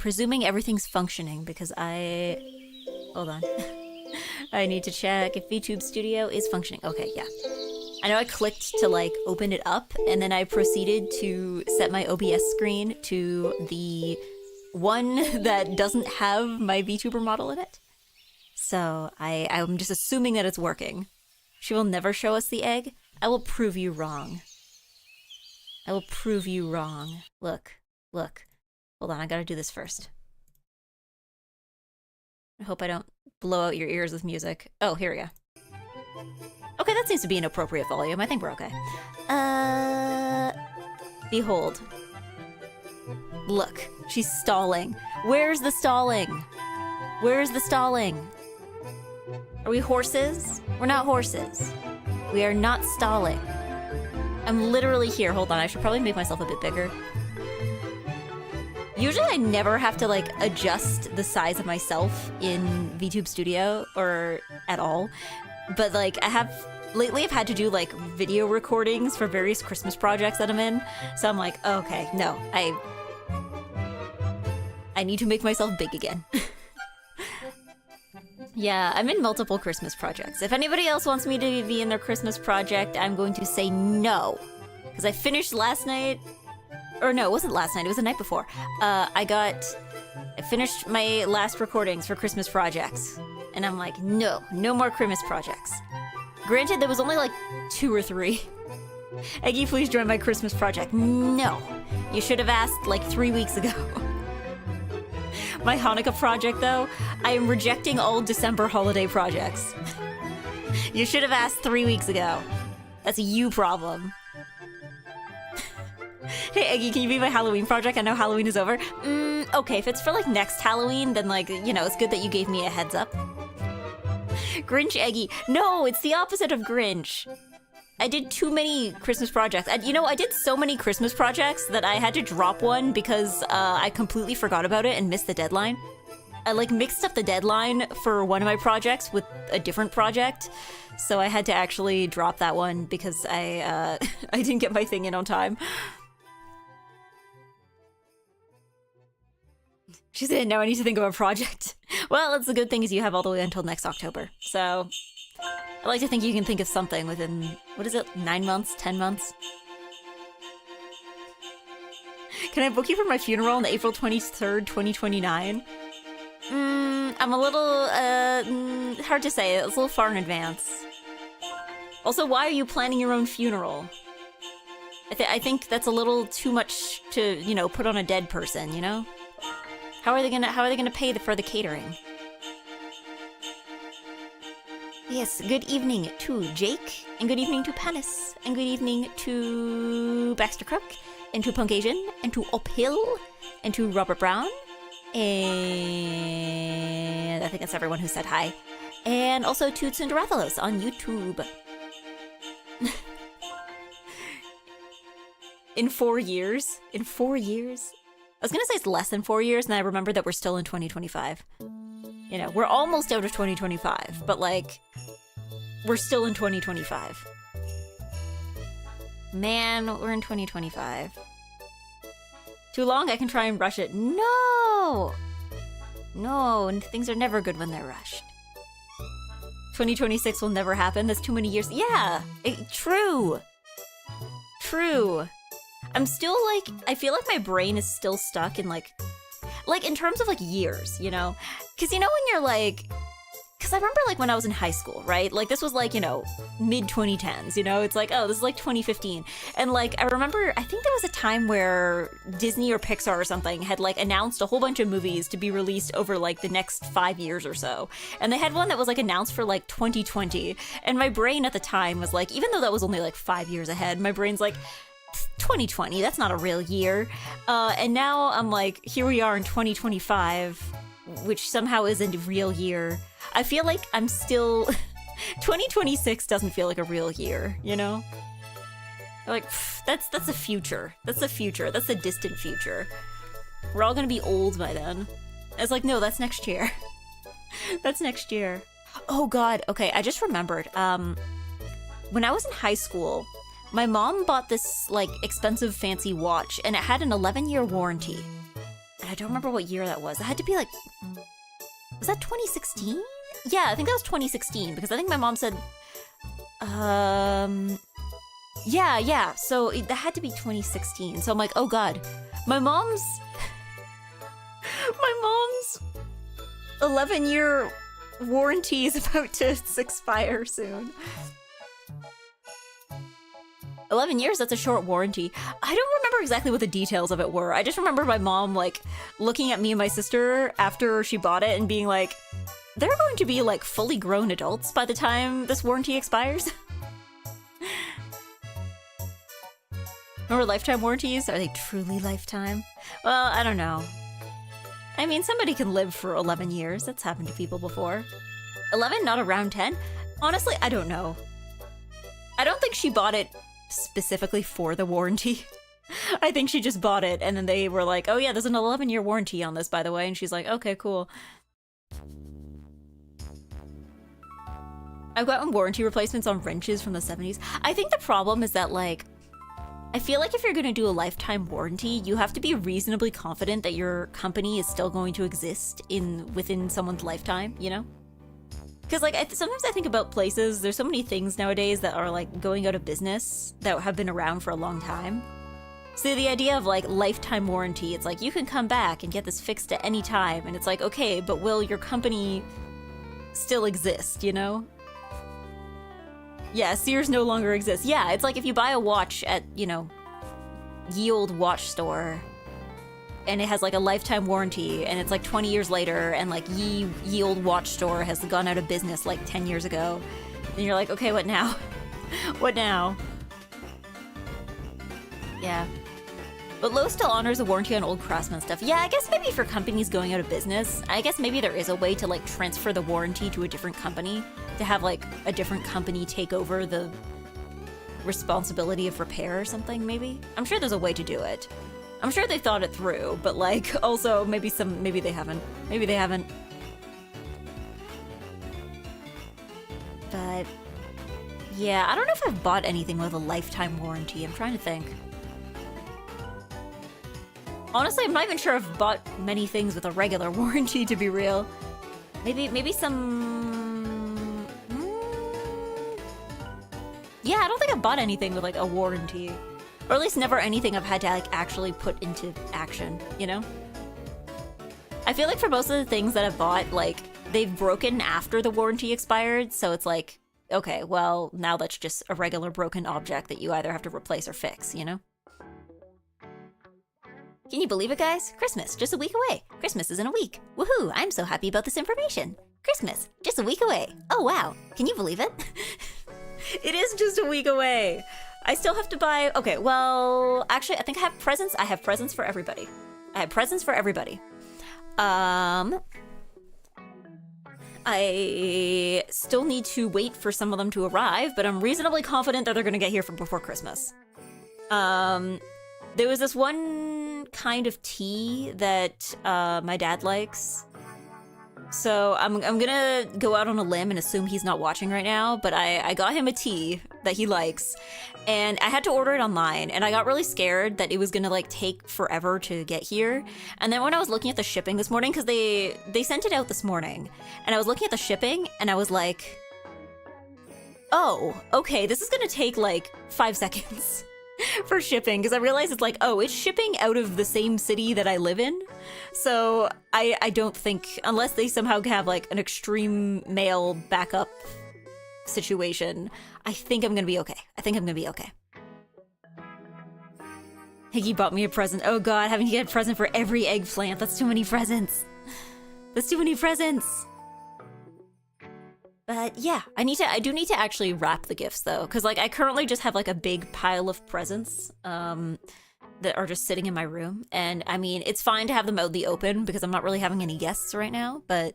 presuming everything's functioning because I... Hold on. I need to check if VTube Studio is functioning. Okay, yeah. I know I clicked to like open it up and then I proceeded to set my OBS screen to the one that doesn't have my VTuber model in it. So I'm just assuming that it's working. She will never show us the egg. I will prove you wrong. I will prove you wrong. Look, look. Hold on, I gotta do this first. I hope I don't blow out your ears with music. Oh, here we go. Okay, that seems to be an appropriate volume. I think we're okay. Behold. Look, she's stalling. Where's the stalling? Where's the stalling? Are we horses? We're not horses. We are not stalling. I'm literally here. Hold on, I should probably make myself a bit bigger. Usually I never have to like adjust the size of myself in VTube Studio or at all. But like lately I've had to do like video recordings for various Christmas projects that I'm in. So I'm like, okay, no, I need to make myself big again. Yeah, I'm in multiple Christmas projects. If anybody else wants me to be in their Christmas project, I'm going to say no. Because I finished last night, or no, it wasn't last night, it was the night before. I finished my last recordings for Christmas projects. And I'm like, no more Christmas projects. Granted, there was only like 2 or 3. Eggy, please join my Christmas project. No, you should have asked like 3 weeks ago. My Hanukkah project, though, I am rejecting all December holiday projects. You should have asked 3 weeks ago. That's a you problem. Hey, Eggy, can you be my Halloween project? I know Halloween is over. Okay, if it's for, like, next Halloween, then, like, you know, it's good that you gave me a heads up. Grinch Eggy. No, it's the opposite of Grinch. I did too many Christmas projects. You know, I did so many Christmas projects that I had to drop one because I completely forgot about it and missed the deadline. I, like, mixed up the deadline for one of my projects with a different project, so I had to actually drop that one because I didn't get my thing in on time. She said, no, I need to think of a project. Well, it's the good thing is you have all the way until next October, so... I like to think you can think of something within, what is it, 9 months, 10 months? Can I book you for my funeral on April 23rd, 2029? I'm a little, hard to say. It's a little far in advance. Also, why are you planning your own funeral? I think that's a little too much to, you know, put on a dead person, you know? How are they gonna pay for the catering? Yes, good evening to Jake, and good evening to Panis, and good evening to Baxter Crook, and to Punk Asian, and to Uphill, and to Robert Brown, and I think that's everyone who said hi, and also to Tsunderathalos on YouTube. In 4 years? In 4 years? I was gonna say it's less than 4 years, and I remember that we're still in 2025. You know, we're almost out of 2025, but like, we're still in 2025. Man, we're in 2025. Too long? I can try and rush it. No! No, things are never good when they're rushed. 2026 will never happen. That's too many years. Yeah, true. True. I'm still like, I feel like my brain is still stuck in like in terms of like years, you know? Cause you know when you're like, cause I remember like when I was in high school, right? Like this was like, you know, mid 2010s, you know? It's like, oh, this is like 2015. And like, I remember, I think there was a time where Disney or Pixar or something had like announced a whole bunch of movies to be released over like the next 5 years or so. And they had one that was like announced for like 2020. And my brain at the time was like, even though that was only like 5 years ahead, my brain's like, 2020, that's not a real year. And now I'm like, here we are in 2025, which somehow is a real year. I feel like I'm still... 2026 doesn't feel like a real year, you know? Like, that's the future. That's the future. That's the distant future. We're all gonna be old by then. It's like, no, that's next year. That's next year. Oh god, okay, I just remembered. When I was in high school, my mom bought this, like, expensive fancy watch, and it had an 11-year warranty. And I don't remember what year that was. It had to be like, was that 2016? Yeah, I think that was 2016 because I think my mom said, yeah. So that had to be 2016. So I'm like, oh God, my mom's 11-year warranty is about to expire soon. 11 years, that's a short warranty. I don't remember exactly what the details of it were. I just remember my mom, like, looking at me and my sister after she bought it and being like, they're going to be, like, fully grown adults by the time this warranty expires. Remember lifetime warranties? Are they truly lifetime? Well, I don't know. I mean, somebody can live for 11 years. That's happened to people before. 11, not around 10? Honestly, I don't know. I don't think she bought it specifically for the warranty. I think she just bought it and then they were like, oh yeah, there's an 11-year warranty on this, by the way. And she's like, okay, cool. I've gotten warranty replacements on wrenches from the 70s. I think the problem is that, like, I feel like if you're going to do a lifetime warranty, you have to be reasonably confident that your company is still going to exist within someone's lifetime, you know? Because, like, sometimes I think about places, there's so many things nowadays that are, like, going out of business that have been around for a long time. So the idea of, like, lifetime warranty, it's like, you can come back and get this fixed at any time, and it's like, okay, but will your company still exist, you know? Yeah, Sears no longer exists. Yeah, it's like if you buy a watch at, you know, ye old watch store, and it has like a lifetime warranty, and it's like 20 years later, and like ye old watch store has gone out of business like 10 years ago, and you're like, okay, what now? What now? Yeah. But Lowe's still honors a warranty on old Craftsman stuff. Yeah, I guess maybe for companies going out of business, I guess maybe there is a way to like transfer the warranty to a different company, to have like a different company take over the responsibility of repair or something, maybe? I'm sure there's a way to do it. I'm sure they thought it through, but like also maybe they haven't. Maybe they haven't. But yeah, I don't know if I've bought anything with a lifetime warranty. I'm trying to think. Honestly, I'm not even sure I've bought many things with a regular warranty, to be real. Maybe some... Yeah, I don't think I've bought anything with, like, a warranty. Or at least never anything I've had to, like, actually put into action, you know? I feel like for most of the things that I've bought, like, they've broken after the warranty expired, so it's like, okay, well, now that's just a regular broken object that you either have to replace or fix, you know? Can you believe it, guys? Christmas, just a week away. Christmas is in a week. Woohoo, I'm so happy about this information. Christmas, just a week away. Oh, wow. Can you believe it? It is just a week away. I still have to buy... Okay, well, actually, I think I have presents. I have presents for everybody. I have presents for everybody. I still need to wait for some of them to arrive, but I'm reasonably confident that they're going to get here before Christmas. There was this one kind of tea that my dad likes. So I'm gonna go out on a limb and assume he's not watching right now, but I got him a tea that he likes, and I had to order it online, and I got really scared that it was gonna like take forever to get here. And then when I was looking at the shipping this morning, because they sent it out this morning, and I was looking at the shipping, and I was like, oh, okay, this is gonna take like 5 seconds. For shipping, because I realized it's like, oh, it's shipping out of the same city that I live in. So I don't think, unless they somehow have like an extreme mail backup situation, I think I'm gonna be okay. Higgy bought me a present. Oh god, having to get a present for every eggplant. That's too many presents. That's too many presents. But yeah, I do need to actually wrap the gifts though, because like I currently just have like a big pile of presents that are just sitting in my room, and I mean it's fine to have them out in the open because I'm not really having any guests right now. But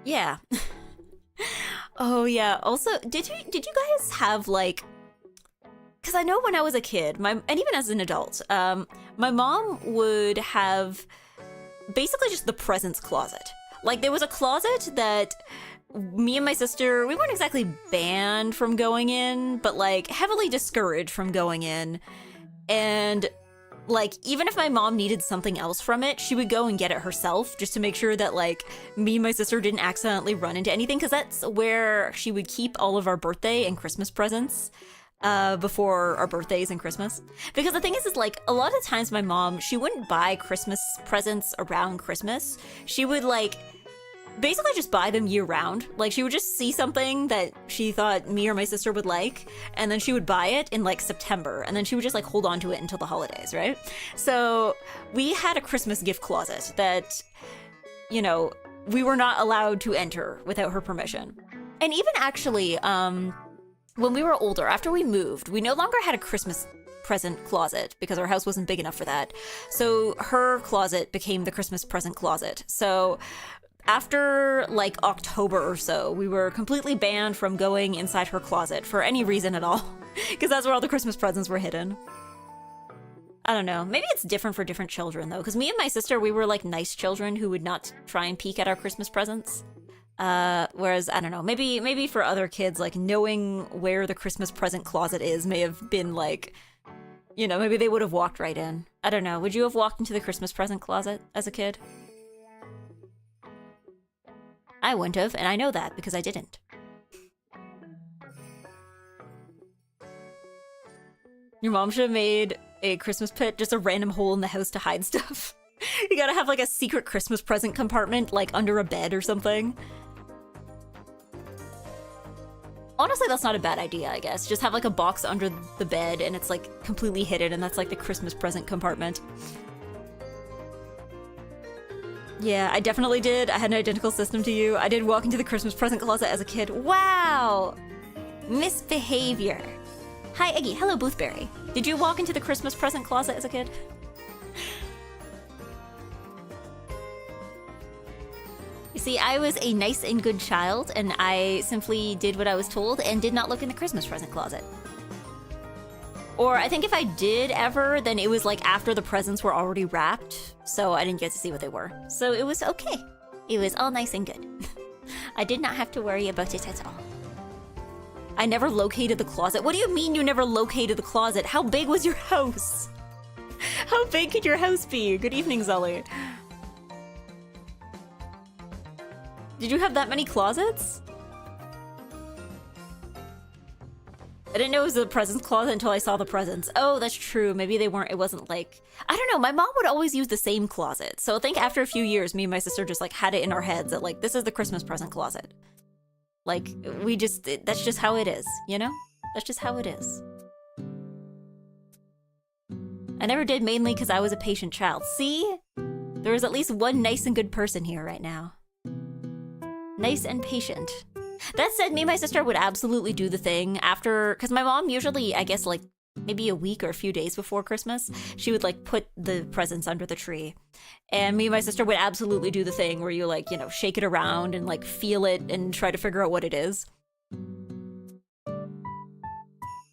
yeah. Oh yeah. Also, did you guys have like? Because I know when I was a kid, and even as an adult, my mom would have basically just the presents closet. Like, there was a closet that me and my sister, we weren't exactly banned from going in, but, like, heavily discouraged from going in. And Like, even if my mom needed something else from it, she would go and get it herself just to make sure that, like, me and my sister didn't accidentally run into anything, because that's where she would keep all of our birthday and Christmas presents before our birthdays and Christmas. Because the thing is, like, a lot of times my mom, she wouldn't buy Christmas presents around Christmas. She would, like, basically just buy them year round. Like, she would just see something that she thought me or my sister would like, and then she would buy it in like September, and then she would just like hold on to it until the holidays, right? So we had a Christmas gift closet that, you know, we were not allowed to enter without her permission. And even actually, when we were older, after we moved, we no longer had a Christmas present closet because our house wasn't big enough for that. So her closet became the Christmas present closet. So after like October or so, we were completely banned from going inside her closet for any reason at all, because that's where all the Christmas presents were hidden. I don't know. Maybe it's different for different children though, because me and my sister, we were like nice children who would not try and peek at our Christmas presents. Whereas, I don't know, maybe for other kids, like knowing where the Christmas present closet is may have been like, you know, maybe they would have walked right in. I don't know. Would you have walked into the Christmas present closet as a kid? I wouldn't have, and I know that because I didn't. Your mom should have made a Christmas pit, just a random hole in the house to hide stuff. You gotta have like a secret Christmas present compartment, like under a bed or something. Honestly, that's not a bad idea, I guess. Just have like a box under the bed and it's like completely hidden, and that's like the Christmas present compartment. Yeah, I definitely did. I had an identical system to you. I did walk into the Christmas present closet as a kid. Wow! Misbehavior. Hi, Eggy. Hello, Boothberry. Did you walk into the Christmas present closet as a kid? You see, I was a nice and good child, and I simply did what I was told and did not look in the Christmas present closet. Or I think if I did ever, then it was like after the presents were already wrapped, so I didn't get to see what they were. So it was okay. It was all nice and good. I did not have to worry about it at all. I never located the closet. What do you mean you never located the closet? How big was your house? How big could your house be? Good evening, Zully. Did you have that many closets? I didn't know it was the presents closet until I saw the presents. Oh, that's true. Maybe they weren't, it wasn't like, I don't know. My mom would always use the same closet. So I think after a few years, me and my sister just like had it in our heads that like, this is the Christmas present closet. Like, we just, that's just how it is, you know? That's just how it is. I never did, mainly because I was a patient child. See? There was at least one nice and good person here right now. Nice and patient. That said, me and my sister would absolutely do the thing after, because my mom usually, I guess, like, maybe a week or a few days before Christmas, she would, like, put the presents under the tree. And me and my sister would absolutely do the thing where you, like, you know, shake it around and, like, feel it and try to figure out what it is.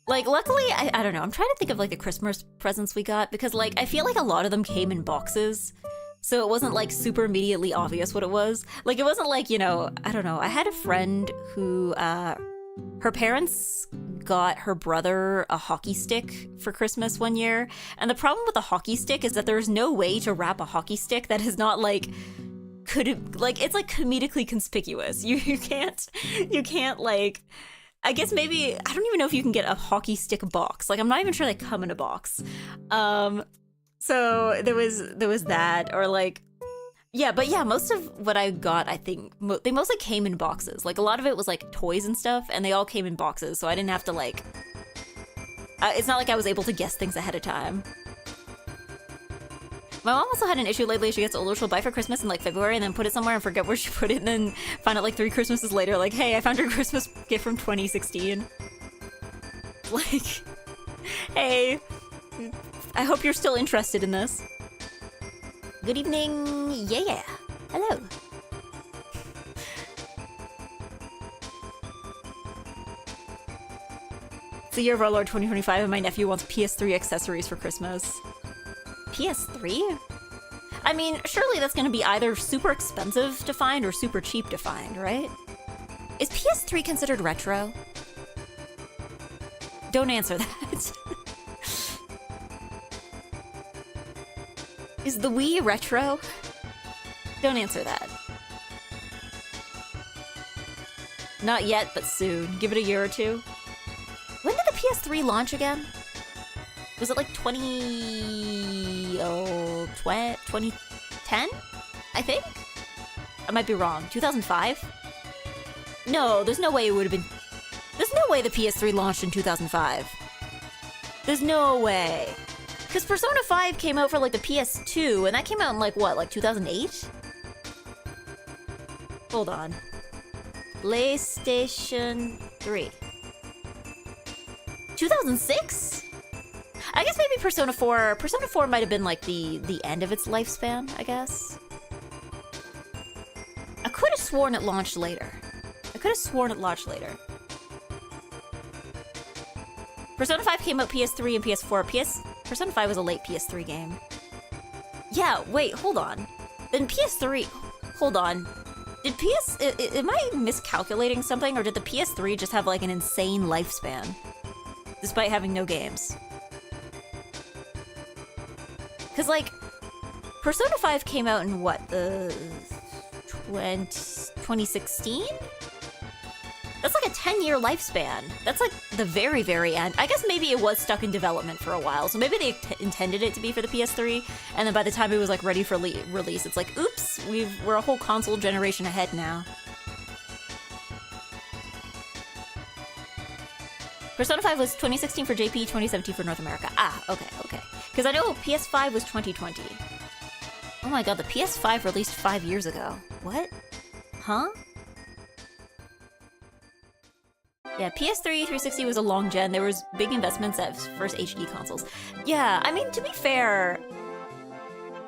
Like, luckily, I don't know, I'm trying to think of, like, the Christmas presents we got, because, like, I feel like a lot of them came in boxes. So it wasn't like super immediately obvious what it was. Like it wasn't like, you know, I don't know. I had a friend who, her parents got her brother a hockey stick for Christmas one year. And the problem with a hockey stick is that there's no way to wrap a hockey stick that is not like, it's like comedically conspicuous. You can't like, I guess maybe, I don't even know if you can get a hockey stick box. Like I'm not even sure they come in a box. So there was that, or like, yeah, but yeah, most of what I got, I think, they mostly came in boxes. Like a lot of it was like toys and stuff, and they all came in boxes, so I didn't have to like, it's not like I was able to guess things ahead of time. My mom also had an issue lately. She gets older, she'll buy for Christmas in like February and then put it somewhere and forget where she put it, and then find out like 3 Christmases later, like, hey, I found your Christmas gift from 2016. Like, hey, I hope you're still interested in this. Good evening, yeah. Hello. It's the year of our Lord 2025 and my nephew wants PS3 accessories for Christmas. PS3? I mean, surely that's gonna be either super expensive to find or super cheap to find, right? Is PS3 considered retro? Don't answer that. Is the Wii retro? Don't answer that. Not yet, but soon. Give it a year or two. When did the PS3 launch again? Was it like 2010? I think? I might be wrong. 2005? No, there's no way it would have been... There's no way the PS3 launched in 2005. There's no way. Because Persona 5 came out for like the PS2, and that came out in like what, like 2008? Hold on. PlayStation 3. 2006? I guess maybe Persona 4... Persona 4 might have been like the end of its lifespan, I guess. I could have sworn it launched later. Persona 5 came out PS3 and PS4. Persona 5 was a late PS3 game. Yeah, wait, hold on. Then PS3... Hold on. Did am I miscalculating something, or did the PS3 just have like an insane lifespan? Despite having no games. Because like, Persona 5 came out in what, the 2016? That's like a 10-year lifespan. That's like the very, very end. I guess maybe it was stuck in development for a while, so maybe they intended it to be for the PS3, and then by the time it was like ready for release, it's like, oops, we're a whole console generation ahead now. Persona 5 was 2016 for JP, 2017 for North America. Ah, okay. Because I know PS5 was 2020. Oh my god, the PS5 released 5 years ago. What? Huh? Yeah, PS3, 360 was a long gen. There was big investments at first HD consoles. Yeah, I mean, to be fair,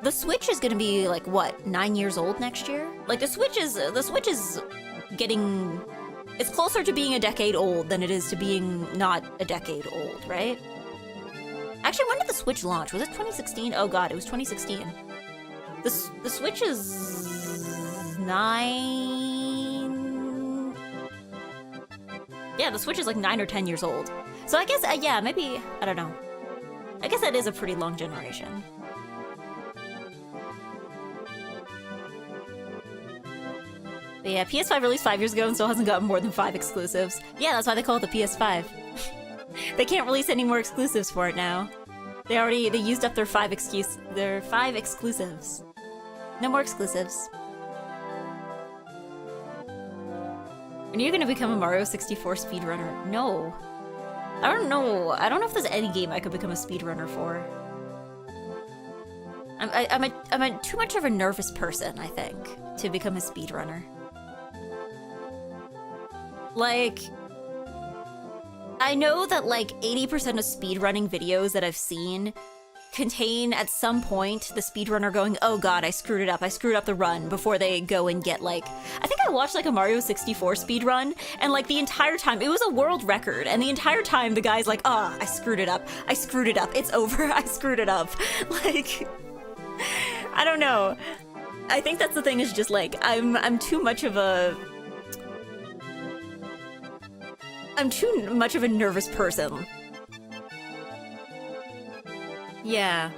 the Switch is gonna be like, what, 9 years old next year? Like, the Switch is getting... It's closer to being a decade old than it is to being not a decade old, right? Actually, when did the Switch launch? Was it 2016? Oh god, it was 2016. The Switch is... 9... Yeah, the Switch is like 9 or 10 years old. So I guess, yeah, maybe, I don't know. I guess that is a pretty long generation. But yeah, PS5 released 5 years ago and still hasn't gotten more than 5 exclusives. Yeah, that's why they call it the PS5. They can't release any more exclusives for it now. They used up their 5 exclusives. No more exclusives. And you're gonna become a Mario 64 speedrunner? No. I don't know. I don't know if there's any game I could become a speedrunner for. I'm too much of a nervous person, I think, to become a speedrunner. Like, I know that like 80% of speedrunning videos that I've seen contain at some point the speedrunner going, oh god, I screwed it up the run, before they go and get like, I think I watched like a Mario 64 speedrun, and like the entire time, it was a world record, and the entire time the guy's like, ah, I screwed it up, it's over, I screwed it up. Like, I don't know. I think that's the thing, is just like, I'm too much of a nervous person. Yeah.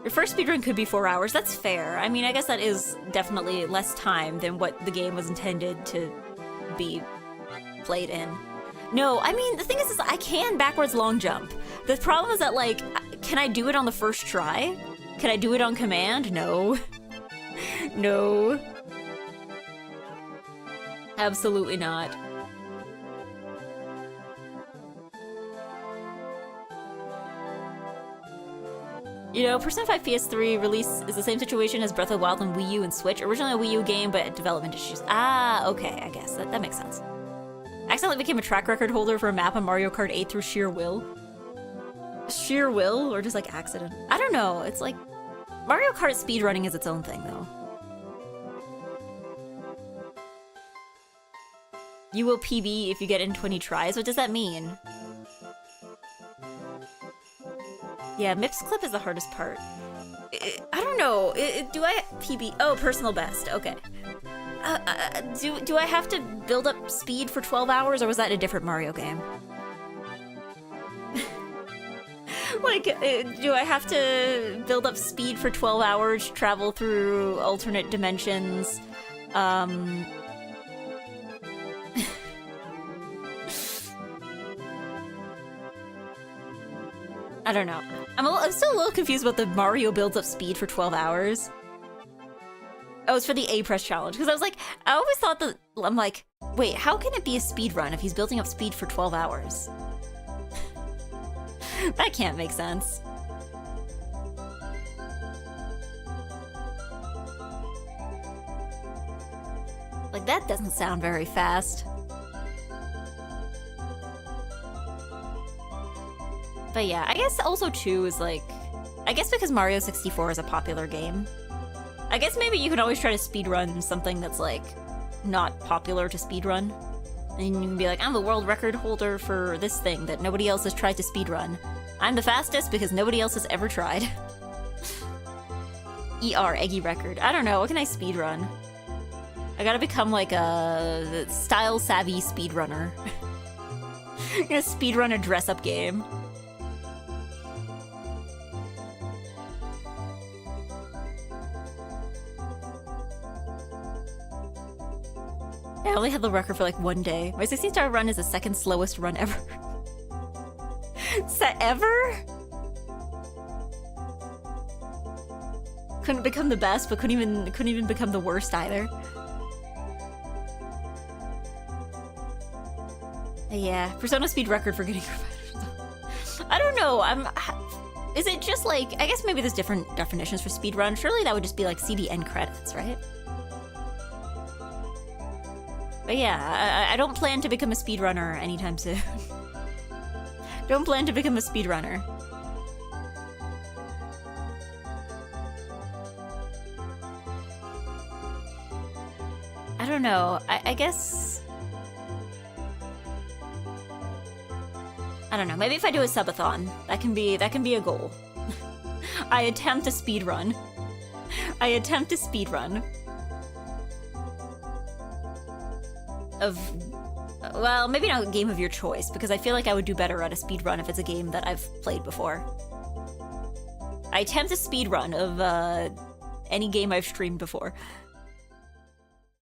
Your first speedrun could be 4 hours. That's fair. I mean, I guess that is definitely less time than what the game was intended to be played in. No, I mean, the thing is I can backwards long jump. The problem is that, like, can I do it on the first try? Can I do it on command? No. No. Absolutely not. You know, Persona 5 PS3 release is the same situation as Breath of the Wild on Wii U and Switch. Originally a Wii U game, but development issues. Ah, okay, I guess. That makes sense. Accidentally became a track record holder for a map on Mario Kart 8 through sheer will. Sheer will? Or just like accident? I don't know. It's like, Mario Kart speedrunning is its own thing, though. You will PB if you get in 20 tries? What does that mean? Yeah, Mip's clip is the hardest part. I don't know. Do I PB? Oh, personal best. Okay. Do I have to build up speed for 12 hours, or was that a different Mario game? Like, do I have to build up speed for 12 hours, travel through alternate dimensions? I don't know. I'm still a little confused about the Mario builds up speed for 12 hours. Oh, it's for the A-Press challenge. Because I was like, I always thought that, I'm like, wait, how can it be a speed run if he's building up speed for 12 hours? That can't make sense. Like, that doesn't sound very fast. But yeah, I guess also too is like, I guess because Mario 64 is a popular game, I guess maybe you can always try to speedrun something that's like not popular to speedrun. And you can be like, I'm the world record holder for this thing that nobody else has tried to speedrun. I'm the fastest because nobody else has ever tried. EGGY record. I don't know, what can I speedrun? I gotta become like a style-savvy speedrunner. I'm gonna speedrun a dress-up game. I only had the record for like one day. My 16-star run is the second slowest run ever. Ever? Couldn't become the best, but couldn't even become the worst either. Yeah, Persona speed record for getting I don't know. Is it just like, I guess maybe there's different definitions for speedrun. Surely that would just be like see the end credits, right? But yeah, I don't plan to become a speedrunner anytime soon. Don't plan to become a speedrunner. I don't know. I guess... I don't know. Maybe if I do a subathon, that can be a goal. I attempt to speedrun. I attempt to speedrun. Of, well, maybe not a game of your choice, because I feel like I would do better at a speedrun if it's a game that I've played before. I attempt a speedrun of any game I've streamed before.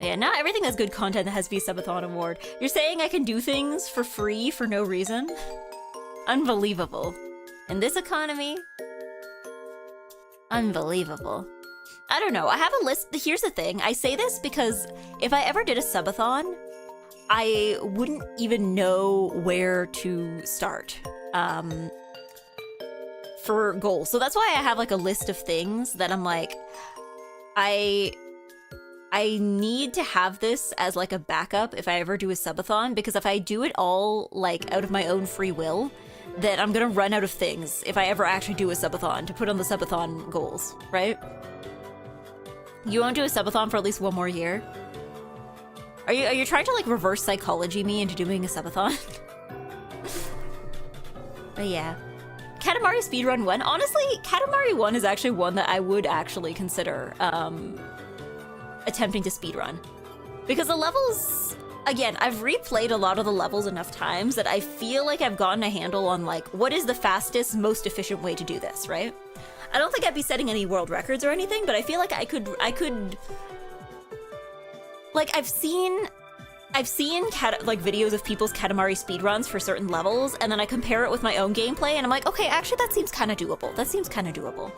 Yeah, not everything that's good content that has to be a subathon award. You're saying I can do things for free for no reason? Unbelievable. In this economy? Unbelievable. I don't know, I have a list. Here's the thing, I say this because if I ever did a subathon, I wouldn't even know where to start for goals. So that's why I have like a list of things that I'm like, I need to have this as like a backup if I ever do a subathon, because if I do it all like out of my own free will, then I'm gonna run out of things if I ever actually do a subathon to put on the subathon goals, right? You won't do a subathon for at least one more year? Are you trying to like reverse psychology me into doing a subathon? But yeah. Katamari Speedrun 1. Honestly, Katamari 1 is actually one that I would actually consider attempting to speedrun. Because the levels, again, I've replayed a lot of the levels enough times that I feel like I've gotten a handle on like, what is the fastest, most efficient way to do this, right? I don't think I'd be setting any world records or anything, but I feel like I could like, I've seen like videos of people's Katamari speedruns for certain levels, and then I compare it with my own gameplay, and I'm like, okay, actually that seems kind of doable. That seems kind of doable.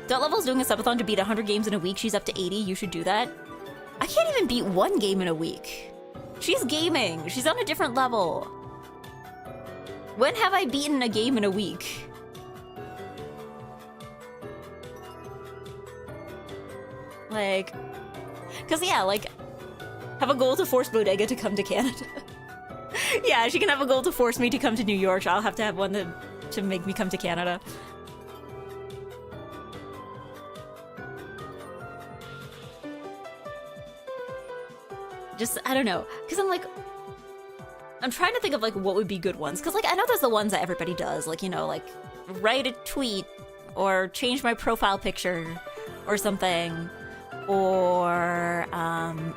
Level's doing a subathon to beat 100 games in a week. She's up to 80. You should do that. I can't even beat one game in a week. She's gaming. She's on a different level. When have I beaten a game in a week? Like, cause yeah, like, have a goal to force Bodega to come to Canada. Yeah, she can have a goal to force me to come to New York. I'll have to have one to make me come to Canada. Just, I don't know, because I'm like, I'm trying to think of like what would be good ones, because like I know there's the ones that everybody does, like, you know, like write a tweet or change my profile picture or something, or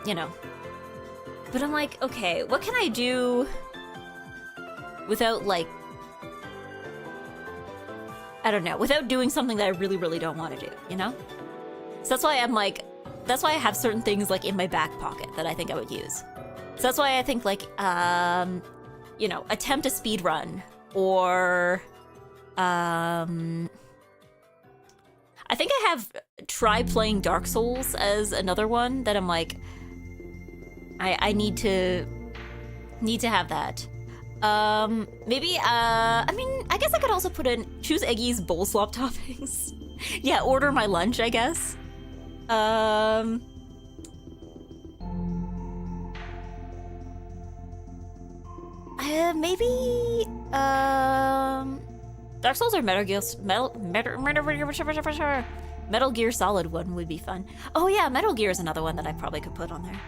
you know. But I'm like, okay, what can I do without like, I don't know, without doing something that I really, really don't want to do, you know? So that's why I'm like, that's why I have certain things like in my back pocket that I think I would use. So that's why I think like, you know, attempt a speed run, or I think I have tried playing Dark Souls as another one that I'm like, I need to have that. Maybe I mean, I guess I could also put in choose Eggy's bowl slop toppings. Yeah, order my lunch, I guess. Maybe Dark Souls or Metal Gear Solid one would be fun. Oh yeah, Metal Gear is another one that I probably could put on there.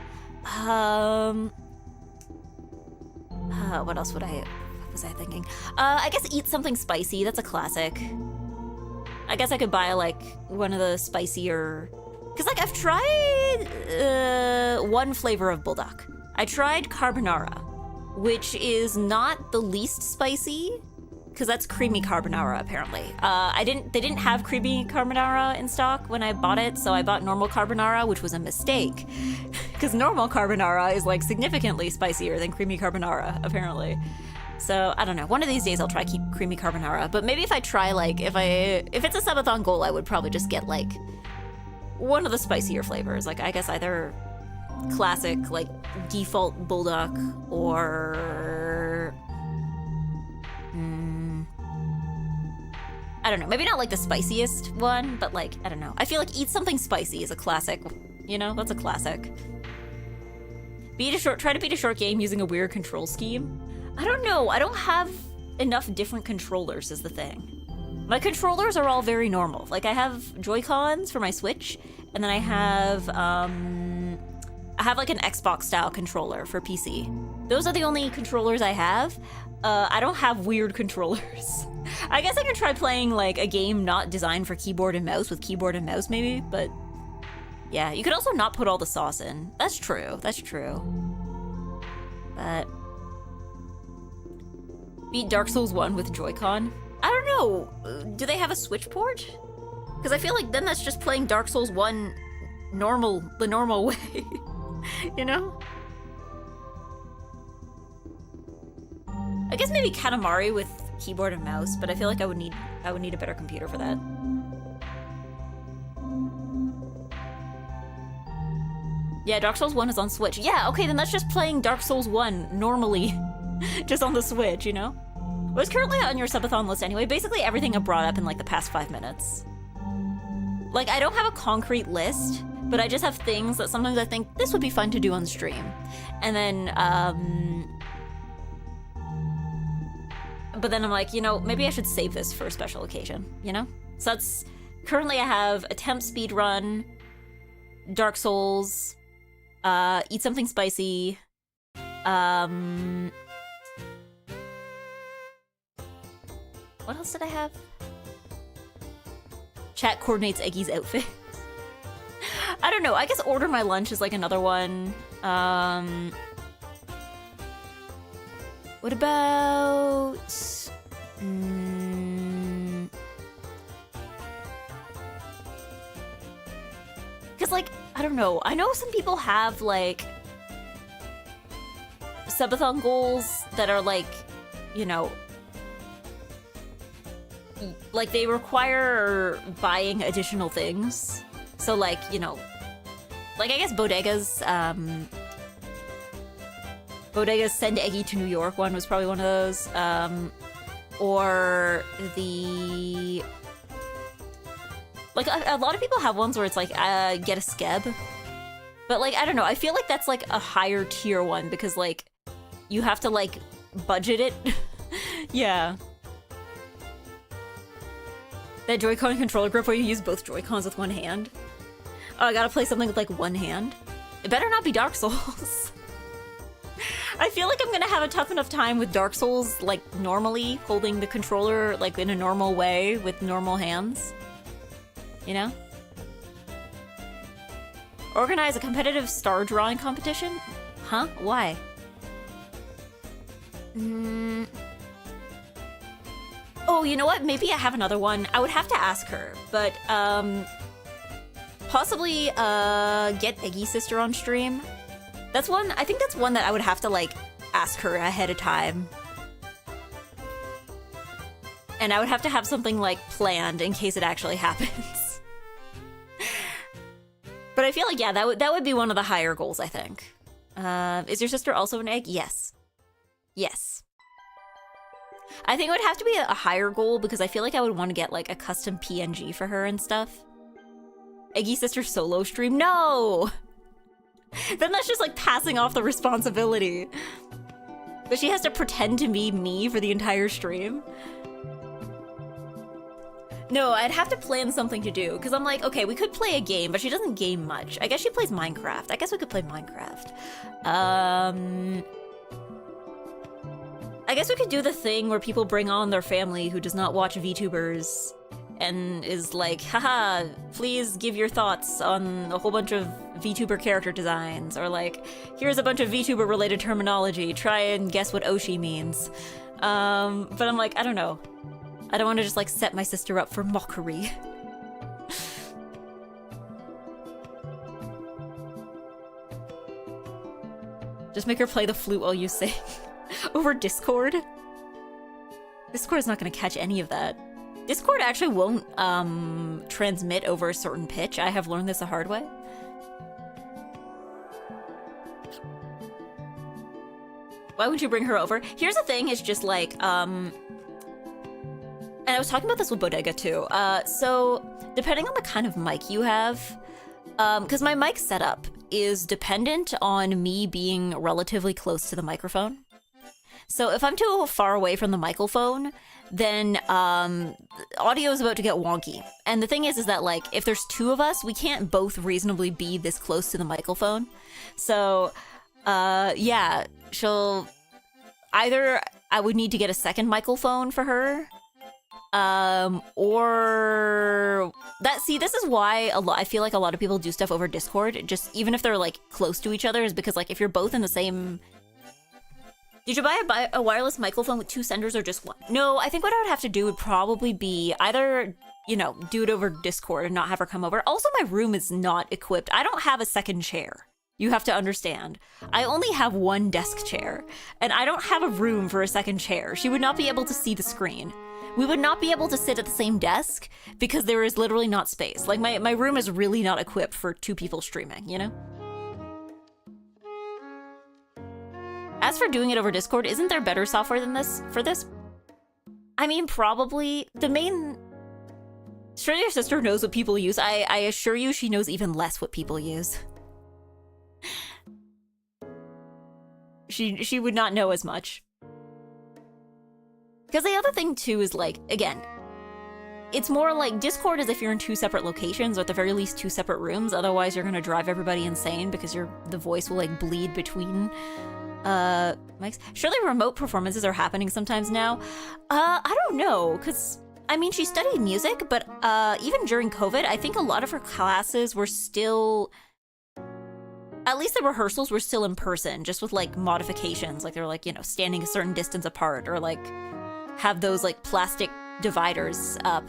What else what was I thinking? I guess eat something spicy. That's a classic. I guess I could buy like one of the spicier, because like I've tried one flavor of bulldog. I tried carbonara, which is not the least spicy, because that's creamy carbonara apparently. They didn't have creamy carbonara in stock when I bought it, so I bought normal carbonara, which was a mistake, because normal carbonara is like significantly spicier than creamy carbonara apparently. So I don't know. One of these days I'll try keep creamy carbonara, but maybe if I try like if it's a subathon goal, I would probably just get like one of the spicier flavors. Like I guess either classic like default bulldog or I don't know. Maybe not like the spiciest one, but like I don't know. I feel like eat something spicy is a classic. You know, that's a classic. Try to beat a short game using a weird control scheme. I don't know. I don't have enough different controllers is the thing. My controllers are all very normal. Like I have Joy-Cons for my Switch, and then I have like an Xbox style controller for PC. Those are the only controllers I have. I don't have weird controllers. I guess I can try playing like a game not designed for keyboard and mouse with keyboard and mouse maybe, but yeah, you could also not put all the sauce in. That's true. That's true. But beat Dark Souls 1 with Joy-Con? I don't know. Do they have a Switch port? Because I feel like then that's just playing Dark Souls 1 the normal way. You know? I guess maybe Katamari with keyboard and mouse, but I feel like I would need a better computer for that. Yeah, Dark Souls 1 is on Switch. Yeah, okay, then that's just playing Dark Souls 1 normally. Just on the Switch, you know? What's currently on your subathon list anyway? Basically everything I brought up in like the past 5 minutes. Like, I don't have a concrete list, but I just have things that sometimes I think this would be fun to do on stream. And then, but then I'm like, you know, maybe I should save this for a special occasion, you know? So that's, currently I have attempt speedrun, Dark Souls, eat something spicy, what else did I have? Chat coordinates Eggy's outfit. I don't know. I guess order my lunch is like another one. What about... Because like, I don't know. I know some people have like subathon goals that are like, you know, like they require buying additional things. So like, you know, like I guess Bodega's Send Eggy to New York one was probably one of those. Or the... Like a lot of people have ones where it's like, get a skeb. But like, I don't know, I feel like that's like a higher tier one because like, you have to like budget it. Yeah. That Joy-Con controller grip where you use both Joy-Cons with one hand. Oh, I gotta play something with like one hand. It better not be Dark Souls. I feel like I'm gonna have a tough enough time with Dark Souls, like normally holding the controller like in a normal way with normal hands. You know? Organize a competitive star drawing competition? Huh? Why? Oh, you know what? Maybe I have another one. I would have to ask her, but possibly get Eggy Sister on stream. That's one. I think that's one that I would have to like ask her ahead of time, and I would have to have something like planned in case it actually happens. But I feel like yeah, that would be one of the higher goals. I think. Is your sister also an egg? Yes. Yes. I think it would have to be a higher goal because I feel like I would want to get like a custom PNG for her and stuff. Eggy Sister solo stream? No! Then that's just like passing off the responsibility. But she has to pretend to be me for the entire stream. No, I'd have to plan something to do because I'm like, okay, we could play a game, but she doesn't game much. I guess she plays Minecraft. I guess we could play Minecraft. I guess we could do the thing where people bring on their family who does not watch VTubers and is like, haha, please give your thoughts on a whole bunch of VTuber character designs, or like, here's a bunch of VTuber related terminology, try and guess what Oshi means. But I'm like, I don't know. I don't want to just like set my sister up for mockery. Just make her play the flute while you sing. Over Discord? Discord is not going to catch any of that. Discord actually won't transmit over a certain pitch. I have learned this the hard way. Why would you bring her over? Here's the thing, it's just like, and I was talking about this with Bodega too. So depending on the kind of mic you have, because my mic setup is dependent on me being relatively close to the microphone. So if I'm too far away from the microphone, then audio is about to get wonky. And the thing is that like, if there's two of us, we can't both reasonably be this close to the microphone. So yeah, she'll either I would need to get a second microphone for her, or that. See, this is why I feel like a lot of people do stuff over Discord. Just even if they're like close to each other, is because like if you're both in the same. Did you buy a wireless microphone with two senders or just one? No, I think what I would have to do would probably be either, you know, do it over Discord and not have her come over. Also, my room is not equipped. I don't have a second chair. You have to understand. I only have one desk chair, and I don't have a room for a second chair. She would not be able to see the screen. We would not be able to sit at the same desk because there is literally not space. Like, my room is really not equipped for two people streaming, you know? As for doing it over Discord, isn't there better software than this for this? I mean, probably. The main... Sure, your sister knows what people use. I assure you she knows even less what people use. She would not know as much. Because the other thing, too, is like, again, it's more like Discord is if you're in two separate locations, or at the very least two separate rooms. Otherwise, you're going to drive everybody insane because the voice will, like, bleed between... mics. Surely remote performances are happening sometimes now. I don't know, because, I mean, she studied music, but, even during COVID, I think a lot of her classes were still, at least the rehearsals were still in person, just with, like, modifications, like, they were, like, you know, standing a certain distance apart, or, like, have those, like, plastic dividers up.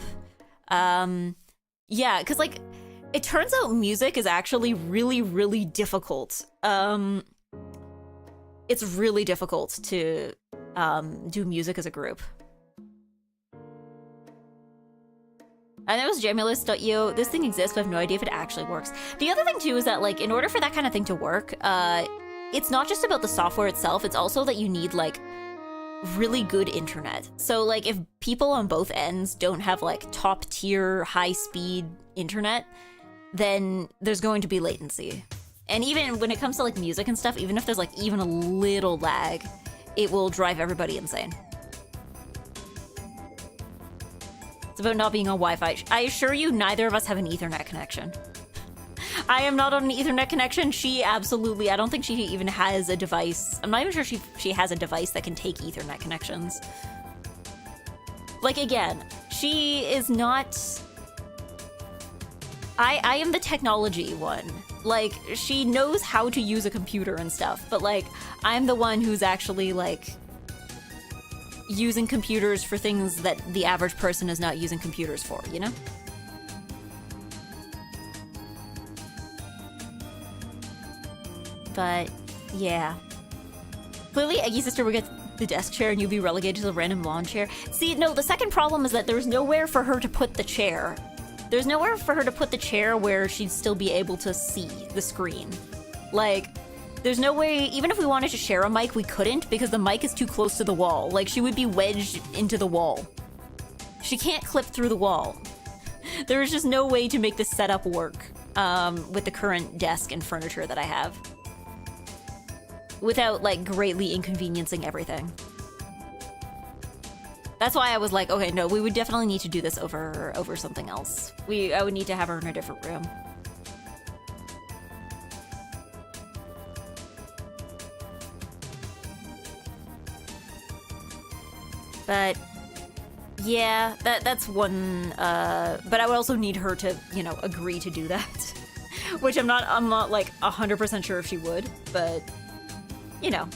Yeah, because, like, it turns out music is actually really, really difficult. It's really difficult to do music as a group. And it was Jamulus.io. This thing exists, but I have no idea if it actually works. The other thing, too, is that, like, in order for that kind of thing to work, it's not just about the software itself, it's also that you need, like, really good internet. So, like, if people on both ends don't have, like, top-tier, high-speed internet, then there's going to be latency. And even when it comes to, like, music and stuff, even if there's, like, even a little lag, it will drive everybody insane. It's about not being on Wi-Fi. I assure you, neither of us have an Ethernet connection. I am not on an Ethernet connection. She absolutely... I don't think she even has a device. I'm not even sure she has a device that can take Ethernet connections. Like, again, she is not... I am the technology one. Like, she knows how to use a computer and stuff, but, like, I'm the one who's actually, like, using computers for things that the average person is not using computers for, you know? But, yeah. Clearly, Eggy's sister would get the desk chair and you'd be relegated to the random lawn chair. See, no, the second problem is that there's nowhere for her to put the chair. There's nowhere for her to put the chair where she'd still be able to see the screen. Like, there's no way, even if we wanted to share a mic, we couldn't because the mic is too close to the wall. Like, she would be wedged into the wall. She can't clip through the wall. There is just no way to make this setup work with the current desk and furniture that I have. Without, like, greatly inconveniencing everything. That's why I was like, okay, no, we would definitely need to do this over something else. I would need to have her in a different room. But yeah, that's one. But I would also need her to, you know, agree to do that, which I'm not like 100% sure if she would, but you know.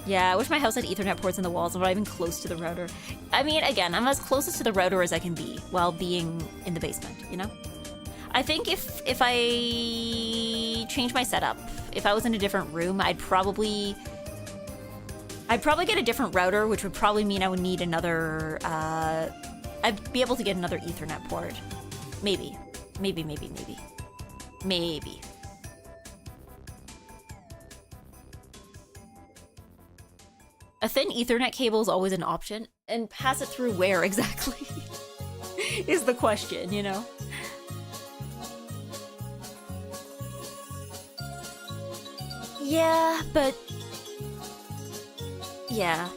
Yeah, I wish my house had Ethernet ports in the walls and not even close to the router. I mean, again, I'm as closest to the router as I can be while being in the basement, you know? I think if I change my setup, if I was in a different room, I'd probably get a different router, which would probably mean I would need another, I'd be able to get another Ethernet port. Maybe. Maybe. A thin Ethernet cable is always an option, and pass it through where exactly is the question, you know? Yeah, but... yeah.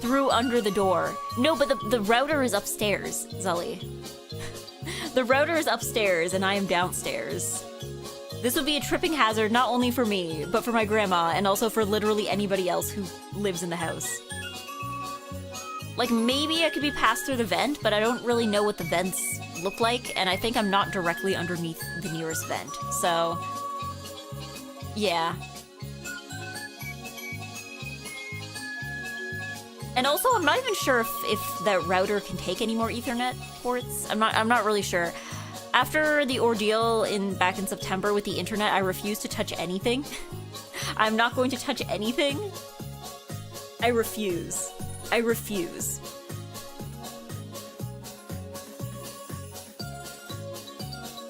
Through under the door. No, but the router is upstairs, Zully. The router is upstairs, and I am downstairs. This would be a tripping hazard not only for me, but for my grandma, and also for literally anybody else who lives in the house. Like, maybe I could be passed through the vent, but I don't really know what the vents look like, and I think I'm not directly underneath the nearest vent, so... yeah. And also, I'm not even sure if that router can take any more Ethernet ports. I'm not really sure. After the ordeal back in September with the internet, I refuse to touch anything. I'm not going to touch anything. I refuse. I refuse.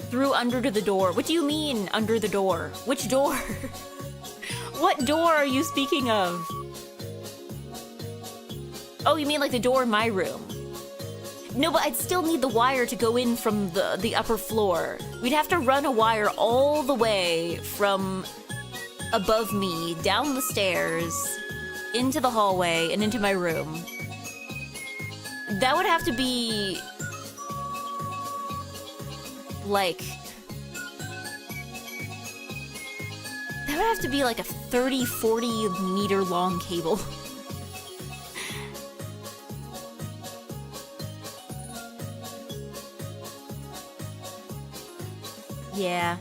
Through under to the door. What do you mean, under the door? Which door? What door are you speaking of? Oh, you mean like the door in my room? No, but I'd still need the wire to go in from the upper floor. We'd have to run a wire all the way from above me, down the stairs, into the hallway, and into my room. That would have to be... like... that would have to be like a 30-40 meter long cable. Yeah.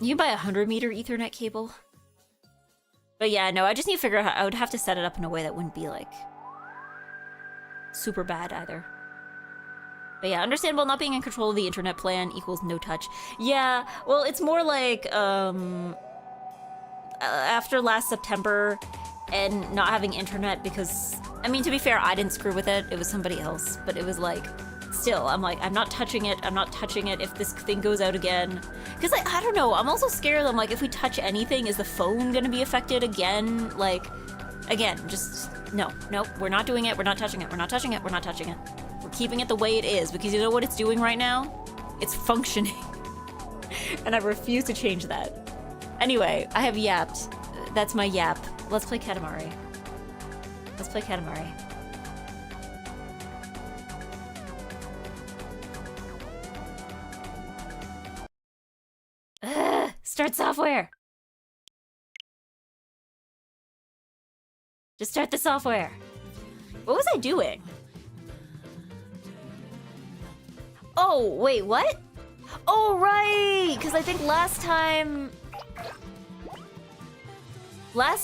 You can buy a 100-meter Ethernet cable. But yeah, no, I just need to figure out how I would have to set it up in a way that wouldn't be, like, super bad either. But yeah, understandable, not being in control of the internet plan equals no touch. Yeah, well, it's more like, after last September and not having internet because... I mean, to be fair, I didn't screw with it. It was somebody else. But it was like, still, I'm like, I'm not touching it. I'm not touching it if this thing goes out again. Because, like, I don't know. I'm also scared. I'm like, if we touch anything, is the phone going to be affected again? Like, again, just, no, we're not doing it. We're not touching it. We're not touching it. We're not touching it. We're keeping it the way it is. Because you know what it's doing right now? It's functioning. And I refuse to change that. Anyway, I have yapped. That's my yap. Let's play Katamari. Let's play Katamari. Start software! Just start the software. What was I doing? Oh, wait, what? Oh, right! Because I think last time... Right!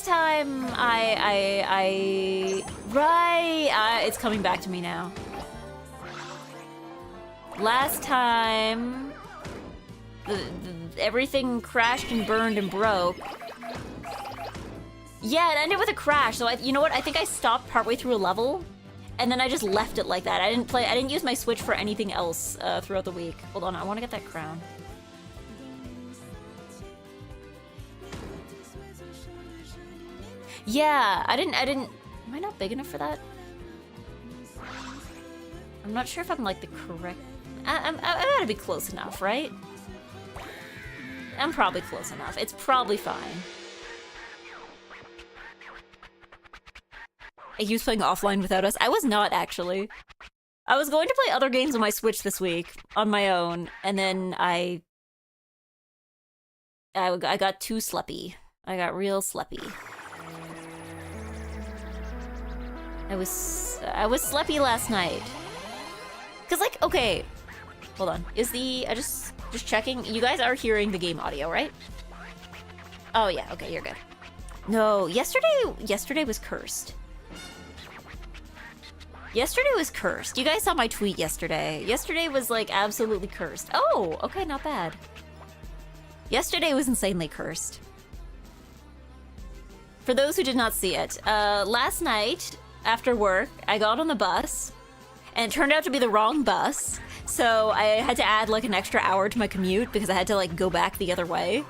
It's coming back to me now. Last time... everything crashed and burned and broke. Yeah, it ended with a crash, so you know what? I think I stopped partway through a level, and then I just left it like that. I didn't use my Switch for anything else throughout the week. Hold on, I want to get that crown. Yeah, I didn't, am I not big enough for that? I'm not sure if I'm like the correct, I gotta be close enough, right? I'm probably close enough. It's probably fine. He was playing offline without us. I was not, actually. I was going to play other games on my Switch this week on my own, and then I got too sleepy. I got real sleepy. I was sleepy last night. Cause like, okay, hold on. Is the just checking? You guys are hearing the game audio, right? Oh yeah, okay, you're good. No, yesterday was cursed. Yesterday was cursed. You guys saw my tweet yesterday. Yesterday was like absolutely cursed. Oh, okay, not bad. Yesterday was insanely cursed. For those who did not see it, last night after work, I got on the bus, and it turned out to be the wrong bus. So I had to add like an extra hour to my commute because I had to like go back the other way.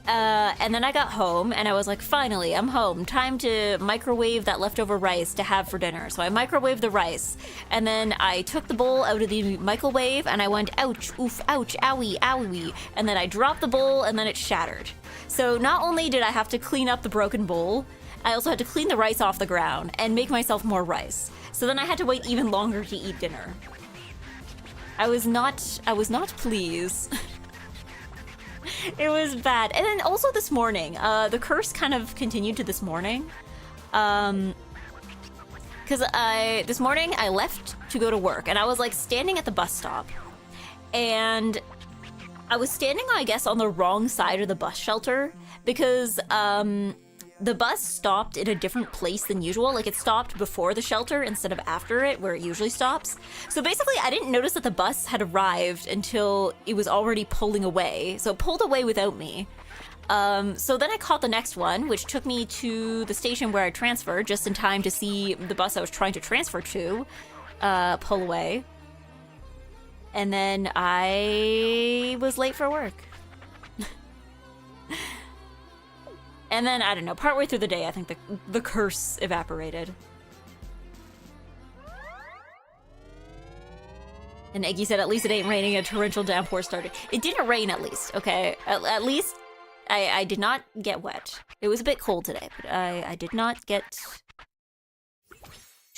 And then I got home and I was like, finally, I'm home. Time to microwave that leftover rice to have for dinner. So I microwaved the rice, and then I took the bowl out of the microwave and I went, ouch, oof, ouch, owie, owie. And then I dropped the bowl and then it shattered. So not only did I have to clean up the broken bowl, I also had to clean the rice off the ground and make myself more rice. So then I had to wait even longer to eat dinner. I was not pleased. It was bad. And then also this morning, the curse kind of continued to this morning. Because this morning I left to go to work, and I was like standing at the bus stop, and I was standing, I guess, on the wrong side of the bus shelter because the bus stopped in a different place than usual. Like, it stopped before the shelter instead of after it, where it usually stops. So basically, I didn't notice that the bus had arrived until it was already pulling away. So it pulled away without me. So then I caught the next one, which took me to the station where I transferred, just in time to see the bus I was trying to transfer to pull away. And then I was late for work. And then, I don't know, partway through the day, I think the curse evaporated. And Eggy said, at least it ain't raining, a torrential downpour started. It didn't rain, at least, okay? At least I did not get wet. It was a bit cold today, but I did not get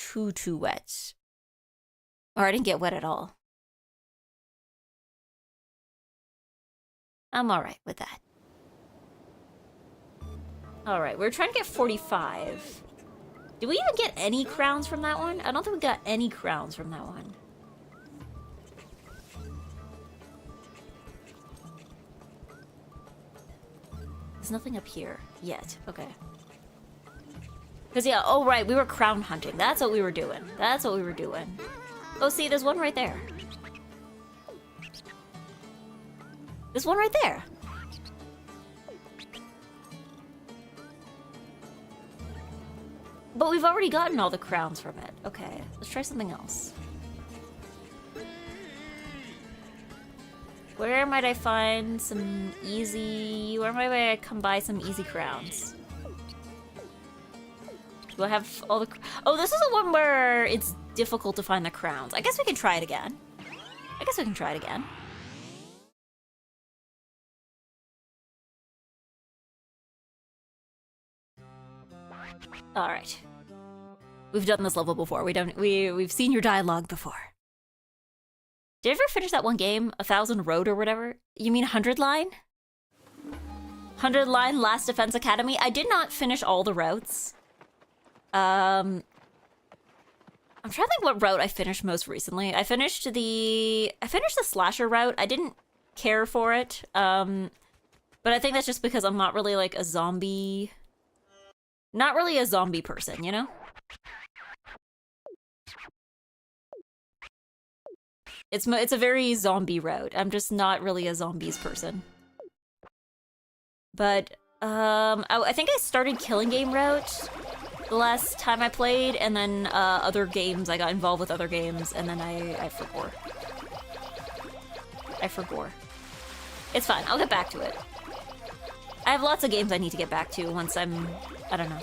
too wet. Or I didn't get wet at all. I'm alright with that. Alright, we're trying to get 45. Did we even get any crowns from that one? I don't think we got any crowns from that one. There's nothing up here yet. Okay. Because, yeah, oh, right, we were crown hunting. That's what we were doing. That's what we were doing. Oh, see, there's one right there. There's one right there. But we've already gotten all the crowns from it. Okay, let's try something else. Where might I find some easy... Where might I come by some easy crowns? Do I have all the... Oh, this is the one where it's difficult to find the crowns. I guess we can try it again. I guess we can try it again. All right. We've done this level before. We've seen your dialogue before. Did I ever finish that one game, 1000 Road or whatever? You mean 100 Line? 100 Line Last Defense Academy? I did not finish all the routes. I'm trying to think what route I finished most recently. I finished the slasher route. I didn't care for it. But I think that's just because I'm not really like a zombie... Not really a zombie person, you know? It's a very zombie route. I'm just not really a zombies person. But, I think I started Killing Game route the last time I played, and then, other games, I got involved with other games, and then I forgot. I forgot. It's fine, I'll get back to it. I have lots of games I need to get back to once I'm, I don't know,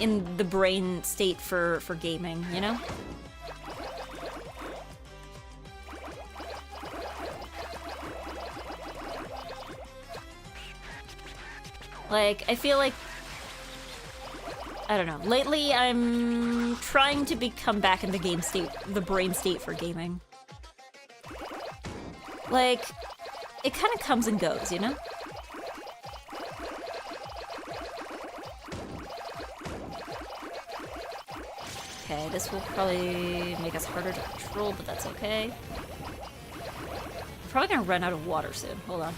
in the brain state for gaming, you know? Like, I feel like, I don't know, lately I'm trying to become back in the game state, the brain state for gaming. Like, it kind of comes and goes, you know? Okay, this will probably make us harder to control, but that's okay. I'm probably gonna run out of water soon. Hold on.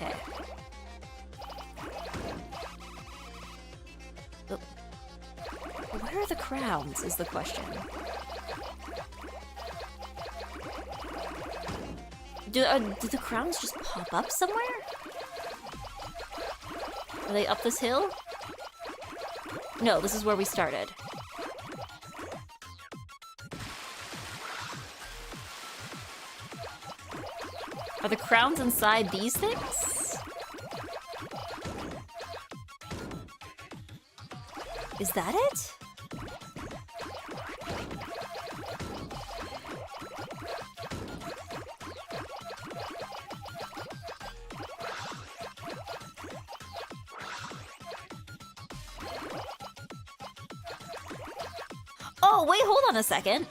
Okay. Oh. Where are the crowns, is the question. Do the crowns just pop up somewhere? Are they up this hill? No, this is where we started. Are the crowns inside these things? Is that it? Oh, wait, hold on a second.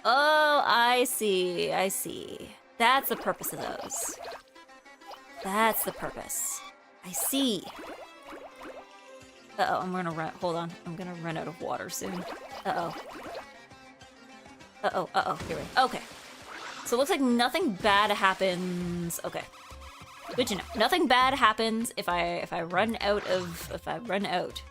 Oh, I see, I see. That's the purpose of those. That's the purpose. I see. Uh-oh, I'm gonna run, hold on. I'm gonna run out of water soon. Uh-oh. Uh-oh, here we go. Okay. So it looks like nothing bad happens. Okay. Good to know. Nothing bad happens if I run out.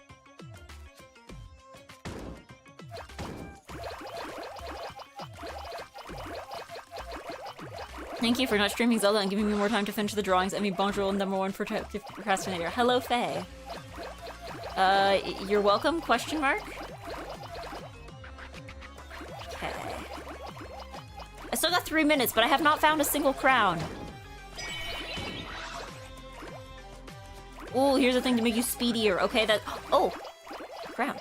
Thank you for not streaming Zelda and giving me more time to finish the drawings. I mean, bonjour, #1 procrastinator. Hello, Faye. You're welcome, question mark? Okay. I still got 3 minutes, but I have not found a single crown. Oh, here's the thing to make you speedier. Okay, that... Oh! Crown.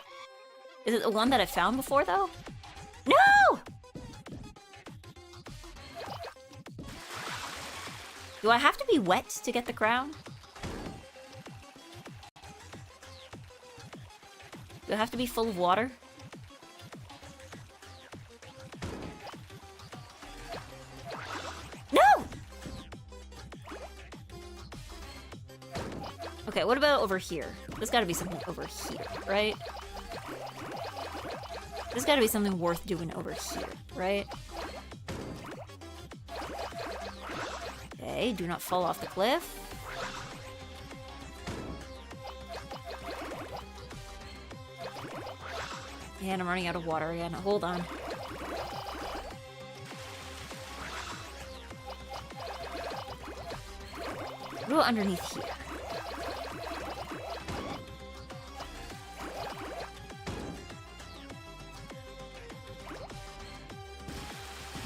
Is it the one that I found before, though? No! Do I have to be wet to get the crown? Do I have to be full of water? No! Okay, what about over here? There's gotta be something over here, right? There's gotta be something worth doing over here, right? Okay, do not fall off the cliff. And I'm running out of water again. Hold on. What about underneath here?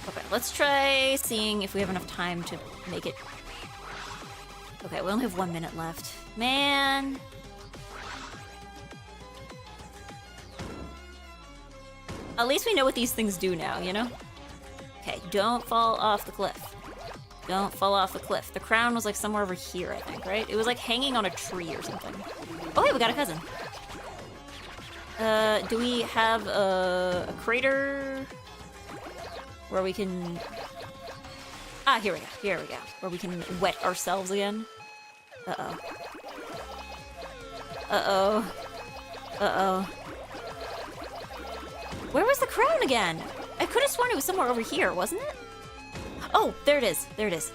Okay, let's try seeing if we have enough time to make it. Okay, we only have 1 minute left. Man! At least we know what these things do now, you know? Okay, don't fall off the cliff. Don't fall off the cliff. The crown was like somewhere over here, I think, right? It was like hanging on a tree or something. Oh, hey, we got a cousin. Do we have a crater where we can... Ah, here we go, here we go. Where we can wet ourselves again. Uh-oh. Uh-oh. Uh-oh. Where was the crown again? I could have sworn it was somewhere over here, wasn't it? Oh, there it is. There it is.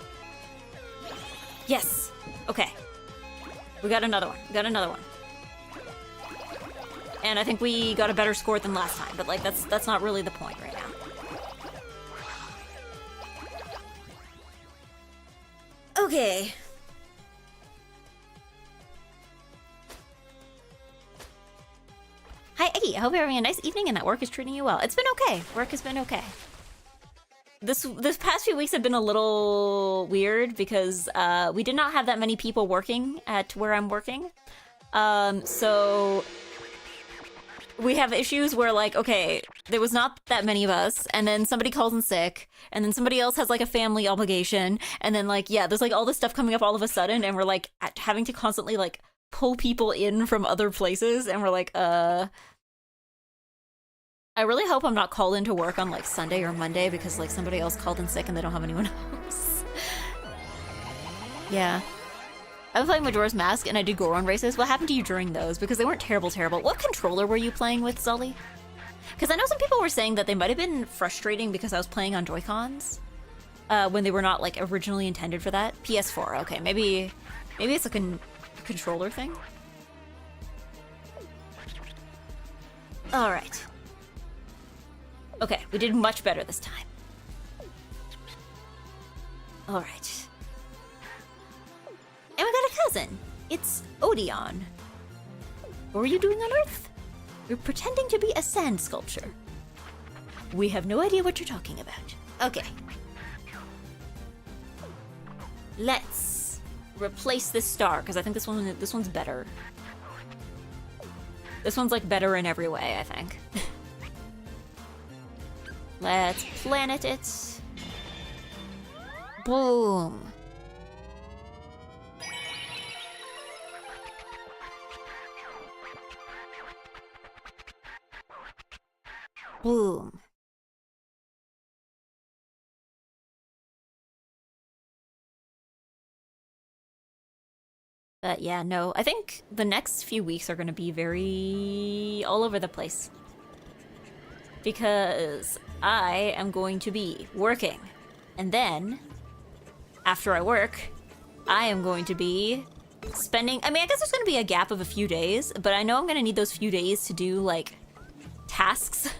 Yes. Okay. We got another one. We got another one. And I think we got a better score than last time, but like that's not really the point right now. Okay. Hi, Eggy. I hope you're having a nice evening and that work is treating you well. It's been okay. Work has been okay. This past few weeks have been a little weird because we did not have that many people working at where I'm working. So we have issues where like, okay, there was not that many of us, and then somebody calls in sick, and then somebody else has like a family obligation, and then like, yeah, there's like all this stuff coming up all of a sudden, and we're like having to constantly like pull people in from other places, and we're like, I really hope I'm not called into work on like Sunday or Monday because like somebody else called in sick and they don't have anyone else. Yeah. I was playing Majora's Mask and I did Goron races. What happened to you during those? Because they weren't terrible. What controller were you playing with, Zully? Because I know some people were saying that they might have been frustrating because I was playing on Joy-Cons when they were not like originally intended for that. PS4, okay, maybe it's a controller thing. All right. Okay, we did much better this time. All right. And we got a cousin. It's Odeon. What were you doing on Earth? You're pretending to be a sand sculpture. We have no idea what you're talking about. Okay. Let's replace this star, because I think this one's better. This one's like better in every way, I think. Let's planet it. Boom. Boom. But yeah, no, I think the next few weeks are going to be very all over the place. Because I am going to be working. And then, after I work, I am going to be spending... I mean, I guess there's going to be a gap of a few days, but I know I'm going to need those few days to do, like, tasks.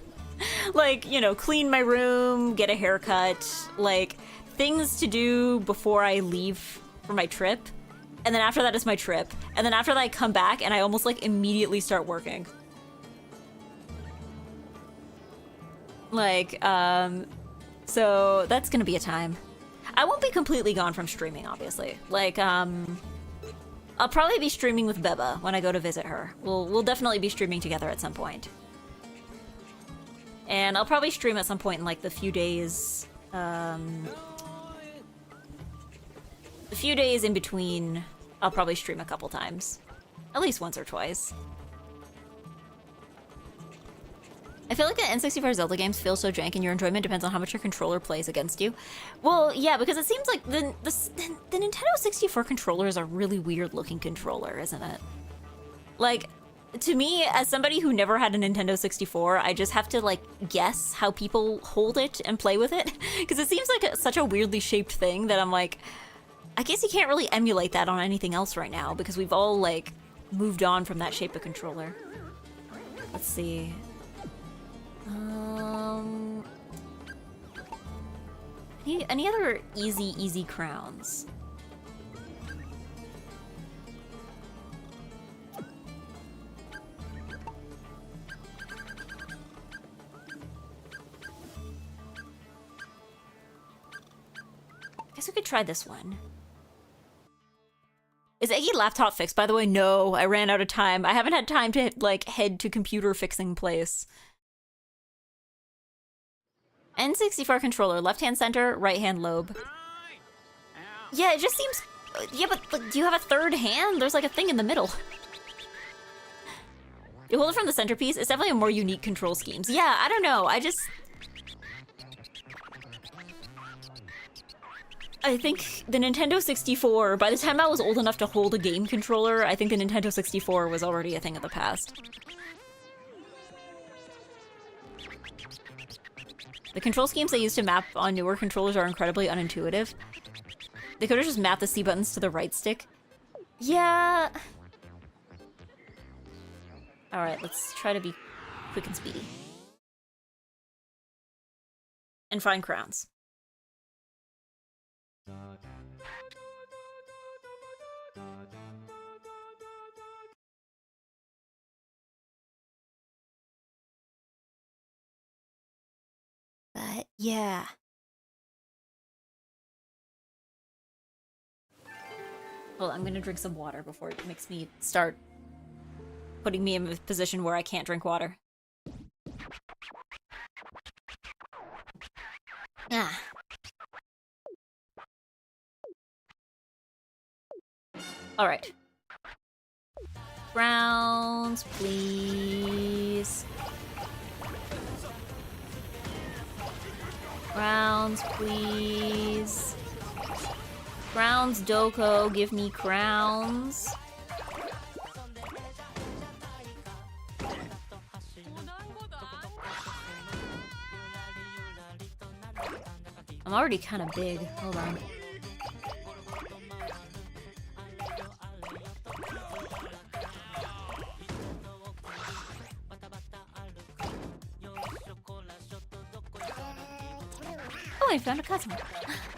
Like, you know, clean my room, get a haircut, like, things to do before I leave for my trip. And then after that is my trip. And then after that I come back and I almost, like, immediately start working. Like, so that's gonna be a time. I won't be completely gone from streaming, obviously. Like, I'll probably be streaming with Beba when I go to visit her. We'll definitely be streaming together at some point. And I'll probably stream at some point in, like, the few days in between. I'll probably stream a couple times. At least once or twice. I feel like the N64 Zelda games feel so jank and your enjoyment depends on how much your controller plays against you. Well, yeah, because it seems like the Nintendo 64 controller is a really weird looking controller, isn't it? Like, to me, as somebody who never had a Nintendo 64, I just have to, like, guess how people hold it and play with it. Because it seems like such a weirdly shaped thing that I'm like, I guess you can't really emulate that on anything else right now because we've all, like, moved on from that shape of controller. Let's see. Any other easy crowns? Guess we could try this one. Is Eggy laptop fixed, by the way? No, I ran out of time. I haven't had time to, like, head to computer fixing place. N64 controller, left-hand center, right-hand lobe. Yeah, it just seems... Yeah, but like, do you have a third hand? There's like a thing in the middle. You hold it from the centerpiece. It's definitely a more unique control schemes. Yeah, I don't know. I think the Nintendo 64, by the time I was old enough to hold a game controller, I think the Nintendo 64 was already a thing of the past. The control schemes they use to map on newer controllers are incredibly unintuitive. They could have just mapped the C buttons to the right stick. Yeah. Alright, let's try to be quick and speedy. And find crowns. But, yeah. Well, I'm gonna drink some water before it makes me start putting me in a position where I can't drink water. Ah. Alright. Browns, please. Crowns, please. Crowns, Doko, give me crowns. I'm already kind of big. Hold on. Oh, I found a cousin.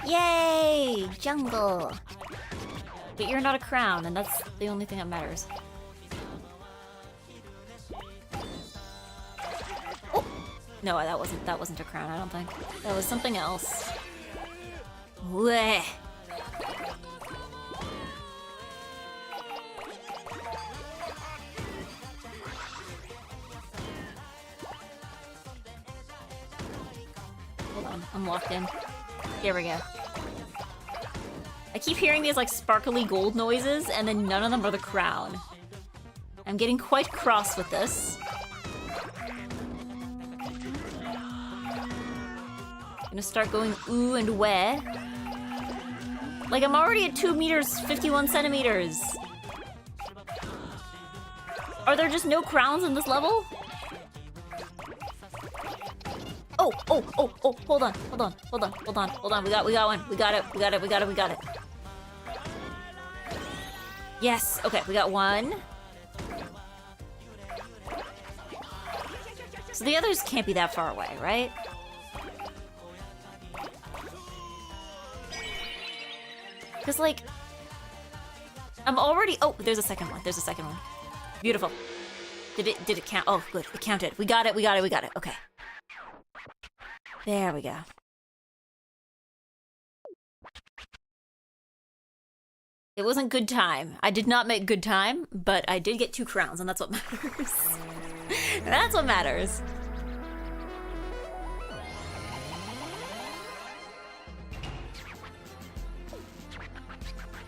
Yay! Jungle! But you're not a crown, and that's the only thing that matters. Oh! No, that wasn't a crown, I don't think. That was something else. Blech. Hold on, I'm locked in. Here we go. I keep hearing these like sparkly gold noises, and then none of them are the crown. I'm getting quite cross with this. Gonna start going ooh and weh. Like I'm already at 2 meters, 51 centimeters. Are there just no crowns in this level? Oh, hold on. We got one. We got it. Yes, okay, we got one. So the others can't be that far away, right? Because, like, I'm already... Oh, there's a second one. Beautiful. Did it count? Oh, good. It counted. We got it. Okay. There we go. It wasn't good time. I did not make good time, but I did get 2 crowns, and that's what matters. That's what matters.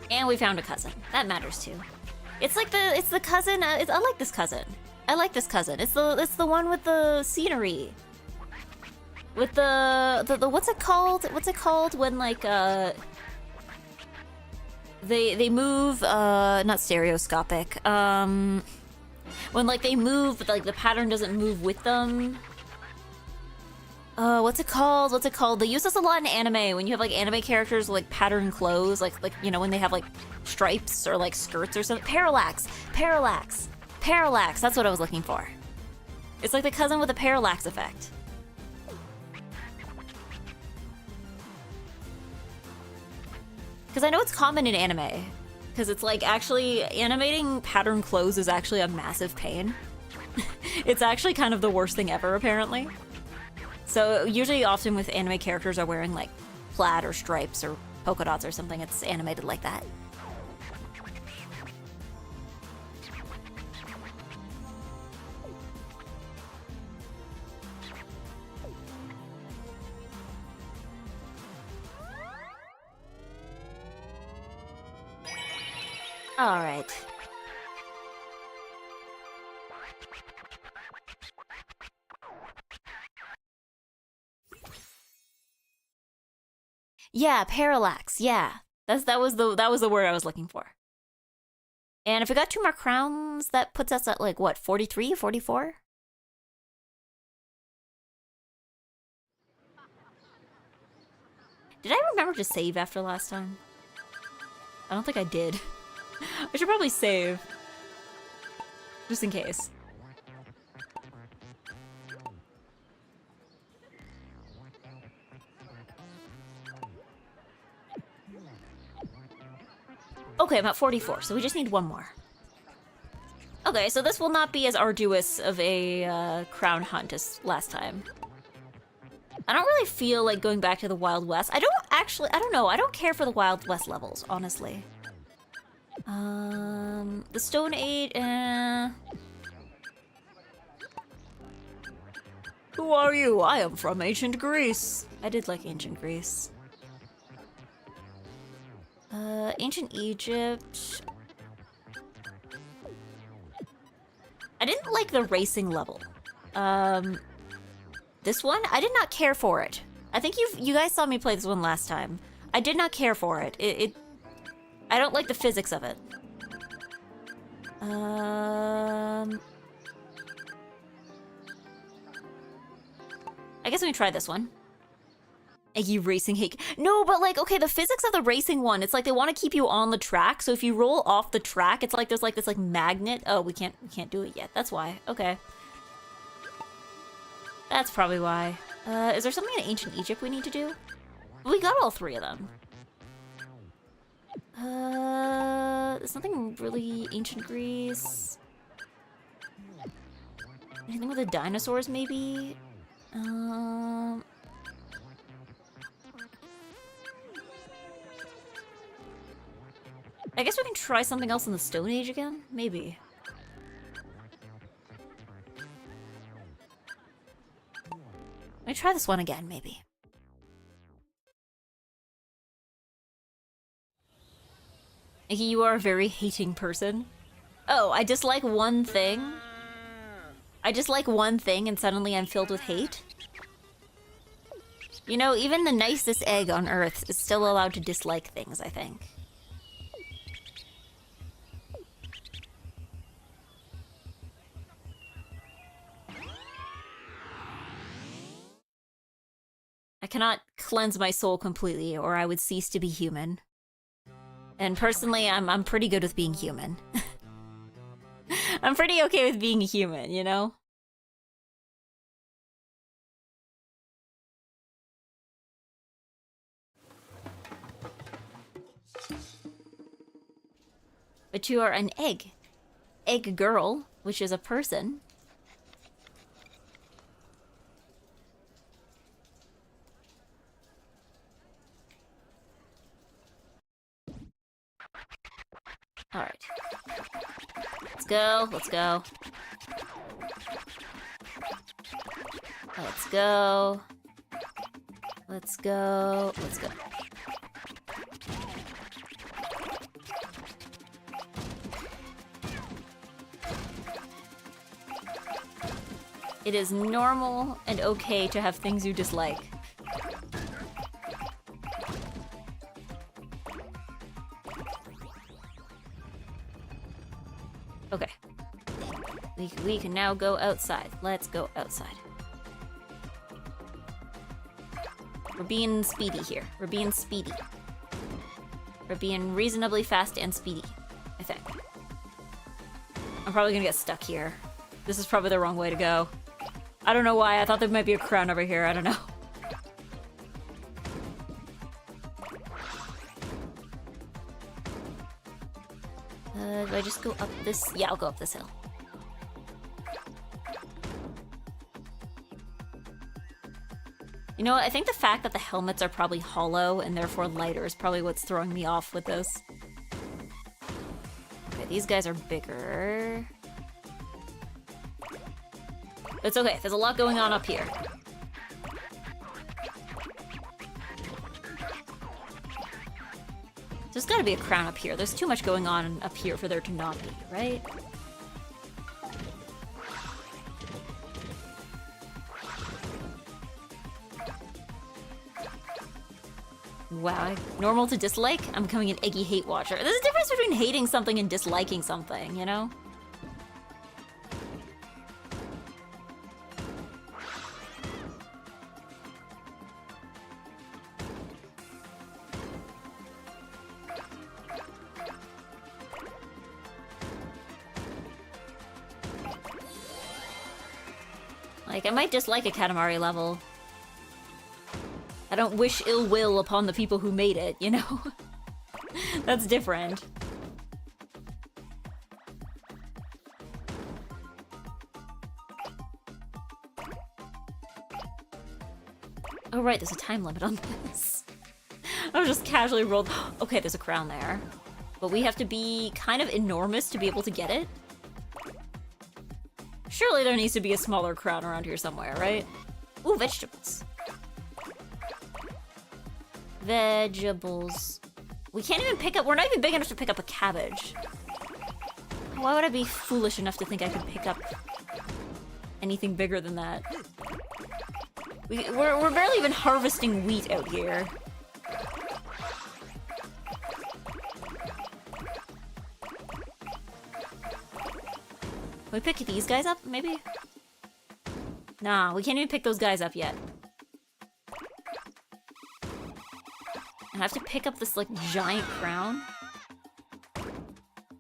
And we found a cousin. That matters too. It's the cousin. I like this cousin. It's the one with the scenery. With the what's it called? What's it called when like they move not stereoscopic. When like they move, but like the pattern doesn't move with them. What's it called? They use this a lot in anime when you have like anime characters with like pattern clothes, like you know when they have like stripes or like skirts or something. Parallax. That's what I was looking for. It's like the cousin with the parallax effect. Because I know it's common in anime. Because it's like actually animating pattern clothes is actually a massive pain. It's actually kind of the worst thing ever, apparently. So usually often with anime characters are wearing like plaid or stripes or polka dots or something, it's animated like that. All right. Yeah, parallax. Yeah. That was the word I was looking for. And if we got 2 more crowns, that puts us at like what, 43, 44? Did I remember to save after last time? I don't think I did. I should probably save. Just in case. Okay, I'm at 44, so we just need one more. Okay, so this will not be as arduous of a crown hunt as last time. I don't really feel like going back to the Wild West. I don't know, I don't care for the Wild West levels, honestly. The Stone Age, Who are you? I am from ancient Greece. I did like ancient Greece. Ancient Egypt. I didn't like the racing level. This one, I did not care for it. I think you guys saw me play this one last time. I did not care for it. I don't like the physics of it. I guess we can try this one. Eggy racing hate. No, but like, okay, the physics of the racing one, it's like they want to keep you on the track. So if you roll off the track, it's like there's like this like magnet. Oh, we can't do it yet. That's why. Okay. That's probably why. Is there something in ancient Egypt we need to do? We got all three of them. There's nothing really ancient Greece. Anything with the dinosaurs, maybe? I guess we can try something else in the Stone Age again? Maybe. Let me try this one again, maybe. Iggy, you are a very hating person. Oh, I dislike one thing? I dislike one thing and suddenly I'm filled with hate? You know, even the nicest egg on Earth is still allowed to dislike things, I think. I cannot cleanse my soul completely, or I would cease to be human. And personally, I'm pretty good with being human. I'm pretty okay with being a human, you know? But you are an egg. Egg girl, which is a person. Alright. Let's go, let's go. Let's go. Let's go, let's go. It is normal and okay to have things you dislike. Okay. We can now go outside. Let's go outside. We're being speedy here. We're being speedy. We're being reasonably fast and speedy, I think. I'm probably gonna get stuck here. This is probably the wrong way to go. I don't know why. I thought there might be a crown over here. I don't know. Do I just go up this? Yeah, I'll go up this hill. You know what? I think the fact that the helmets are probably hollow and therefore lighter is probably what's throwing me off with this. Okay, these guys are bigger. It's okay. There's a lot going on up here. There's gotta be a crown up here. There's too much going on up here for there to not be, right? Wow, normal to dislike? I'm becoming an Eggy hate watcher. There's a difference between hating something and disliking something, you know? Like, I might dislike a Katamari level. I don't wish ill will upon the people who made it, you know? That's different. Oh right, there's a time limit on this. I was just casually rolled. Okay, there's a crown there. But we have to be kind of enormous to be able to get it. Surely there needs to be a smaller crown around here somewhere, right? Ooh, vegetables. Vegetables. We can't even pick up- we're not even big enough to pick up a cabbage. Why would I be foolish enough to think I could pick up anything bigger than that? We're barely even harvesting wheat out here. Can we pick these guys up, maybe? Nah, we can't even pick those guys up yet. I have to pick up this, like, giant crown.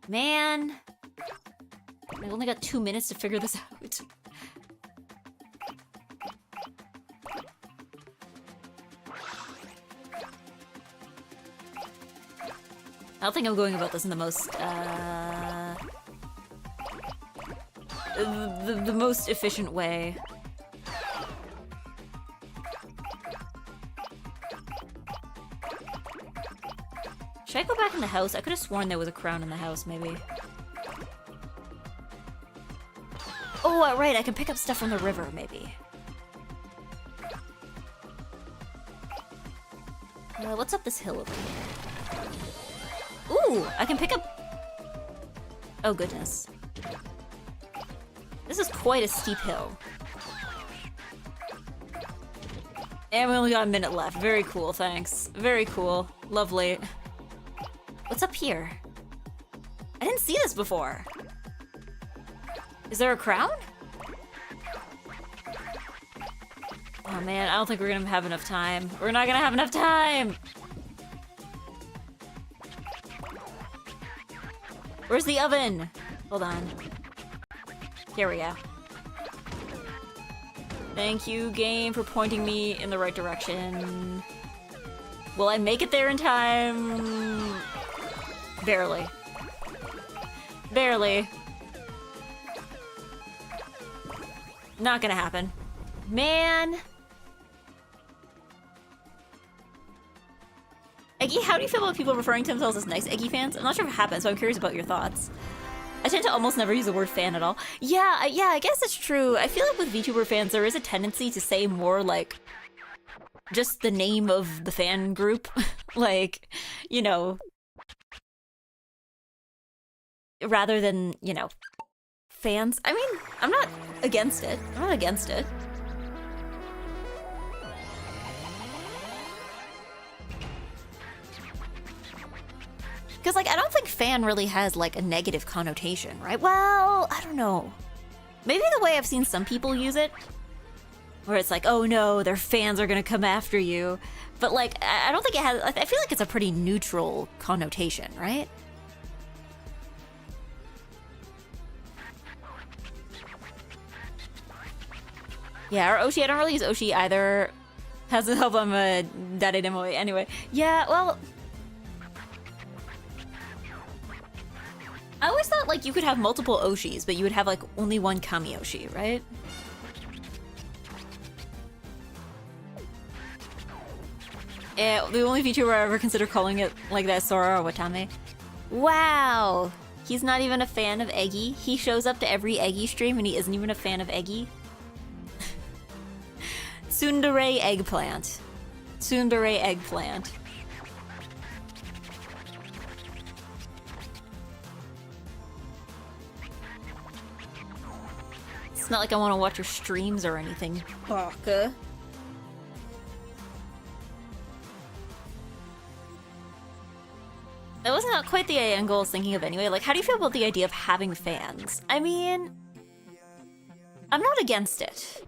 Man. I've only got 2 minutes to figure this out. I don't think I'm going about this in the most, the most efficient way. Should I go back in the house? I could have sworn there was a crown in the house, maybe. Oh, right, I can pick up stuff from the river, maybe. What's up this hill over here? Ooh, I can pick up... Oh, goodness. This is quite a steep hill. And we only got a minute left. Very cool, thanks. Very cool. Lovely. What's up here? I didn't see this before. Is there a crown? Oh man, I don't think we're gonna have enough time. We're not gonna have enough time! Where's the oven? Hold on. Here we go. Thank you, game, for pointing me in the right direction. Will I make it there in time? Barely. Barely. Not gonna happen. Man. Eggy, how do you feel about people referring to themselves as NiceEggy fans? I'm not sure if it happens, so I'm curious about your thoughts. I tend to almost never use the word fan at all. Yeah, I guess it's true. I feel like with VTuber fans, there is a tendency to say more like just the name of the fan group. Like, you know, rather than, you know, fans. I mean, I'm not against it. I'm not against it. Because, like, I don't think fan really has, like, a negative connotation, right? Well, I don't know. Maybe the way I've seen some people use it, where it's like, oh no, their fans are gonna come after you. But, like, I don't think it has, I feel like it's a pretty neutral connotation, right? Yeah, or Oshi, I don't really use Oshi either. Hasn't helped, I'm a Dade Demo anyway. Yeah, well... I always thought, like, you could have multiple Oshis, but you would have, like, only one Kami-Oshi, right? Yeah, the only VTuber I ever consider calling it like that is Sora or Watame. Wow! He's not even a fan of Eggy. He shows up to every Eggy stream and he isn't even a fan of Eggy. Tsundere eggplant. Tsundere eggplant. It's not like I want to watch your streams or anything, Baka. That was not quite the angle I was thinking of anyway. Like, how do you feel about the idea of having fans? I mean, I'm not against it.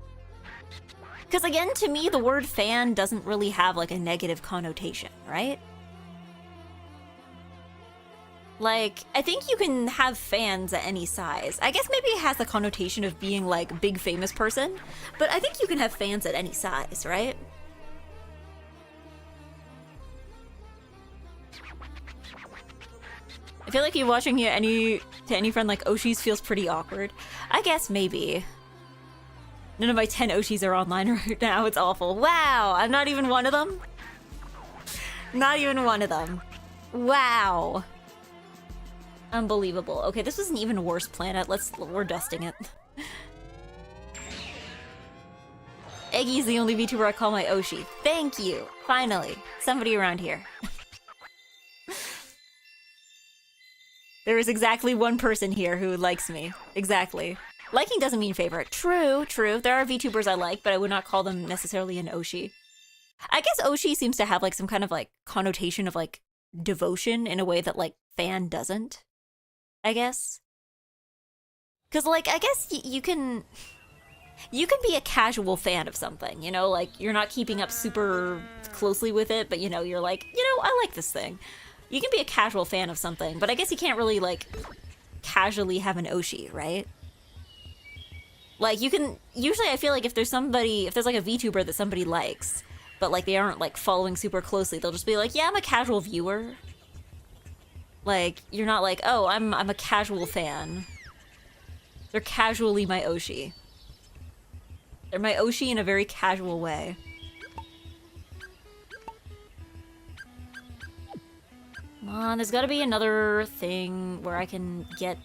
Because again, to me, the word fan doesn't really have, like, a negative connotation, right? Like, I think you can have fans at any size. I guess maybe it has the connotation of being like big famous person, but I think you can have fans at any size, right? I feel like you watching it to any friend like Oshi's feels pretty awkward. I guess maybe. None of my 10 Oshis are online right now. It's awful. Wow, I'm not even one of them. Not even one of them. Wow. Unbelievable. Okay, this was an even worse planet. We're dusting it. Eggy's the only VTuber I call my Oshi. Thank you. Finally, somebody around here. There is exactly one person here who likes me. Exactly. Liking doesn't mean favorite. True, true. There are VTubers I like, but I would not call them necessarily an Oshi. I guess Oshi seems to have like some kind of like connotation of like devotion in a way that like fan doesn't. I guess. Cause like I guess you can be a casual fan of something, you know, like you're not keeping up super closely with it, but you know, you're like, you know, I like this thing. You can be a casual fan of something, but I guess you can't really like casually have an Oshi, right? Like you can usually I feel like if there's like a VTuber that somebody likes, but like they aren't like following super closely, they'll just be like, yeah, I'm a casual viewer. Like you're not like, oh, I'm a casual fan. They're casually my Oshi. They're my Oshi in a very casual way. Come on, there's gotta be another thing where I can get...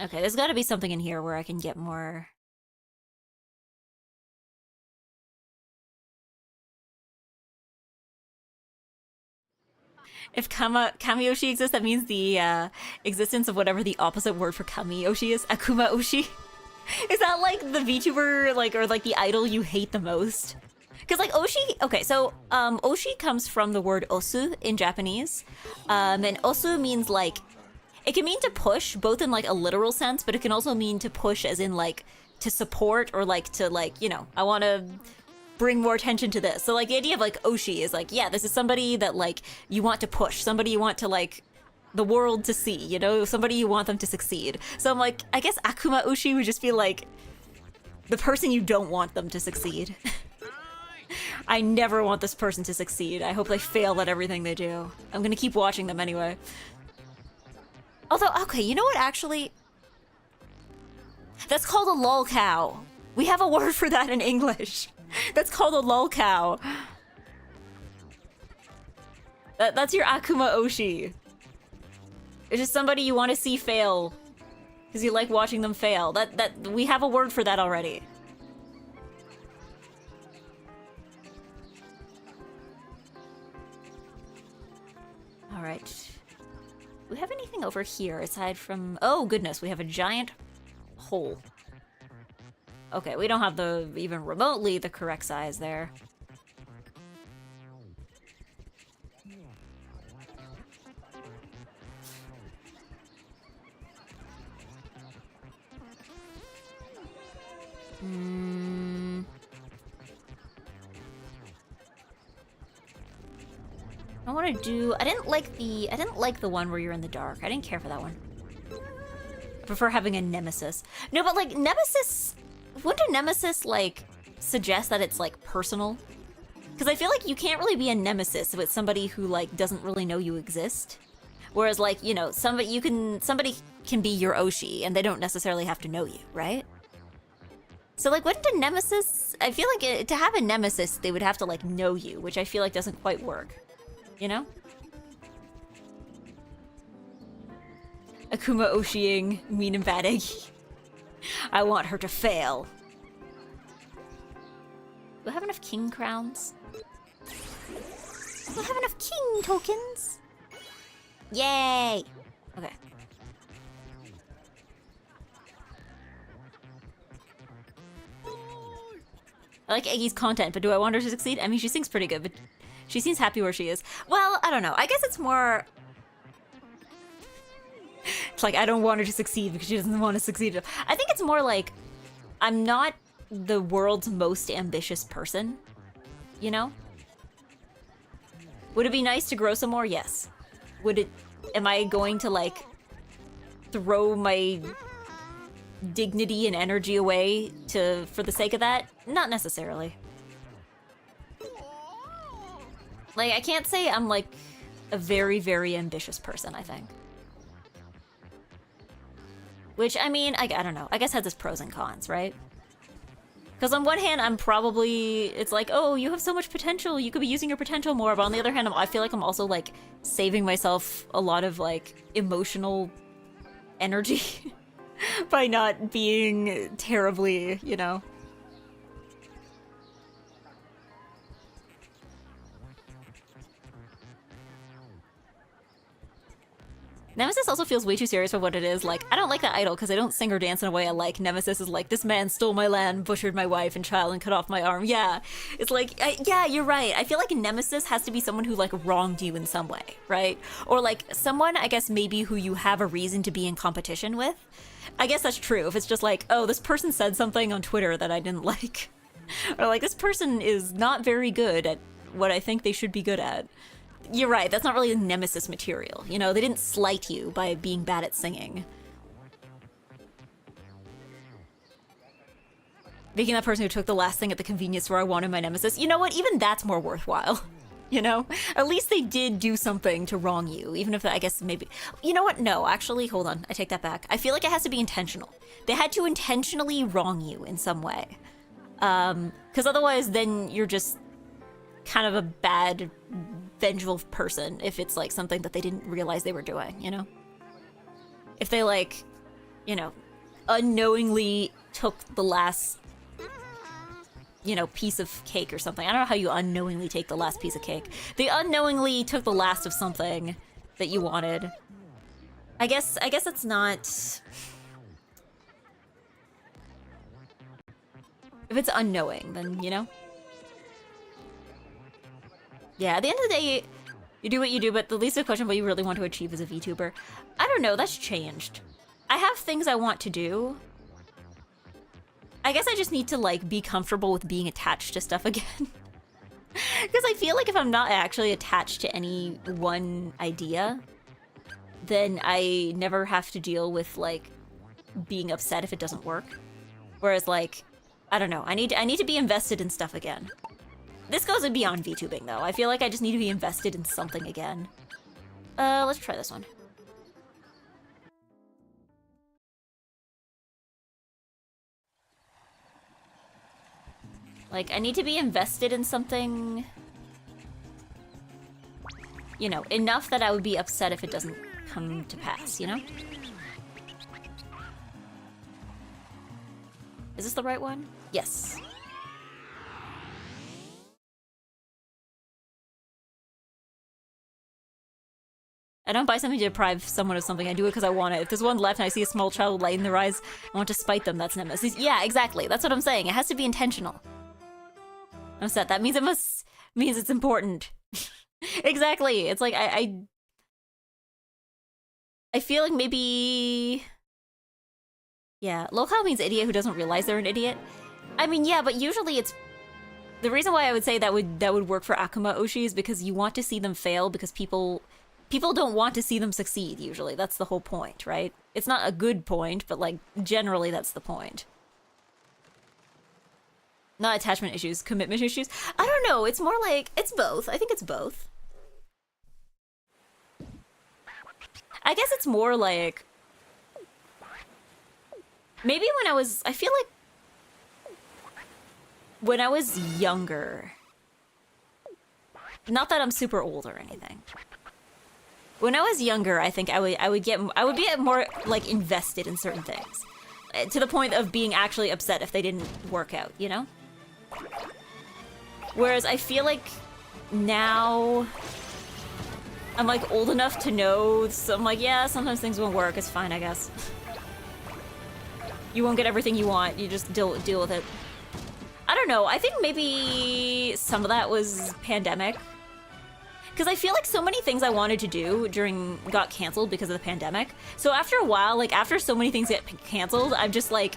Okay, there's gotta be something in here where I can get more... If Kami-Oshi exists, that means the existence of whatever the opposite word for Kami-Oshi is. Akuma-Oshi? Is that like the VTuber, like, or like the idol you hate the most? Because like Oshi, okay, so Oshi comes from the word osu in Japanese. And osu means like, it can mean to push, both in like a literal sense, but it can also mean to push as in like to support or like to like, you know, I want to bring more attention to this. So like the idea of like Oshi is like, yeah, this is somebody that like you want to push, somebody you want to like the world to see, you know, somebody you want them to succeed. So I'm like, I guess Akuma Oshi would just be like the person you don't want them to succeed. I never want this person to succeed. I hope they fail at everything they do. I'm gonna keep watching them anyway. Although, okay, you know what actually? That's called a lol cow. We have a word for that in English. That's called a lol cow. That's your Akuma Oshi. It's just somebody you want to see fail because you like watching them fail. That we have a word for that already. All right. Do we have anything over here aside from... Oh goodness, we have a giant hole. Okay, we don't have the even remotely the correct size there. I want to do... I didn't like the one where you're in the dark. I didn't care for that one. I prefer having a nemesis. No, but like nemesis... Wouldn't a nemesis like suggest that it's like personal? Because I feel like you can't really be a nemesis with somebody who like doesn't really know you exist. Whereas like, you know, somebody can be your Oshi and they don't necessarily have to know you, right? So like wouldn't a nemesis... I feel like to have a nemesis they would have to like know you, which I feel like doesn't quite work. You know? Akuma Oshiing mean and bad Eggy. I want her to fail. Do I have enough king crowns? Do I have enough king tokens? Yay! Okay. I like Eggy's content, but do I want her to succeed? I mean, she sings pretty good, but she seems happy where she is. Well, I don't know. I guess it's more... It's like, I don't want her to succeed because she doesn't want to succeed. I think it's more like, I'm not the world's most ambitious person, you know? Would it be nice to grow some more? Yes. Would it... Am I going to, like, throw my dignity and energy away for the sake of that? Not necessarily. Like, I can't say I'm, like, a very, very ambitious person, I think. Which, I mean, I don't know. I guess has its pros and cons, right? Because on one hand, I'm probably... It's like, oh, you have so much potential. You could be using your potential more. But on the other hand, I feel like I'm also, like, saving myself a lot of, like, emotional energy by not being terribly, you know... Nemesis also feels way too serious for what it is. Like, I don't like that idol because I don't sing or dance in a way I like. Nemesis is like, this man stole my land, butchered my wife and child, and cut off my arm. Yeah. It's like, yeah, you're right. I feel like Nemesis has to be someone who, like, wronged you in some way, right? Or, like, someone, I guess, maybe who you have a reason to be in competition with. I guess that's true. If it's just like, oh, this person said something on Twitter that I didn't like. Or, like, this person is not very good at what I think they should be good at. You're right, that's not really Nemesis material. You know, they didn't slight you by being bad at singing. Making that person who took the last thing at the convenience store I wanted my Nemesis. You know what? Even that's more worthwhile. You know? At least they did do something to wrong you. Even if, I guess, maybe... You know what? No, actually, hold on. I take that back. I feel like it has to be intentional. They had to intentionally wrong you in some way. Because otherwise, then you're just kind of a bad... vengeful person if it's like something that they didn't realize they were doing, you know? If they like, you know, unknowingly took the last, you know, piece of cake or something. I don't know how you unknowingly take the last piece of cake. They unknowingly took the last of something that you wanted. I guess it's not... If it's unknowing, then, you know? Yeah, at the end of the day, you do what you do, but the least of the question what you really want to achieve as a VTuber. I don't know, that's changed. I have things I want to do. I guess I just need to, like, be comfortable with being attached to stuff again. Because I feel like if I'm not actually attached to any one idea, then I never have to deal with, like, being upset if it doesn't work. Whereas, like, I don't know, I need to be invested in stuff again. This goes beyond VTubing, though. I feel like I just need to be invested in something again. Let's try this one. Like, I need to be invested in something... You know, enough that I would be upset if it doesn't come to pass, you know? Is this the right one? Yes. I don't buy something to deprive someone of something. I do it because I want it. If there's one left and I see a small child with light in their eyes, I want to spite them. That's Nemesis. Yeah, exactly. That's what I'm saying. It has to be intentional. I'm set. That means means it's important. Exactly. It's like I feel like maybe... Yeah, locale means idiot who doesn't realize they're an idiot. I mean, yeah, but usually it's... The reason why I would say that would work for Akuma Oshi is because you want to see them fail because people don't want to see them succeed, usually. That's the whole point, right? It's not a good point, but, like, generally that's the point. Not attachment issues, commitment issues. I don't know, it's more like... It's both. I think it's both. I guess it's more like... Maybe when I was... I feel like... When I was younger... Not that I'm super old or anything. When I was younger, I think I would be more, like, invested in certain things. To the point of being actually upset if they didn't work out, you know? Whereas I feel like now I'm, like, old enough to know, so I'm like, yeah, sometimes things won't work, it's fine, I guess. You won't get everything you want, you just deal with it. I don't know, I think maybe some of that was pandemic. Because I feel like so many things I wanted to do got canceled because of the pandemic. So after a while, like, after so many things get canceled, I've just, like,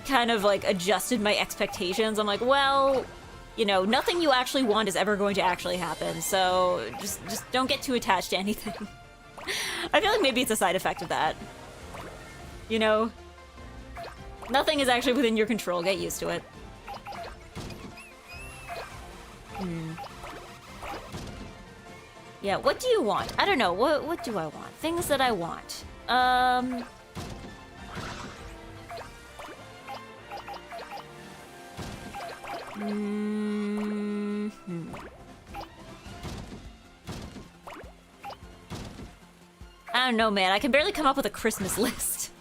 kind of, like, adjusted my expectations. I'm like, well, you know, nothing you actually want is ever going to actually happen, so just don't get too attached to anything. I feel like maybe it's a side effect of that. You know? Nothing is actually within your control, get used to it. Yeah, what do you want? I don't know, what do I want? Things that I want. I don't know, man. I can barely come up with a Christmas list.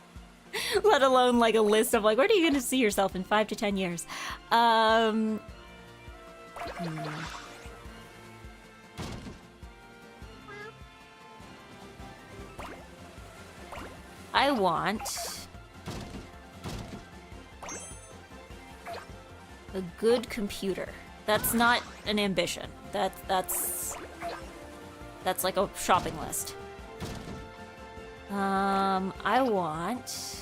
Let alone, like, a list of, like, where are you gonna see yourself in 5 to 10 years? I want a good computer. That's not an ambition. That's like a shopping list. I want...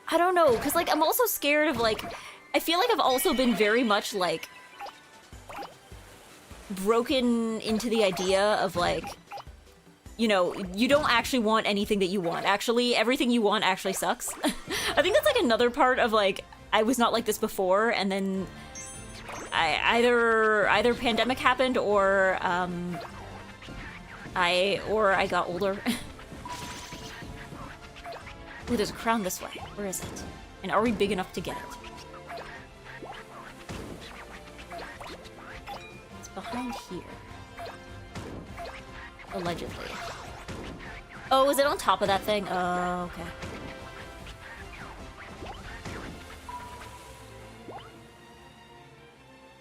I don't know, because, like, I'm also scared of, like... I feel like I've also been very much, like... broken into the idea of, like... You know, you don't actually want anything that you want. Actually, everything you want actually sucks. I think that's, like, another part of, like... I was not like this before, and then... Either pandemic happened, or, I got older. Ooh, there's a crown this way. Where is it? And are we big enough to get it? It's behind here. Allegedly. Oh, is it on top of that thing? Oh, okay.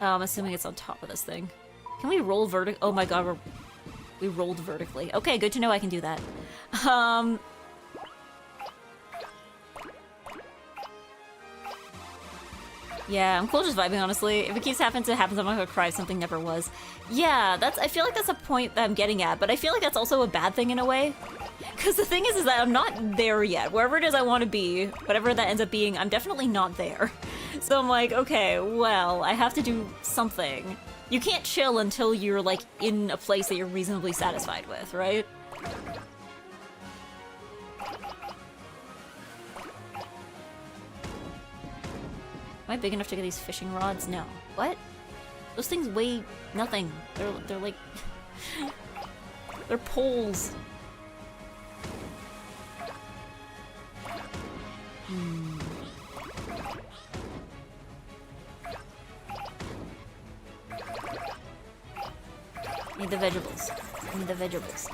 Oh, I'm assuming it's on top of this thing. Can we roll vertic- Oh my god, we rolled vertically. Okay, good to know I can do that. Yeah, I'm cool just vibing, honestly. If it keeps happening, it happens. I'm not gonna cry if something never was. Yeah, I feel like that's a point that I'm getting at, but I feel like that's also a bad thing in a way. Because the thing is that I'm not there yet. Wherever it is I want to be, whatever that ends up being, I'm definitely not there. So I'm like, okay, well, I have to do something. You can't chill until you're, like, in a place that you're reasonably satisfied with, right? Am I big enough to get these fishing rods? No. What? Those things weigh nothing. They're like... they're poles. Need the vegetables. Need the vegetables.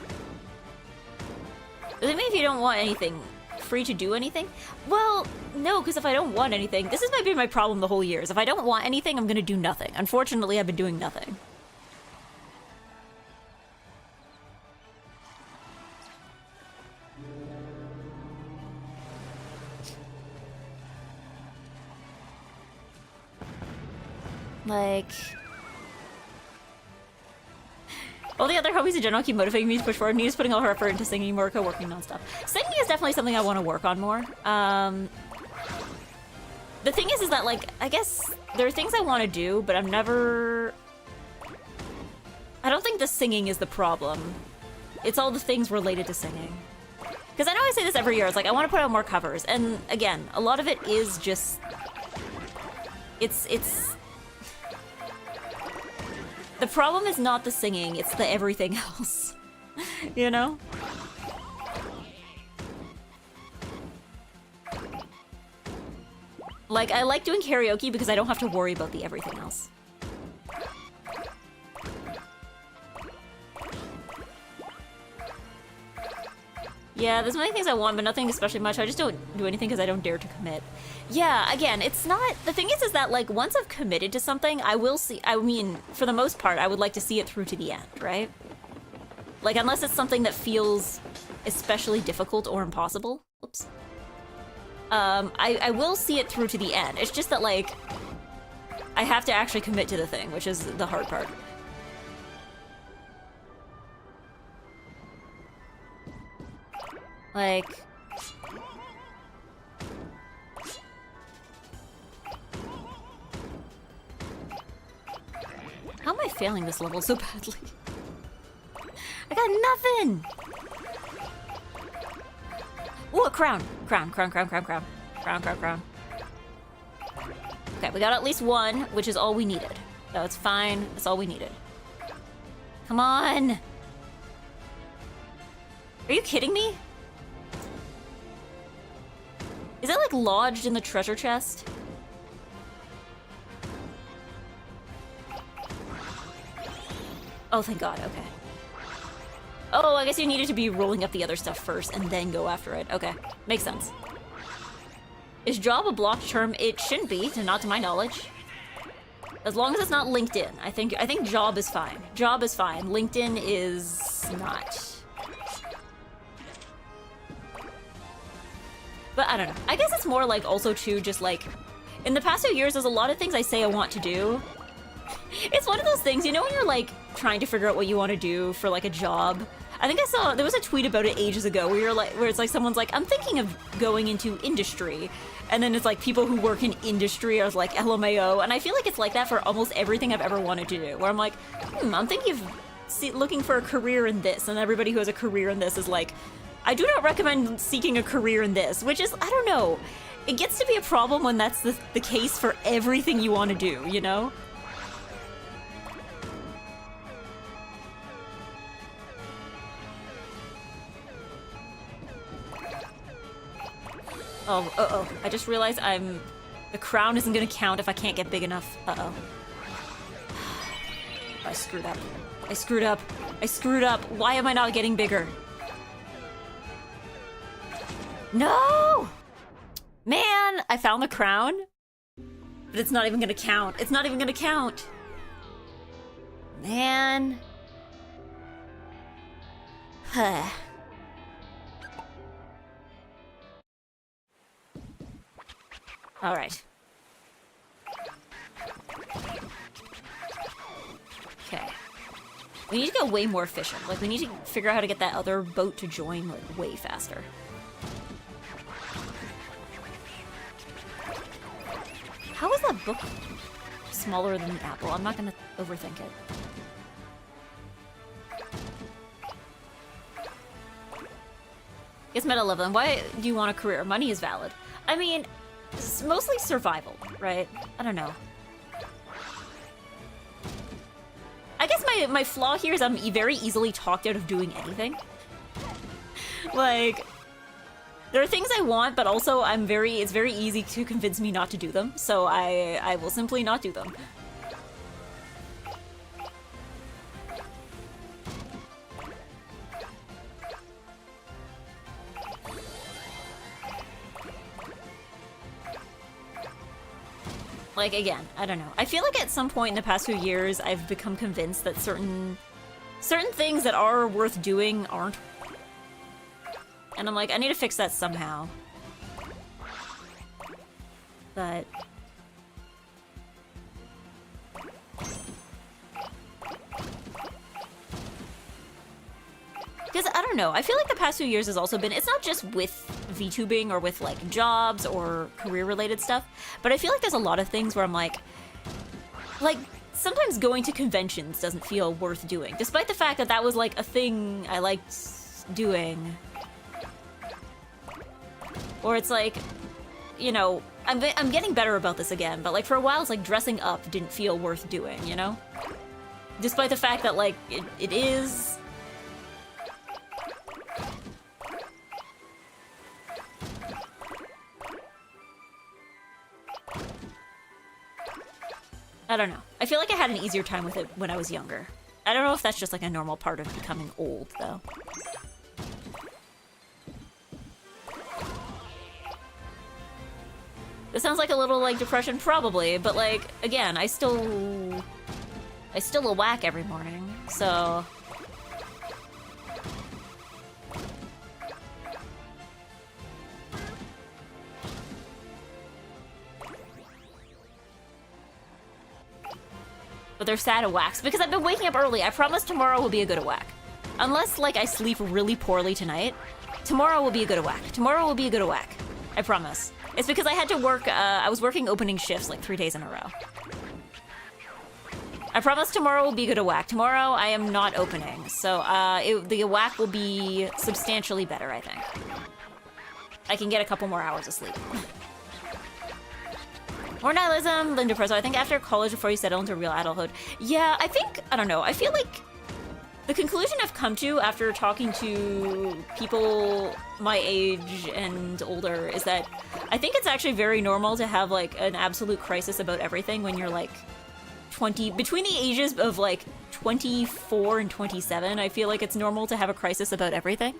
Does it mean if you don't want anything, free to do anything? Well, no, because if I don't want anything, this has been my problem the whole year, is if I don't want anything, I'm gonna do nothing. Unfortunately, I've been doing nothing. Like... all the other hobbies in general keep motivating me to push forward. Nina's putting all her effort into singing more, working nonstop. Singing is definitely something I want to work on more. The thing is that, like, I guess there are things I want to do, but I'm never... I don't think the singing is the problem. It's all the things related to singing. Because I know I say this every year, it's like, I want to put out more covers. And, again, a lot of it is just... It's... The problem is not the singing, it's the everything else. You know? Like, I like doing karaoke because I don't have to worry about the everything else. Yeah, there's many things I want, but nothing especially much. I just don't do anything because I don't dare to commit. Yeah, again, it's not... The thing is that, like, once I've committed to something, I will see... I mean, for the most part, I would like to see it through to the end, right? Like, unless it's something that feels especially difficult or impossible. Oops. I will see it through to the end. It's just that, like, I have to actually commit to the thing, which is the hard part. Like, failing this level so badly? I got nothing! Ooh, a crown! Crown. Okay, we got at least one, which is all we needed. So it's fine. That's all we needed. Come on! Are you kidding me? Is that like lodged in the treasure chest? Oh, thank God, okay. Oh, I guess you needed to be rolling up the other stuff first and then go after it. Okay, makes sense. Is job a blocked term? It shouldn't be, not to my knowledge. As long as it's not LinkedIn. I think job is fine. Job is fine. LinkedIn is not. But I don't know. I guess it's more like also too just like in the past few years there's a lot of things I say I want to do. It's one of those things, you know, when you're like trying to figure out what you want to do for like a job. I think I saw there was a tweet about it ages ago where it's like someone's like, I'm thinking of going into industry. And then it's like people who work in industry are like LMAO. And I feel like it's like that for almost everything I've ever wanted to do. Where I'm like, I'm thinking of looking for a career in this. And everybody who has a career in this is like, I do not recommend seeking a career in this. Which is, I don't know. It gets to be a problem when that's the case for everything you want to do, you know? Oh, uh-oh. I just realized the crown isn't gonna count if I can't get big enough. Uh-oh. I screwed up. I screwed up. I screwed up. Why am I not getting bigger? No! Man, I found the crown, but it's not even gonna count. It's not even gonna count. Man. Huh. All right. Okay. We need to go way more efficient. Like, we need to figure out how to get that other boat to join, like, way faster. How is that book smaller than the apple? I'm not gonna overthink it. It's meta level. And why do you want a career? Money is valid. I mean, it's mostly survival, right? I don't know. I guess my flaw here is I'm very easily talked out of doing anything. Like, there are things I want, but also it's very easy to convince me not to do them, so I will simply not do them. Like, again, I don't know. I feel like at some point in the past few years, I've become convinced that certain things that are worth doing aren't. And I'm like, I need to fix that somehow. But... because, I don't know, I feel like the past few years has also been, it's not just with VTubing or with, like, jobs or career-related stuff, but I feel like there's a lot of things where I'm like, sometimes going to conventions doesn't feel worth doing, despite the fact that that was, like, a thing I liked doing. Or it's like, you know, I'm getting better about this again, but, like, for a while, it's like dressing up didn't feel worth doing, you know? Despite the fact that, like, it is... I don't know. I feel like I had an easier time with it when I was younger. I don't know if that's just like a normal part of becoming old, though. This sounds like a little, like, depression, probably, but, like, again, I still a whack every morning, so... But they're sad at whacks because I've been waking up early. I promise tomorrow will be a good at whack. Unless, like, I sleep really poorly tonight, tomorrow will be a good at whack. Tomorrow will be a good at whack. I promise. It's because I had to work, I was working opening shifts like 3 days in a row. I promise tomorrow will be good at whack. Tomorrow I am not opening, so the whack will be substantially better, I think. I can get a couple more hours of sleep. More nihilism than depressed. I think after college before you settle into real adulthood. Yeah, I don't know. I feel like the conclusion I've come to after talking to people my age and older is that I think it's actually very normal to have like an absolute crisis about everything when you're like 20, between the ages of like 24 and 27. I feel like it's normal to have a crisis about everything.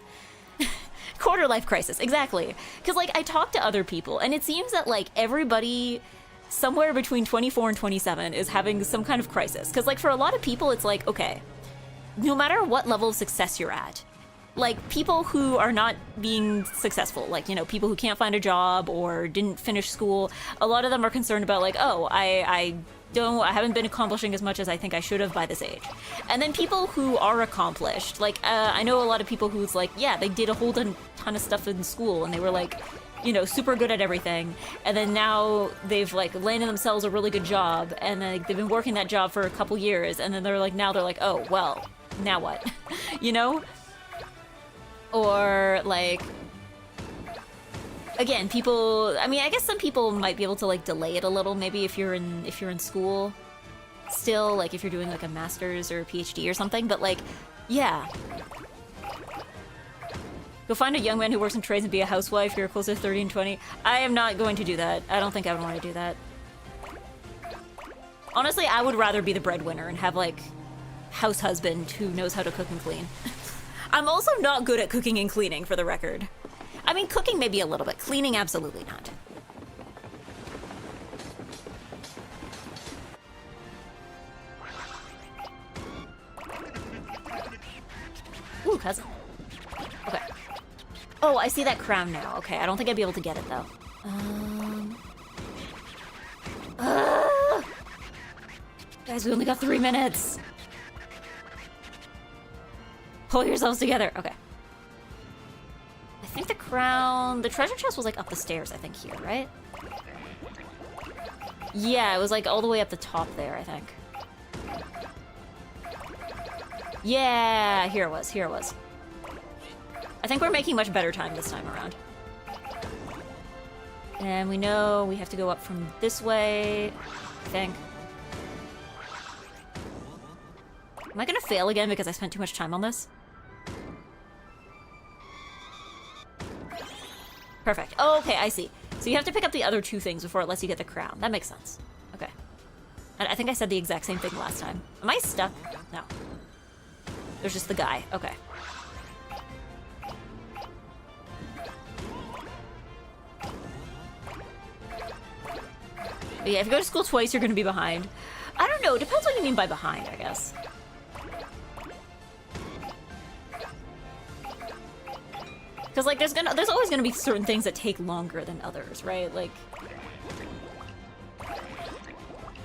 Quarter life crisis, exactly. Because like I talk to other people and it seems that like everybody somewhere between 24 and 27 is having some kind of crisis. Because like for a lot of people it's like, okay, no matter what level of success you're at, like people who are not being successful, like, you know, people who can't find a job or didn't finish school, a lot of them are concerned about like, oh, I haven't been accomplishing as much as I think I should have by this age. And then people who are accomplished, like I know a lot of people who's like, yeah, they did a whole ton of stuff in school and they were like, you know, super good at everything, and then now they've like landed themselves a really good job and then they've been working that job for a couple years and then they're like, oh well, now what? You know? Or like, again, people, I mean, I guess some people might be able to like delay it a little, maybe if you're in school still, like if you're doing like a master's or a PhD or something, but like, yeah. Go find a young man who works in trades and be a housewife. You're closer to 30 and 20. I am not going to do that. I don't think I would want to do that. Honestly, I would rather be the breadwinner and have like house husband who knows how to cook and clean. I'm also not good at cooking and cleaning, for the record. I mean, cooking maybe a little bit. Cleaning, absolutely not. Ooh, cousin. Okay. Oh, I see that crown now. Okay, I don't think I'd be able to get it, though. Guys, we only got 3 minutes. Pull yourselves together. Okay. I think the crown... The treasure chest was, like, up the stairs, I think, here, right? Yeah, it was, like, all the way up the top there, I think. Yeah, here it was, here it was. I think we're making much better time this time around. And we know we have to go up from this way, I think. Am I gonna fail again because I spent too much time on this? Perfect. Oh, okay, I see. So you have to pick up the other 2 things before it lets you get the crown. That makes sense. Okay. And I think I said the exact same thing last time. Am I stuck? No. There's just the guy. Okay. But yeah, if you go to school twice, you're gonna be behind. I don't know. Depends what you mean by behind, I guess. Because, like, there's always gonna be certain things that take longer than others, right? Like,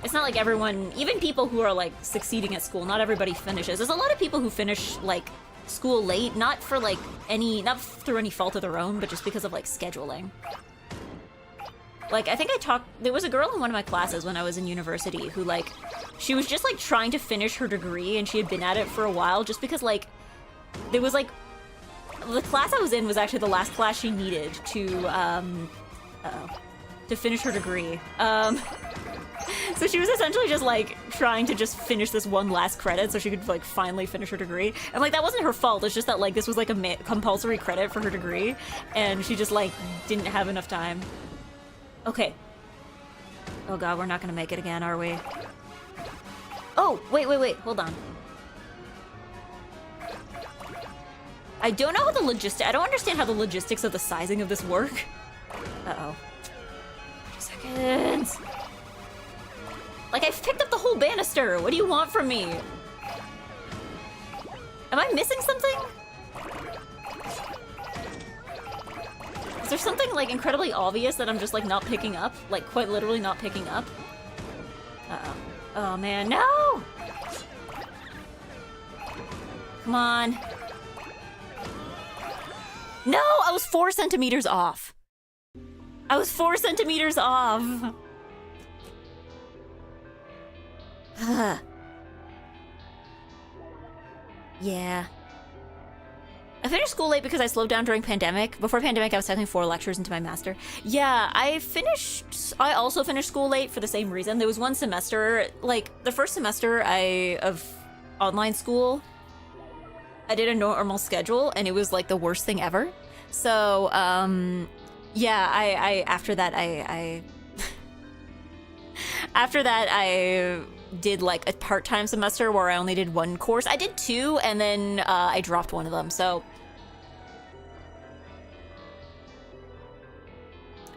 it's not like everyone, even people who are, like, succeeding at school, not everybody finishes. There's a lot of people who finish, like, school late, not for, like, not through any fault of their own, but just because of, like, scheduling. Like, I think there was a girl in one of my classes when I was in university who, like, she was just, like, trying to finish her degree, and she had been at it for a while, just because, like, there was, like, the class I was in was actually the last class she needed to finish her degree. So she was essentially just, like, trying to just finish this one last credit so she could, like, finally finish her degree. And, like, that wasn't her fault. It's just that, like, this was, like, a compulsory credit for her degree, and she just, like, didn't have enough time. Okay. Oh god, we're not gonna make it again, are we? Oh, wait, hold on. I don't know how I don't understand how the logistics of the sizing of this work. Uh-oh. 2 seconds. Like, I've picked up the whole banister. What do you want from me? Am I missing something? Is there something, like, incredibly obvious that I'm just, like, not picking up? Like, quite literally not picking up? Uh-oh. Oh, man, no! Come on. No! I was 4 centimeters off. I was 4 centimeters off. Yeah. I finished school late because I slowed down during pandemic. Before pandemic, I was technically 4 lectures into my master. Yeah, I also finished school late for the same reason. There was one semester, like, the first semester of online school, I did a normal schedule, and it was, like, the worst thing ever. So, yeah, I after that, after that, I did, like, a part-time semester where I only did 1 course. I did 2, and then I dropped one of them, so...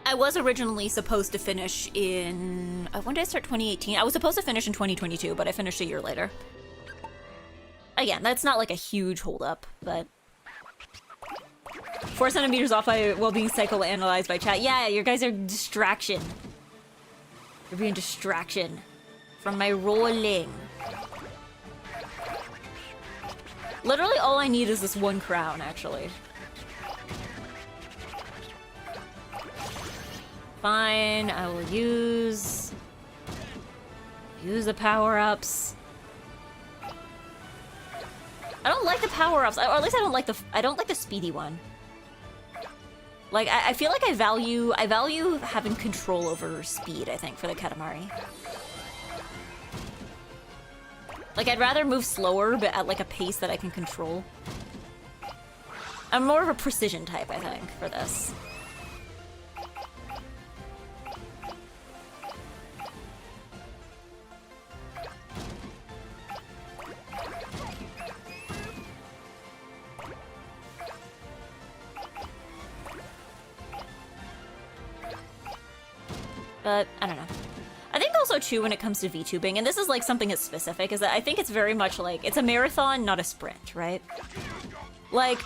I was originally supposed to finish in... when did I start 2018? I was supposed to finish in 2022, but I finished a year later. Again, that's not, like, a huge holdup, but... 4 centimeters off while being psychoanalyzed by chat. Yeah, you guys are distraction. You're being distraction from my rolling. Literally all I need is this 1 crown, actually. Fine, I will use the power-ups. I don't like the power-ups, or at least I don't like the speedy one. Like, I feel like I value having control over speed, I think, for the Katamari. Like, I'd rather move slower, but at, like, a pace that I can control. I'm more of a precision type, I think, for this. But, I don't know. I think also, too, when it comes to VTubing, and this is, like, something that's specific, is that I think it's very much, like, it's a marathon, not a sprint, right? Like,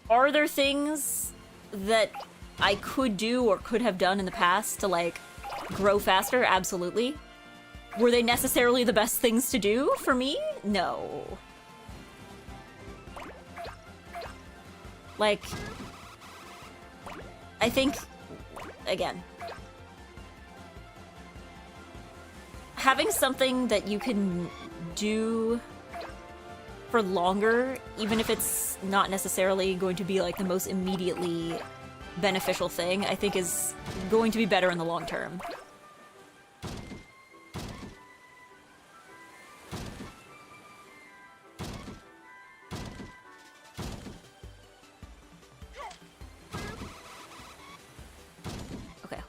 are there things that I could do or could have done in the past to, like, grow faster? Absolutely. Were they necessarily the best things to do for me? No. Like, I think... Again, having something that you can do for longer, even if it's not necessarily going to be like the most immediately beneficial thing, I think is going to be better in the long term.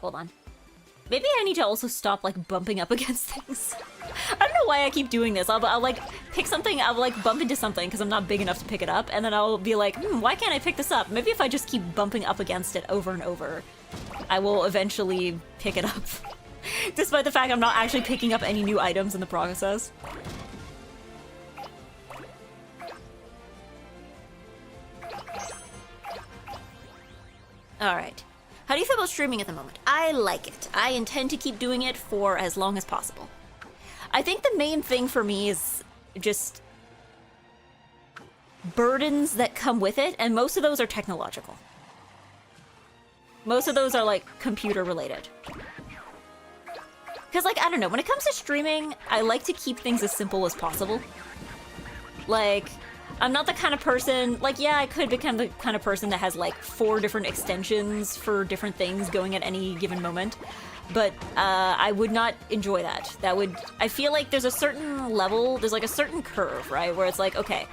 Hold on. Maybe I need to also stop, like, bumping up against things. I don't know why I keep doing this. I'll like, pick something, I'll, like, bump into something because I'm not big enough to pick it up, and then I'll be like, why can't I pick this up? Maybe if I just keep bumping up against it over and over, I will eventually pick it up. Despite the fact I'm not actually picking up any new items in the process. Alright. How do you feel about streaming at the moment? I like it. I intend to keep doing it for as long as possible. I think the main thing for me is just burdens that come with it, and most of those are technological. Most of those are, like, computer related. Because, like, I don't know, when it comes to streaming, I like to keep things as simple as possible. Like... I'm not the kind of person, like, yeah, I could become the kind of person that has, like, 4 different extensions for different things going at any given moment. But, I would not enjoy that. That would, I feel like there's a certain level, there's, like, a certain curve, right? Where it's like, okay,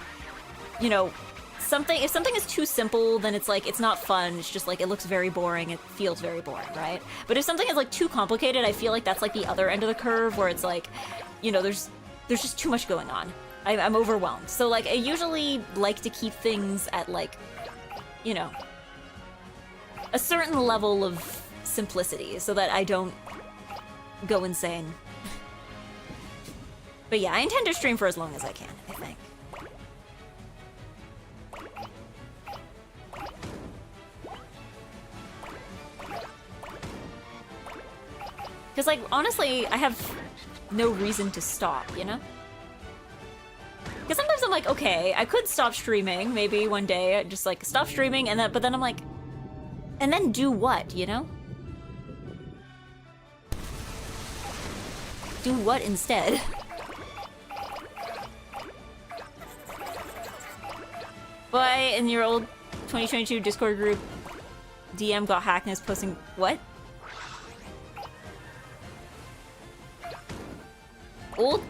you know, if something is too simple, then it's, like, it's not fun. It's just, like, it looks very boring. It feels very boring, right? But if something is, like, too complicated, I feel like that's, like, the other end of the curve, where it's, like, you know, there's just too much going on. I'm overwhelmed. So, like, I usually like to keep things at, like, you know, a certain level of simplicity so that I don't go insane. But yeah, I intend to stream for as long as I can, I think. Because, like, honestly, I have no reason to stop, you know? Because sometimes I'm like, okay, I could stop streaming, maybe one day, just like stop streaming, and then, but then I'm like, and then do what, you know? Do what instead? Why in your old 2022 Discord group, DM got hacked and is posting what? Old.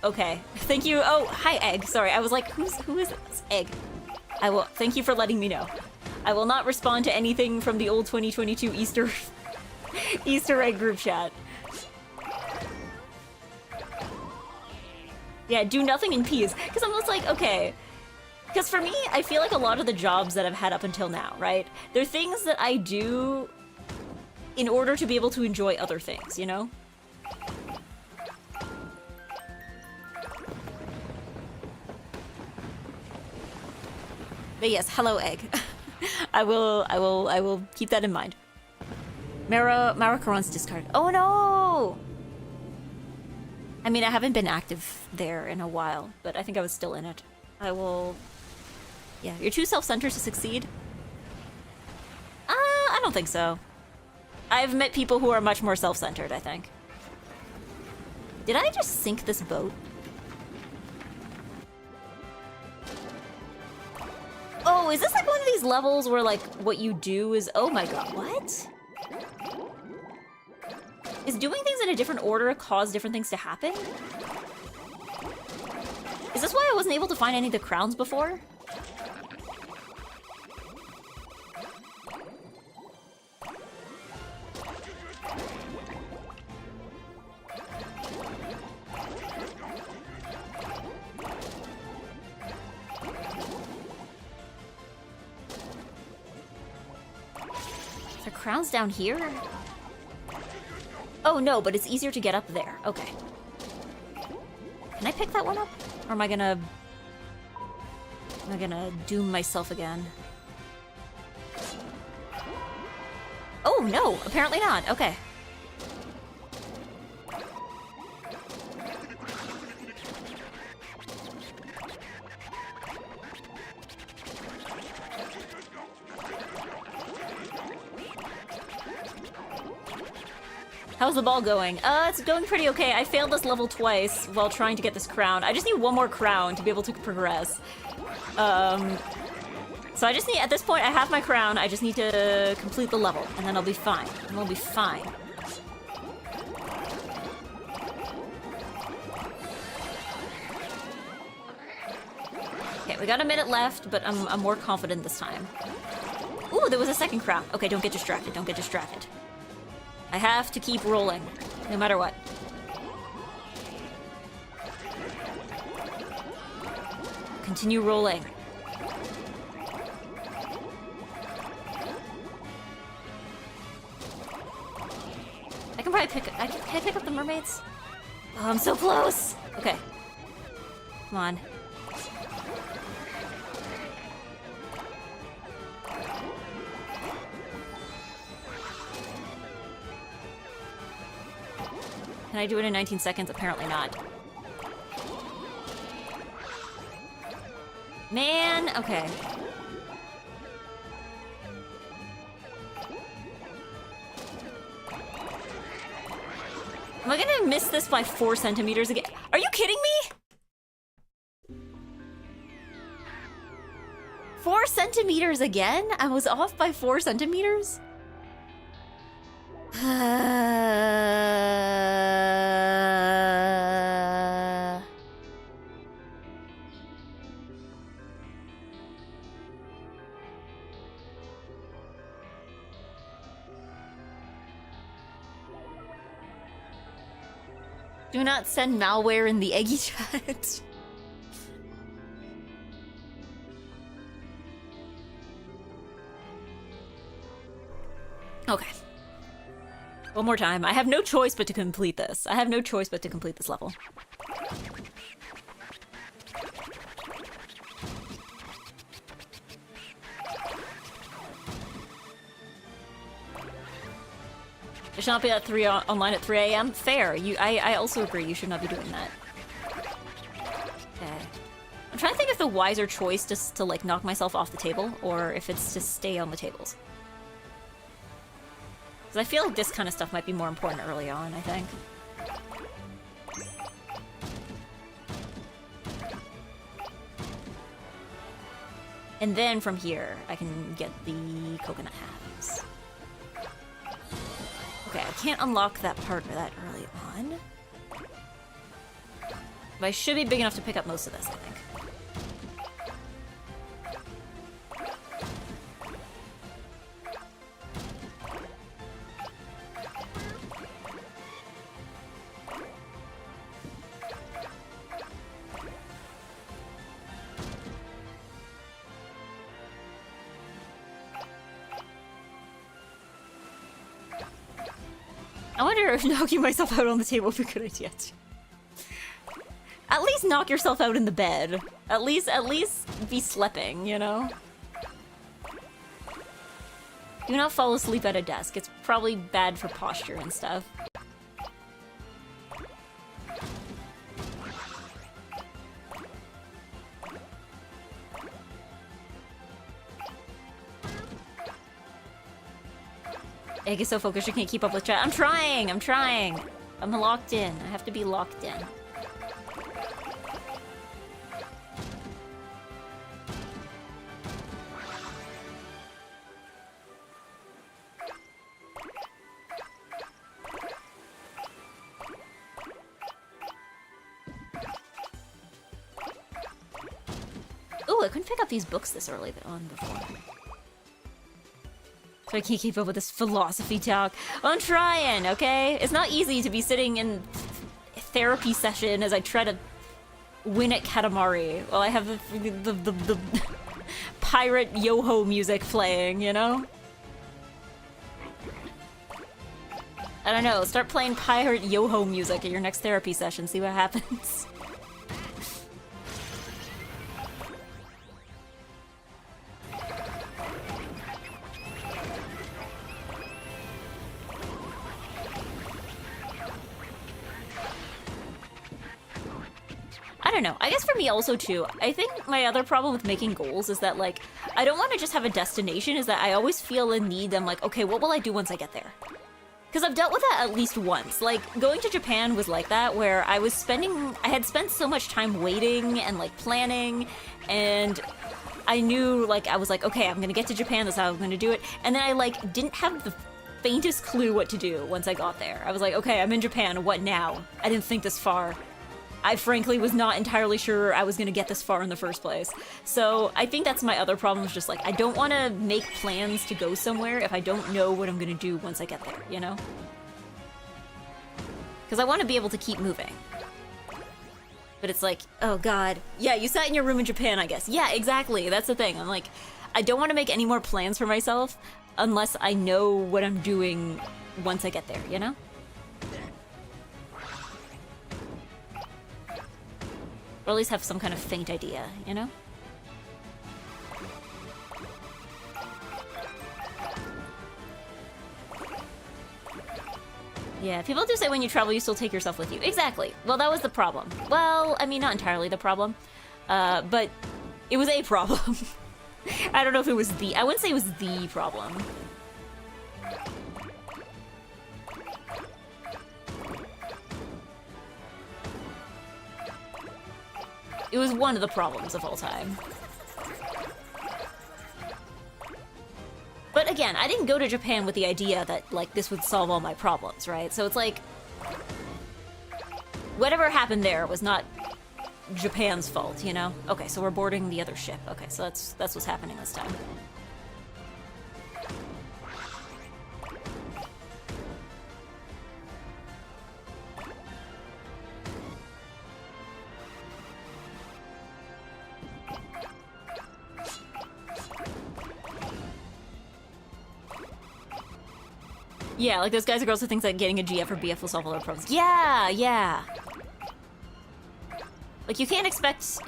Okay. Thank you. Oh, hi, Egg. Sorry, I was like, who is this? Egg. I will. Thank you for letting me know. I will not respond to anything from the old 2022 Easter egg group chat. Yeah, do nothing in peace. Because I'm just like, okay. Because for me, I feel like a lot of the jobs that I've had up until now, right? They're things that I do in order to be able to enjoy other things, you know? But yes, hello, Egg. I will keep that in mind. Mara Karan's discard. Oh no! I mean, I haven't been active there in a while, but I think I was still in it. I will... Yeah, you're too self-centered to succeed? I don't think so. I've met people who are much more self-centered, I think. Did I just sink this boat? Oh, is this like one of these levels where like what you do is... Oh my god, what? Is doing things in a different order cause different things to happen? Is this why I wasn't able to find any of the crowns before? The crown's down here? Oh no, but it's easier to get up there. Okay. Can I pick that one up? Or am I gonna doom myself again? Oh no, apparently not. Okay. How's the ball going? It's going pretty okay. I failed this level twice while trying to get this crown. I just need one more crown to be able to progress. So I just need, at this point, I have my crown. I just need to complete the level, and then I'll be fine. And we'll be fine. Okay, we got a minute left, but I'm more confident this time. Ooh, there was a second crown. Okay, don't get distracted. Don't get distracted. I have to keep rolling, no matter what. Continue rolling. I can probably can I pick up the mermaids? Oh, I'm so close! Okay. Come on. Can I do it in 19 seconds? Apparently not. Man, okay. Am I gonna miss this by 4 centimeters again? Are you kidding me? 4 centimeters again? I was off by 4 centimeters? Do not send malware in the Eggy chat. Okay. One more time. I have no choice but to complete this. I have no choice but to complete this level. It should not be at online at 3 a.m. Fair. I also agree. You should not be doing that. Okay. I'm trying to think if the wiser choice just to like knock myself off the table, or if it's to stay on the tables. Because I feel like this kind of stuff might be more important early on, I think. And then from here, I can get the coconut halves. Okay, I can't unlock that part that early on. But I should be big enough to pick up most of this, I think. I wonder if knocking myself out on the table would be a good idea. At least knock yourself out in the bed. At least be sleeping, you know? Do not fall asleep at a desk. It's probably bad for posture and stuff. Egg is so focused you can't keep up with chat. I'm trying! I'm locked in. I have to be locked in. Ooh, I couldn't pick up these books this early on before. So I can't keep up with this philosophy talk. I'm trying, okay? It's not easy to be sitting in therapy session as I try to win at Katamari while I have the pirate yo-ho music playing, you know? I don't know, start playing pirate yo-ho music at your next therapy session, see what happens. I don't know. I guess for me also too, I think my other problem with making goals is that like, I don't want to just have a destination, is that I always feel a need, I'm like, okay, what will I do once I get there? Because I've dealt with that at least once. Like, going to Japan was like that, where I had spent so much time waiting and like planning, and I knew like, I was like, okay, I'm gonna get to Japan, that's how I'm gonna do it. And then I like, didn't have the faintest clue what to do once I got there. I was like, okay, I'm in Japan, what now? I didn't think this far. I frankly was not entirely sure I was gonna get this far in the first place. So I think that's my other problem, is just like, I don't want to make plans to go somewhere if I don't know what I'm gonna do once I get there, you know? Because I want to be able to keep moving. But it's like, oh god. Yeah, you sat in your room in Japan, I guess. Yeah, exactly, that's the thing. I'm like, I don't want to make any more plans for myself unless I know what I'm doing once I get there, you know? Or at least have some kind of faint idea, you know? Yeah, people do say when you travel, you still take yourself with you. Exactly. Well, that was the problem. Well, I mean, not entirely the problem. But it was a problem. I don't know if it was I wouldn't say it was the problem. It was one of the problems of all time. But again, I didn't go to Japan with the idea that, like, this would solve all my problems, right? So it's like, whatever happened there was not Japan's fault, you know? Okay, so we're boarding the other ship. Okay, so that's what's happening this time. Yeah, like those guys and girls who think that getting a GF or BF will solve all their problems. Yeah, yeah. Like, you can't expect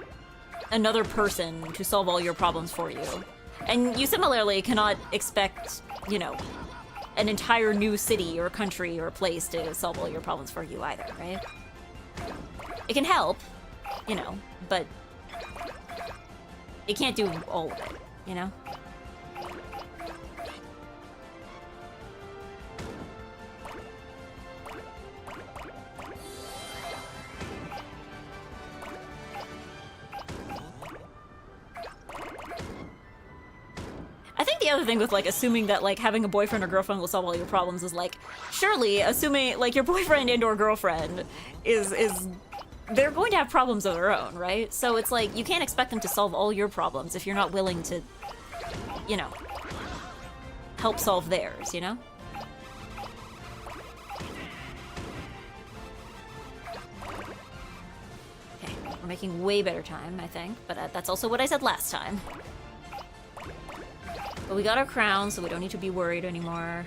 another person to solve all your problems for you. And you similarly cannot expect, you know, an entire new city or country or place to solve all your problems for you either, right? It can help, you know, but it can't do all of it, you know? other thing with like assuming that like having a boyfriend or girlfriend will solve all your problems is like, surely assuming like your boyfriend and or girlfriend is they're going to have problems of their own, right? So it's like you can't expect them to solve all your problems if you're not willing to, you know, help solve theirs, you know? Okay, we're making way better time, I think, but that's also what I said last time. But we got our crown, so we don't need to be worried anymore.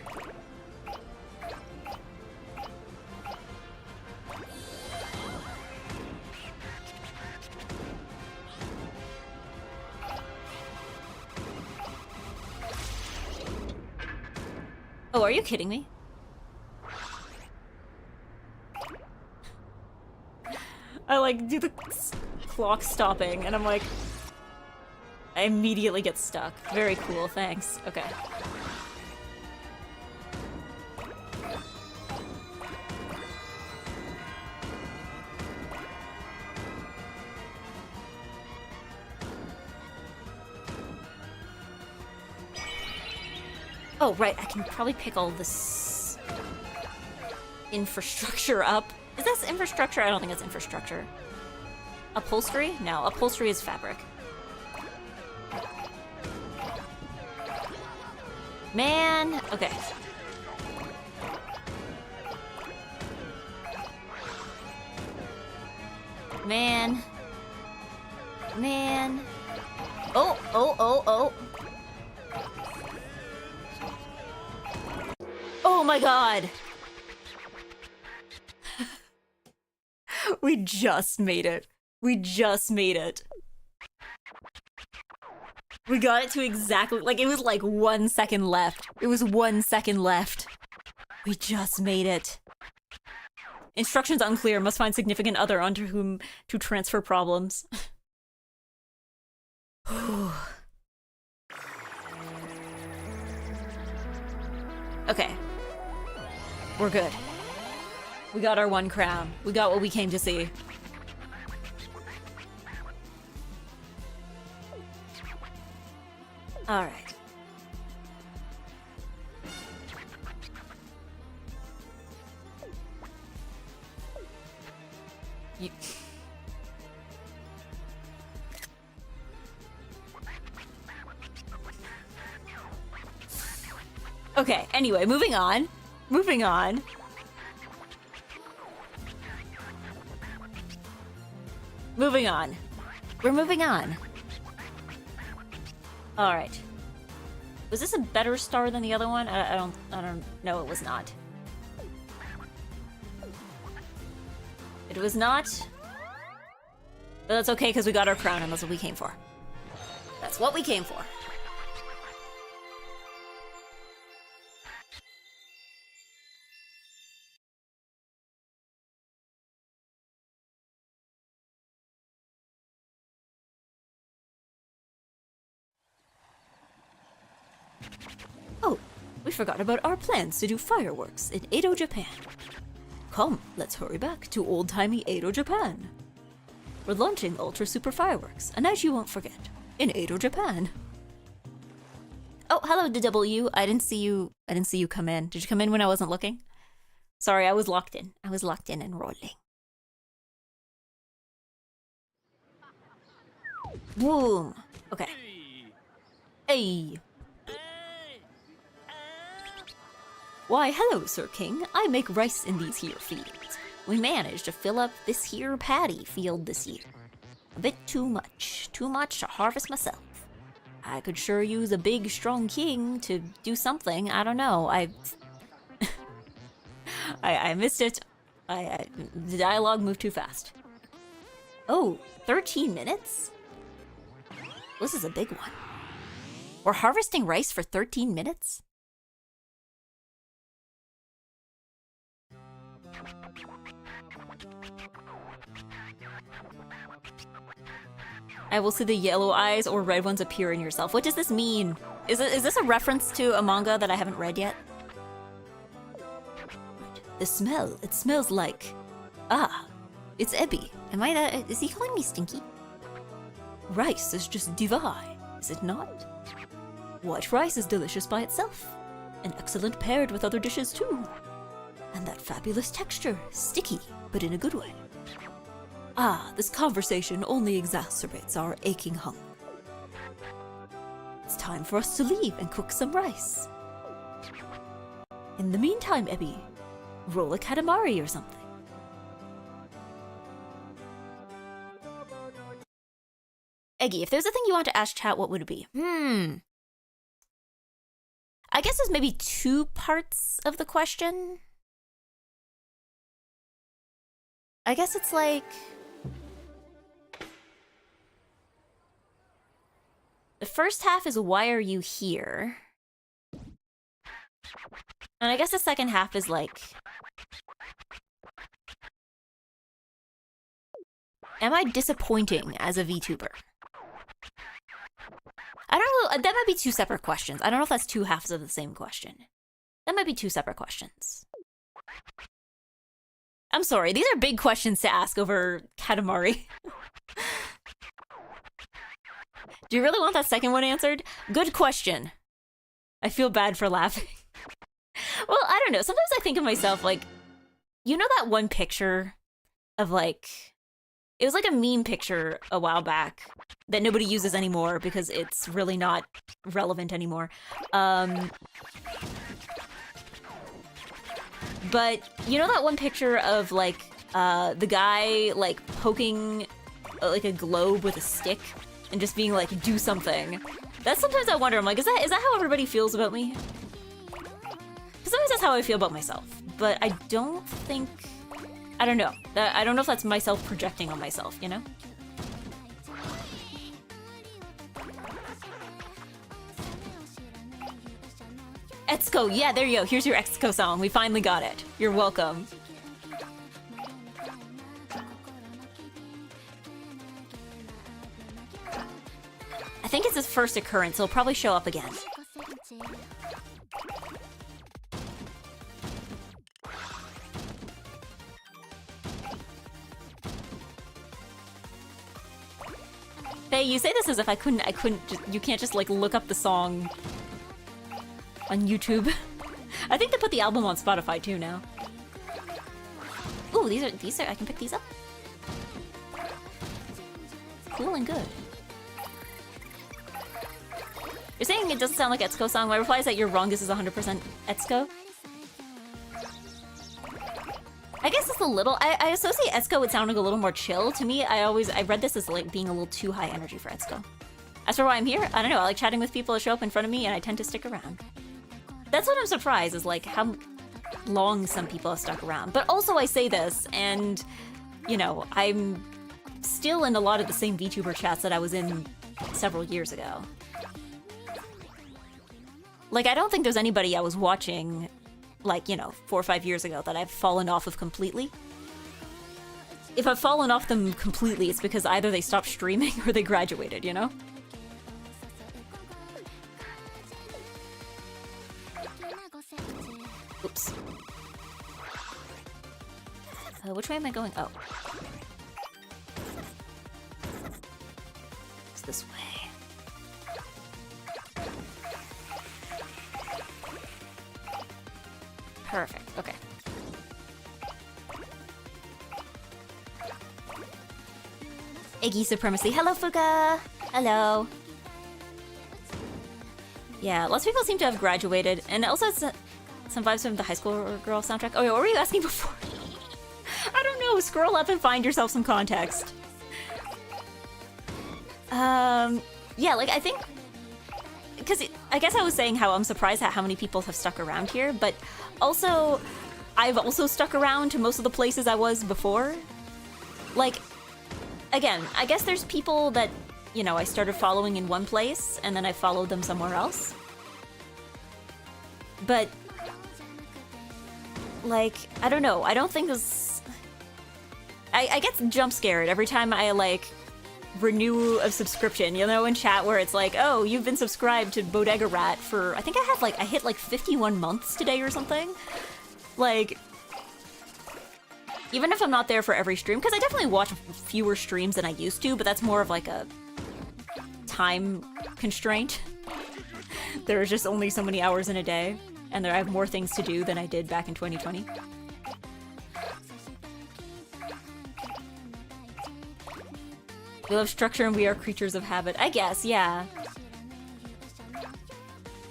Oh, are you kidding me? I like do the clock stopping and I'm like, I immediately get stuck. Very cool, thanks. Okay. Oh, right, I can probably pick all this infrastructure up. Is this infrastructure? I don't think it's infrastructure. Upholstery? No, upholstery is fabric. Man, okay. Man. Man. Oh, oh, oh, oh. Oh my god! We just made it. We just made it. We got it to exactly, like, it was like 1 second left. It was 1 second left. We just made it. Instructions unclear. Must find significant other onto whom to transfer problems. Okay. We're good. We got our 1 crown. We got what we came to see. All right. You... Okay, anyway, moving on. Moving on. Moving on. We're moving on. All right. Was this a better star than the other one? I don't know. It was not. It was not. But that's okay because we got our crown and that's what we came for. That's what we came for. Oh, we forgot about our plans to do fireworks in Edo, Japan. Come, let's hurry back to old-timey Edo, Japan. We're launching Ultra Super Fireworks, a night you won't forget, in Edo, Japan. Oh, hello, DW. I didn't see you come in. Did you come in when I wasn't looking? Sorry, I was locked in. I was locked in and rolling. Boom. Okay. Hey. Why, hello, Sir King. I make rice in these here fields. We managed to fill up this here paddy field this year. A bit too much to harvest myself. I could sure use a big, strong king to do something. I don't know. I missed it. The dialogue moved too fast. Oh, 13 minutes? This is a big one. We're harvesting rice for 13 minutes? I will see the yellow eyes or red ones appear in yourself. What does this mean? Is this a reference to a manga that I haven't read yet? The smell. It smells like... Ah, it's EGGY. Am I that... Is he calling me stinky? Rice is just divine, is it not? White rice is delicious by itself, and excellent paired with other dishes too. And that fabulous texture, sticky, but in a good way. Ah, this conversation only exacerbates our aching hunger. It's time for us to leave and cook some rice. In the meantime, Ebby, roll a Katamari or something. Eggy, if there's a thing you want to ask chat, what would it be? I guess there's maybe two parts of the question. I guess it's like... the first half is why are you here? And I guess the second half is like... am I disappointing as a VTuber? I don't know, that might be two separate questions. I don't know if that's two halves of the same question. That might be two separate questions. I'm sorry, these are big questions to ask over Katamari. Do you really want that second one answered? Good question. I feel bad for laughing. Well, I don't know, sometimes I think of myself like, you know that one picture of like, it was like a meme picture a while back that nobody uses anymore because it's really not relevant anymore. But you know that one picture of like the guy like poking like a globe with a stick and just being like, do something. That's sometimes I wonder, I'm like, is that how everybody feels about me? Because sometimes that's how I feel about myself. But I don't think, I don't know. I don't know if that's myself projecting on myself, you know? Etsuko, yeah, there you go. Here's your Etsuko song. We finally got it. You're welcome. I think it's his first occurrence. He'll probably show up again. Hey, you say this as if I couldn't just, you can't just like look up the song on YouTube. I think they put the album on Spotify too now. Ooh, these are I can pick these up. Cool and good. You're saying it doesn't sound like Etsuko song. My reply is that you're wrong. This is 100% Etsuko. I guess it's a little. I associate Etsuko with sounding a little more chill. To me, I read this as like being a little too high energy for Etsuko. As for why I'm here, I don't know. I like chatting with people that show up in front of me, and I tend to stick around. That's what I'm surprised is like how long some people have stuck around. But also, I say this, and you know, I'm still in a lot of the same VTuber chats that I was in several years ago. Like, I don't think there's anybody I was watching, like, you know, 4 or 5 years ago that I've fallen off of completely. If I've fallen off them completely, it's because either they stopped streaming or they graduated, you know? Oops. Which way am I going? Oh. It's this way. Perfect, okay. Eggy supremacy. Hello, Fuga! Hello. Yeah, lots of people seem to have graduated, and also it's some vibes from the High School Girl soundtrack. Oh, yeah, what were you asking before? I don't know, scroll up and find yourself some context. Yeah, like, I think... because I guess I was saying how I'm surprised at how many people have stuck around here, but also, I've also stuck around to most of the places I was before. Like, again, I guess there's people that, you know, I started following in one place, and then I followed them somewhere else. But, like, I don't know, I don't think this... I get jump scared every time I, like, renew a subscription, you know, in chat where it's like, oh, you've been subscribed to Bodega Rat for, I think I hit like 51 months today or something. Like, even if I'm not there for every stream, because I definitely watch fewer streams than I used to, but that's more of like a time constraint There are just only so many hours in a day, and I have more things to do than I did back in 2020. We love structure and we are creatures of habit. I guess, yeah.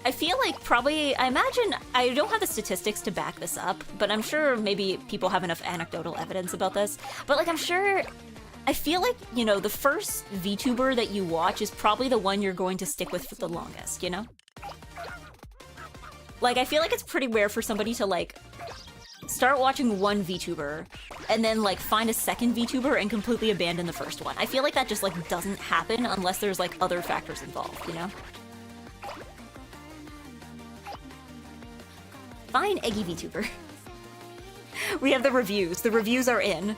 I feel like probably, I imagine, I don't have the statistics to back this up, but I'm sure maybe people have enough anecdotal evidence about this. But like, I'm sure, I feel like, you know, the first VTuber that you watch is probably the one you're going to stick with for the longest, you know? Like, I feel like it's pretty rare for somebody to like, start watching one VTuber, and then like find a second VTuber and completely abandon the first one. I feel like that just like doesn't happen unless there's like other factors involved, you know? Fine, Eggy VTuber. We have the reviews. The reviews are in.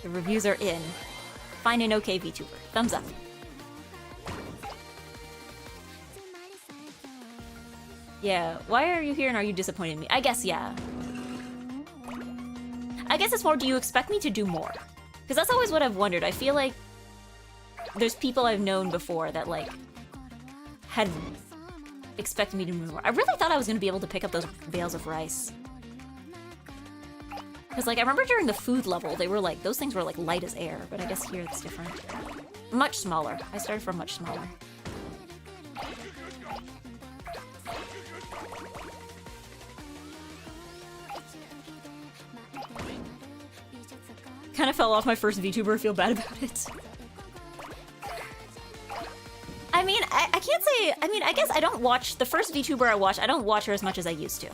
The reviews are in. Fine and okay VTuber. Thumbs up. Yeah, why are you here and are you disappointed in me? I guess, yeah. I guess it's more, do you expect me to do more? Because that's always what I've wondered. I feel like there's people I've known before that, like, had expected me to do more. I really thought I was going to be able to pick up those bales of rice. Because, like, I remember during the food level, they were, like, those things were, like, light as air. But I guess here it's different. Much smaller. I started from much smaller. Kind of fell off my first VTuber, feel bad about it. I mean, I can't say, I mean, I guess I don't watch, the first VTuber I watched, I don't watch her as much as I used to.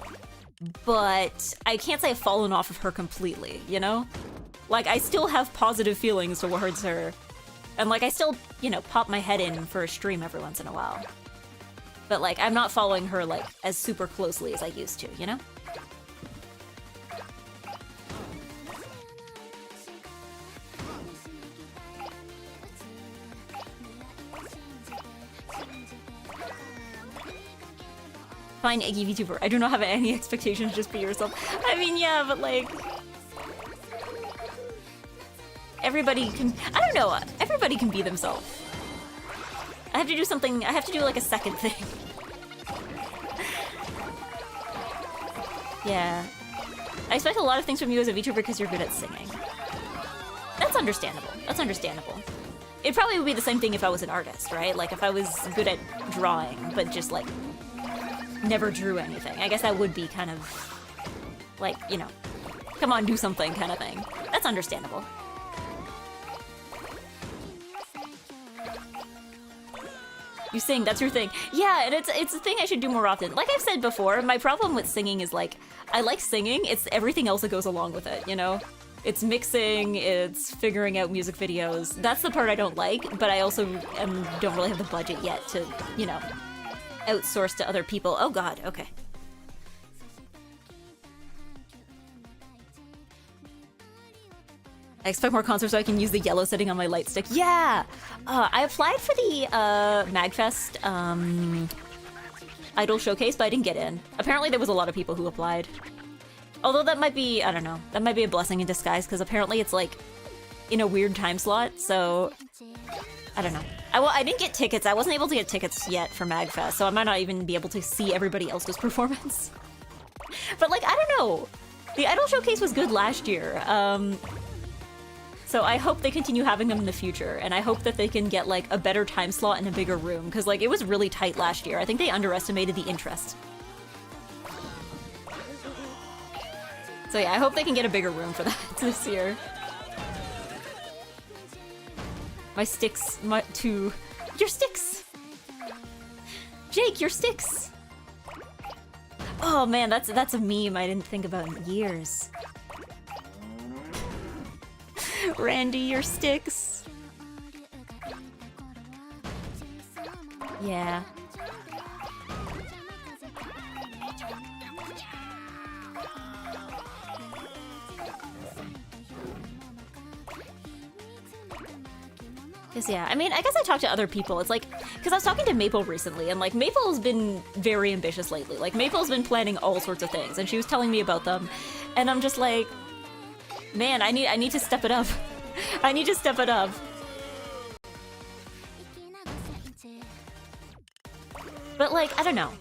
But I can't say I've fallen off of her completely, you know? Like, I still have positive feelings towards her. And like, I still, you know, pop my head in for a stream every once in a while. But like, I'm not following her like, as super closely as I used to, you know? Fine, Eggy VTuber. I do not have any expectations, just be yourself. I mean, yeah, but like... everybody can... I don't know, everybody can be themselves. I have to do something, I have to do like a second thing. Yeah. I expect a lot of things from you as a VTuber because you're good at singing. That's understandable, that's understandable. It probably would be the same thing if I was an artist, right? Like if I was good at drawing, but just like... never drew anything. I guess that would be kind of like, you know, come on, do something kind of thing. That's understandable. You sing, that's your thing. Yeah, and it's a thing I should do more often. Like I've said before, my problem with singing is like, I like singing, it's everything else that goes along with it, you know? It's mixing, it's figuring out music videos. That's the part I don't like, but I also don't really have the budget yet to, you know, outsource to other people. Oh god, okay. I expect more concerts so I can use the yellow setting on my light stick. Yeah! I applied for the MagFest Idol Showcase, but I didn't get in. Apparently there was a lot of people who applied. Although that might be, I don't know, that might be a blessing in disguise, because apparently it's like in a weird time slot, so I don't know. I didn't get tickets. I wasn't able to get tickets yet for MagFest, so I might not even be able to see everybody else's performance. But like, I don't know. The Idol Showcase was good last year. So I hope they continue having them in the future, and I hope that they can get like a better time slot and a bigger room, because like it was really tight last year. I think they underestimated the interest. So yeah, I hope they can get a bigger room for that this year. My sticks, your sticks! Jake, your sticks! Oh man, that's a meme I didn't think about in years. Randy, your sticks. Yeah. Cause yeah, I mean, I guess I talked to other people. It's like, cause I was talking to Maple recently, and like Maple's been very ambitious lately. Like Maple's been planning all sorts of things, and she was telling me about them, and I'm just like, man, I need to step it up. I need to step it up. But like, I don't know.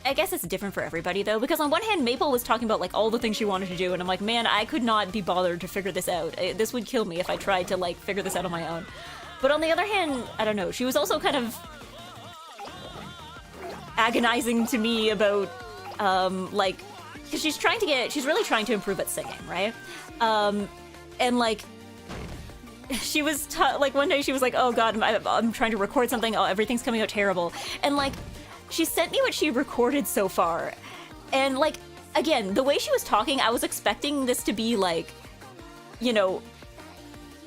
I guess it's different for everybody though, because on one hand, Maple was talking about like all the things she wanted to do, and I'm like, man, I could not be bothered to figure this out. This would kill me if I tried to like figure this out on my own. But on the other hand, I don't know, she was also kind of agonizing to me about, like, because she's really trying to improve at singing, right? And like, she was, like, one day she was like, oh god, I'm trying to record something, oh, everything's coming out terrible. And like, she sent me what she recorded so far. And like, again, the way she was talking, I was expecting this to be like, you know,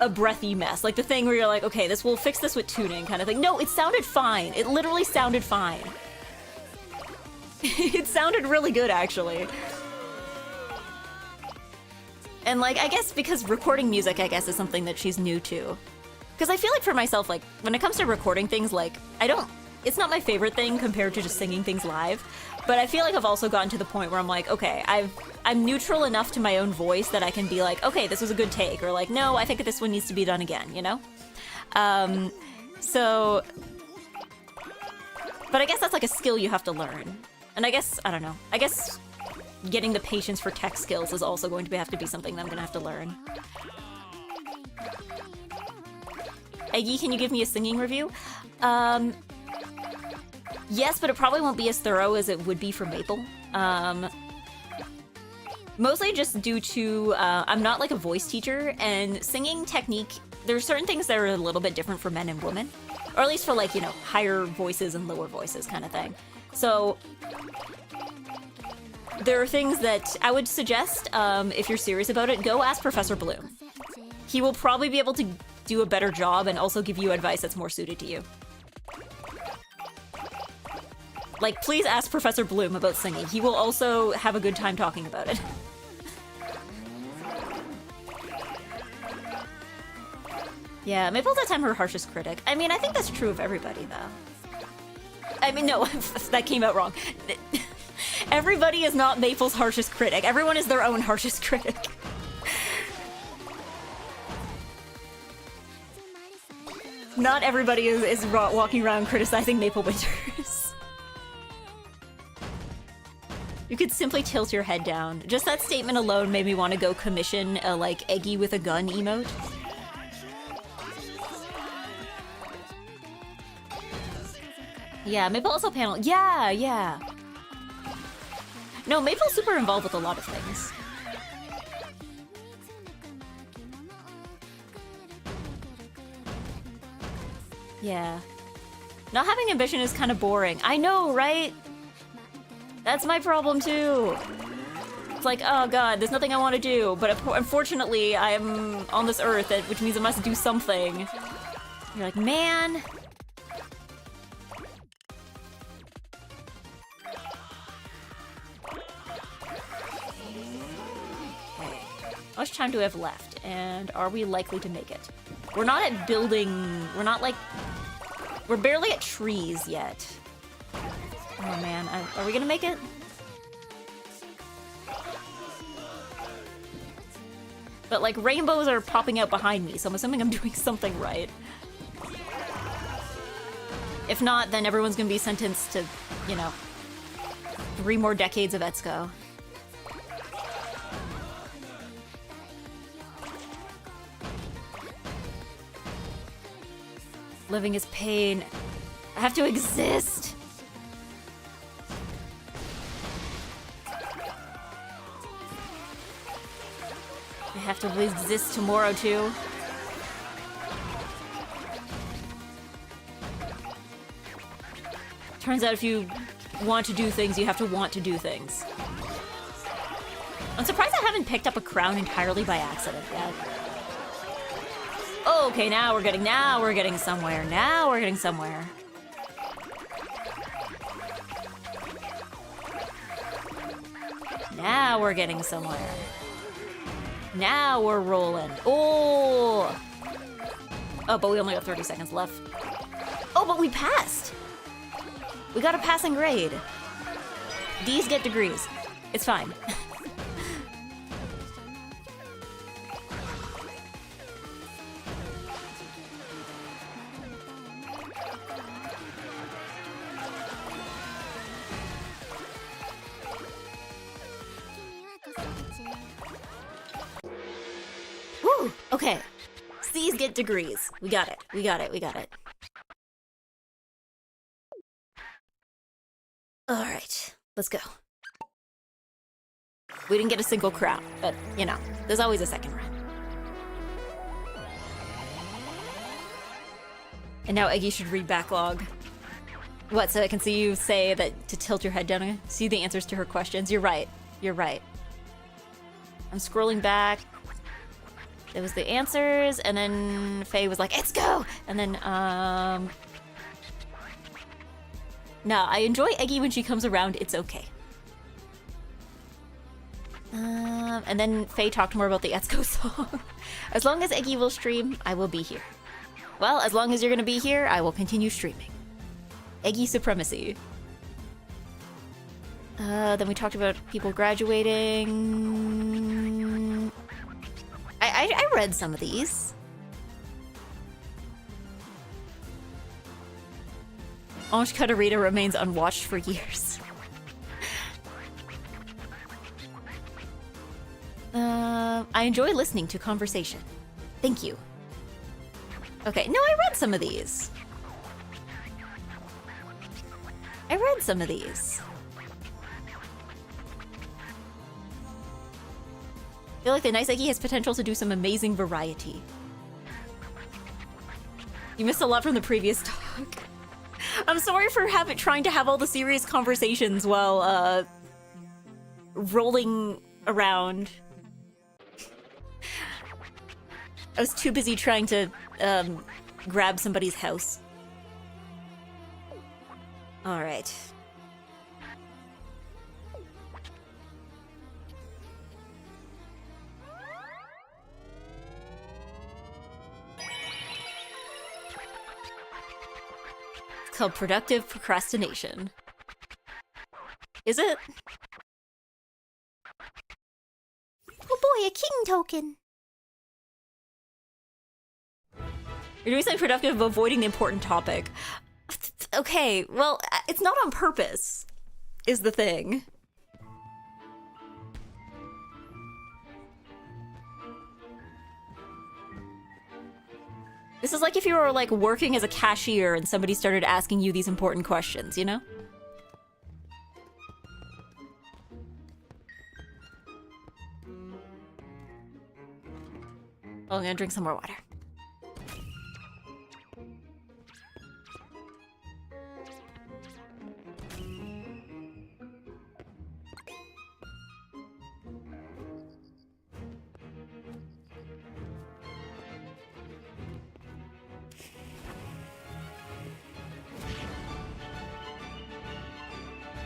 a breathy mess. Like the thing where you're like, okay, we'll fix this with tuning kind of thing. No, it sounded fine. It literally sounded fine. It sounded really good, actually. And like, I guess because recording music, I guess, is something that she's new to. Because I feel like for myself, like, when it comes to recording things, like, it's not my favorite thing compared to just singing things live. But I feel like I've also gotten to the point where I'm like, okay, I'm neutral enough to my own voice that I can be like, okay, this was a good take, or like, no, I think this one needs to be done again, you know? So... But I guess that's like a skill you have to learn. And I guess, I don't know, I guess getting the patience for tech skills is also going to have to be something that I'm gonna have to learn. Eggy, can you give me a singing review? Yes, but it probably won't be as thorough as it would be for Maple. Mostly just due to, I'm not like a voice teacher, and singing technique, there are certain things that are a little bit different for men and women. Or at least for like, you know, higher voices and lower voices kind of thing. So, there are things that I would suggest, if you're serious about it, go ask Professor Bloom. He will probably be able to do a better job and also give you advice that's more suited to you. Like, please ask Professor Bloom about singing. He will also have a good time talking about it. Yeah, Maple's at time her harshest critic. I mean, I think that's true of everybody, though. I mean, no, that came out wrong. Everybody is not Maple's harshest critic. Everyone is their own harshest critic. Not everybody is walking around criticizing Maple Winters. You could simply tilt your head down. Just that statement alone made me want to go commission a, like, Eggy with a gun emote. Yeah, Maple also panel. Yeah, yeah. No, Maple's super involved with a lot of things. Yeah. Not having ambition is kind of boring. I know, right? That's my problem too. It's like, oh god, there's nothing I want to do, but unfortunately I'm on this earth, which means I must do something. You're like, man. Okay. How much time do we have left? And are we likely to make it? We're not at building, we're barely at trees yet. Oh man, are we gonna make it? But like, rainbows are popping out behind me, so I'm assuming I'm doing something right. If not, then everyone's gonna be sentenced to, you know, 3 more decades of ETSCO. Living is pain. I have to exist. I have to exist tomorrow too. Turns out if you want to do things, you have to want to do things. I'm surprised I haven't picked up a crown entirely by accident yet. Oh, okay, now we're getting somewhere. Now we're getting somewhere. Now we're getting somewhere. Now we're rolling. Oh! Oh, but we only got 30 seconds left. Oh, but we passed! We got a passing grade. D's get degrees. It's fine. Woo! Okay. C's get degrees. We got it. We got it. We got it. Alright. Let's go. We didn't get a single crown, but, you know, there's always a second round. And now Eggy should read backlog. What, so I can see you say that to tilt your head down? See the answers to her questions? You're right. You're right. I'm scrolling back. There was the answers, and then Faye was like, let's go! And then, no, I enjoy Eggy when she comes around, it's okay. And then Faye talked more about the Etsuko song. As long as Eggy will stream, I will be here. Well, as long as you're gonna be here, I will continue streaming. Eggy supremacy. Then we talked about people graduating. I read some of these. Ange Katarina remains unwatched for years. I enjoy listening to conversation. Thank you. Okay, no, I read some of these. I read some of these. I feel like the NiceEggy has potential to do some amazing variety. You missed a lot from the previous talk. I'm sorry for trying to have all the serious conversations while rolling around. I was too busy trying to grab somebody's house. All right. It's called productive procrastination. Is it? Oh boy, a king token. You're doing something productive of avoiding the important topic. Okay, well, it's not on purpose, is the thing. This is like if you were like working as a cashier and somebody started asking you these important questions, you know? Oh, I'm gonna drink some more water.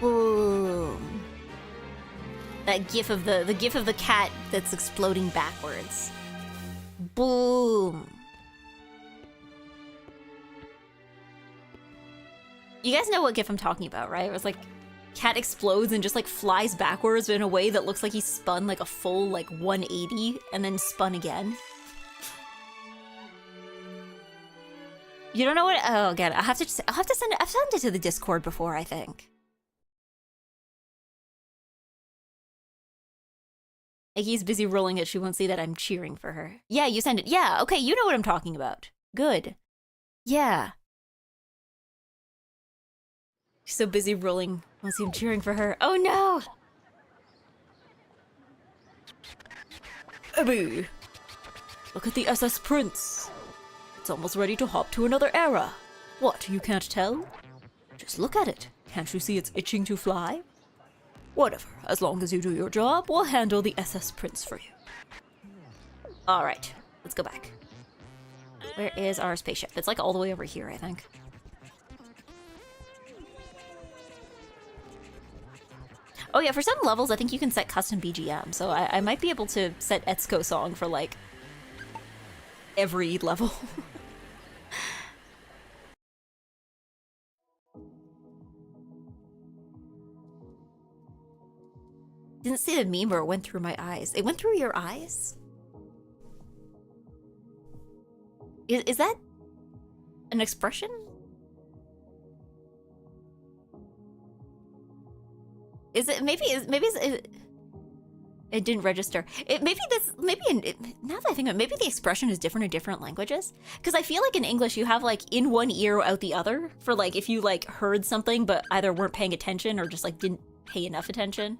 Boom. That gif of the gif of the cat that's exploding backwards. Boom. You guys know what gif I'm talking about, right? It was like cat explodes and just like flies backwards in a way that looks like he spun like a full like 180 and then spun again. You don't know what? Oh, again, I'll have to send it. I've sent it to the Discord before, I think. Iggy's busy rolling it. She won't see that I'm cheering for her. Yeah, you send it. Yeah, okay, you know what I'm talking about. Good. Yeah. She's so busy rolling. Won't see him cheering for her. Oh no! Abby! Look at the SS Prince. It's almost ready to hop to another era. What, you can't tell? Just look at it. Can't you see it's itching to fly? Whatever, as long as you do your job, we'll handle the SS Prince for you. Alright, let's go back. Where is our spaceship? It's like all the way over here, I think. Oh yeah, for some levels I think you can set custom BGM, so I might be able to set Etsuko song for like every level. Didn't see the meme where it went through my eyes. It went through your eyes? Is that an expression? Is it maybe is It didn't register. Now that I think of it, maybe the expression is different in different languages. Because I feel like in English you have like in one ear out the other for like if you like heard something but either weren't paying attention or just like didn't pay enough attention.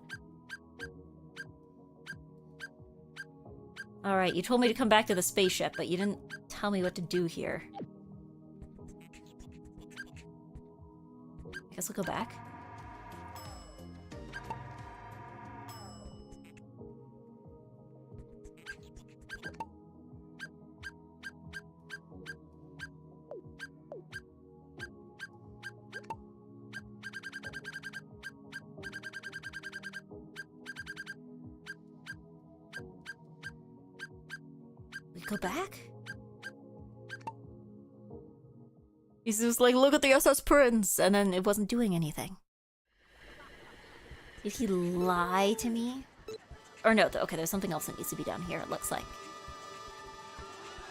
All right, you told me to come back to the spaceship, but you didn't tell me what to do here. I guess I'll go back. Go back? He's just like, look at the SS Prince, and then it wasn't doing anything. Did he lie to me? Or no, okay, there's something else that needs to be done here, it looks like.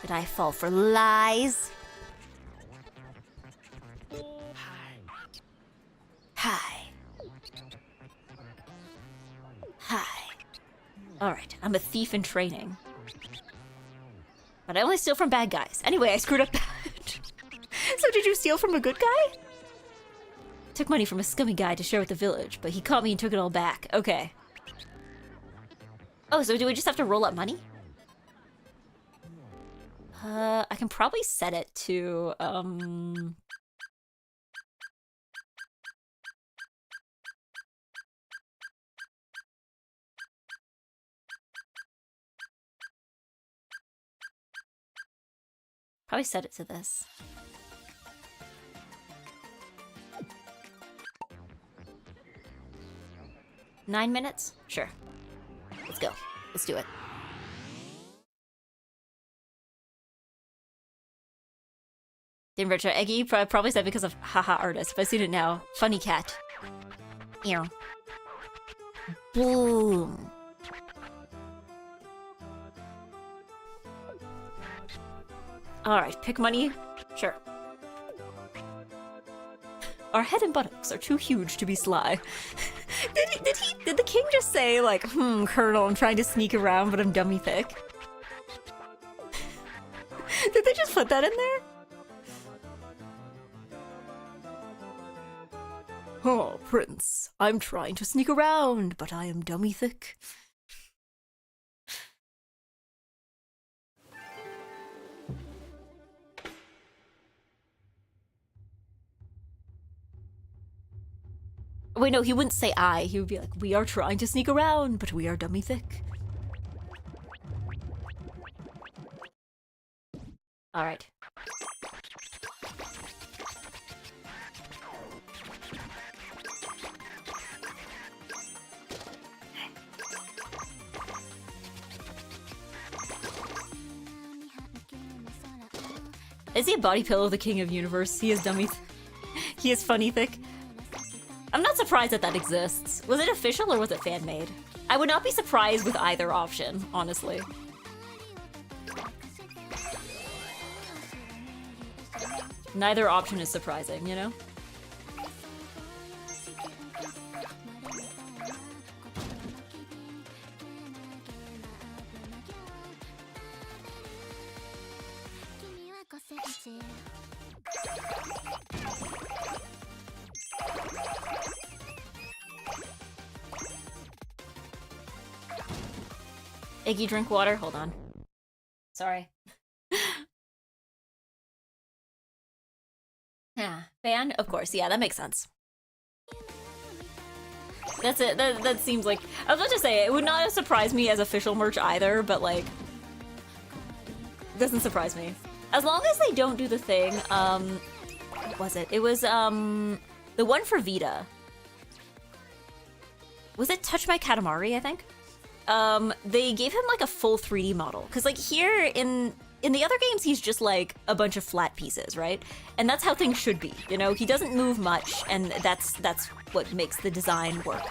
Did I fall for lies? Hi. Hi. Alright, I'm a thief in training. But I only steal from bad guys. Anyway, I screwed up that. So did you steal from a good guy? Took money from a scummy guy to share with the village, but he caught me and took it all back. Okay. Oh, so do we just have to roll up money? I can probably set it to, probably set it to this. Nine minutes? Sure. Let's go. Let's do it. Didn't retro Eggy? Probably said because of haha artist. If I seen it now. Funny cat. Ew. Boom. Alright, pick money? Sure. Our head and buttocks are too huge to be sly. Did the king just say, like, Colonel, I'm trying to sneak around, but I'm dummy thick? Did they just put that in there? Oh, Prince, I'm trying to sneak around, but I am dummy thick. Wait, no, he wouldn't say I. He would be like, we are trying to sneak around, but we are dummy thick. Alright. Is he a body pillow of the king of universe? He is dummy. He is funny thick. I'm not surprised that exists. Was it official or was it fan-made? I would not be surprised with either option, honestly. Neither option is surprising, you know? Iggy, drink water. Hold on. Sorry. Yeah, fan? Of course. Yeah, that makes sense. That's it. That seems like... I was about to say, it would not have surprised me as official merch either, but like... It doesn't surprise me. As long as they don't do the thing, what was it? It was, the one for Vita. Was it Touch My Katamari, I think? They gave him like a full 3D model. Cause like here in the other games, he's just like a bunch of flat pieces, right? And that's how things should be, you know? He doesn't move much, and that's what makes the design work.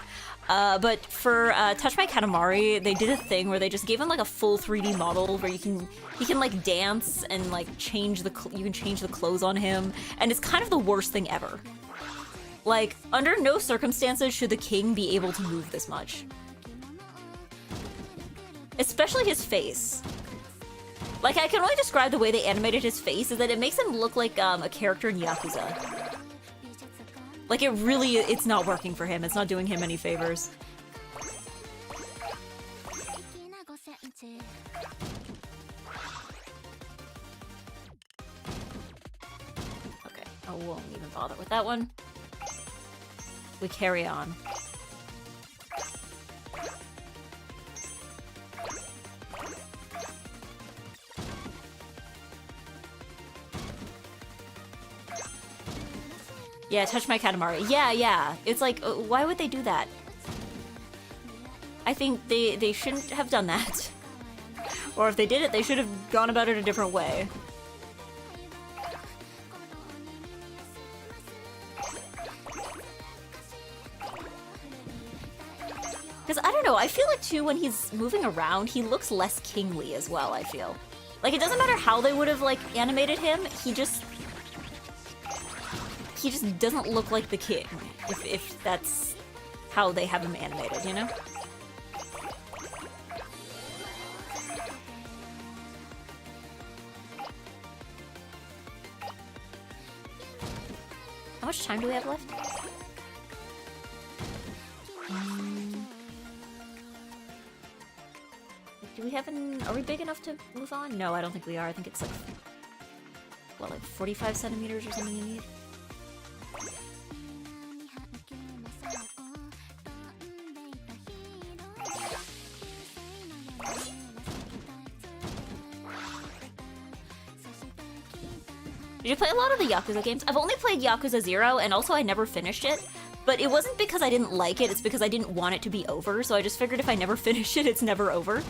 But for Touch My Katamari, they did a thing where they just gave him like a full 3D model where he can like dance and like you can change the clothes on him, and it's kind of the worst thing ever. Like, under no circumstances should the king be able to move this much. Especially his face. Like, I can only describe the way they animated his face is that it makes him look like a character in Yakuza. Like, it really, it's not working for him. It's not doing him any favors. Okay, I won't even bother with that one. We carry on. Yeah, touch my Katamari. Yeah. It's like, why would they do that? I think they shouldn't have done that. Or if they did it, they should have gone about it a different way. Because, I don't know, I feel like, too, when he's moving around, he looks less kingly as well, I feel. Like, it doesn't matter how they would have, like, animated him, he just doesn't look like the king, if that's how they have him animated, you know? How much time do we have left? Do we have are we big enough to move on? No, I don't think we are. I think it's like, what, like 45 centimeters or something you need? Did you play a lot of the Yakuza games? I've only played Yakuza 0, and also I never finished it. But it wasn't because I didn't like it, it's because I didn't want it to be over, so I just figured if I never finish it, it's never over.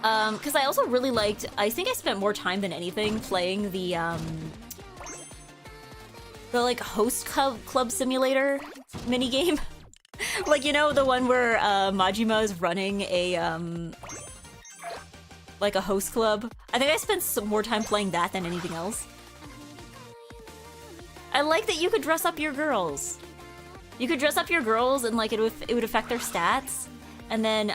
Because I also really liked, I think I spent more time than anything playing the like, host club simulator minigame. Like, you know, the one where Majima is running a, like a host club. I think I spent some more time playing that than anything else. I like that you could dress up your girls. You could dress up your girls and, like, it would affect their stats. And then,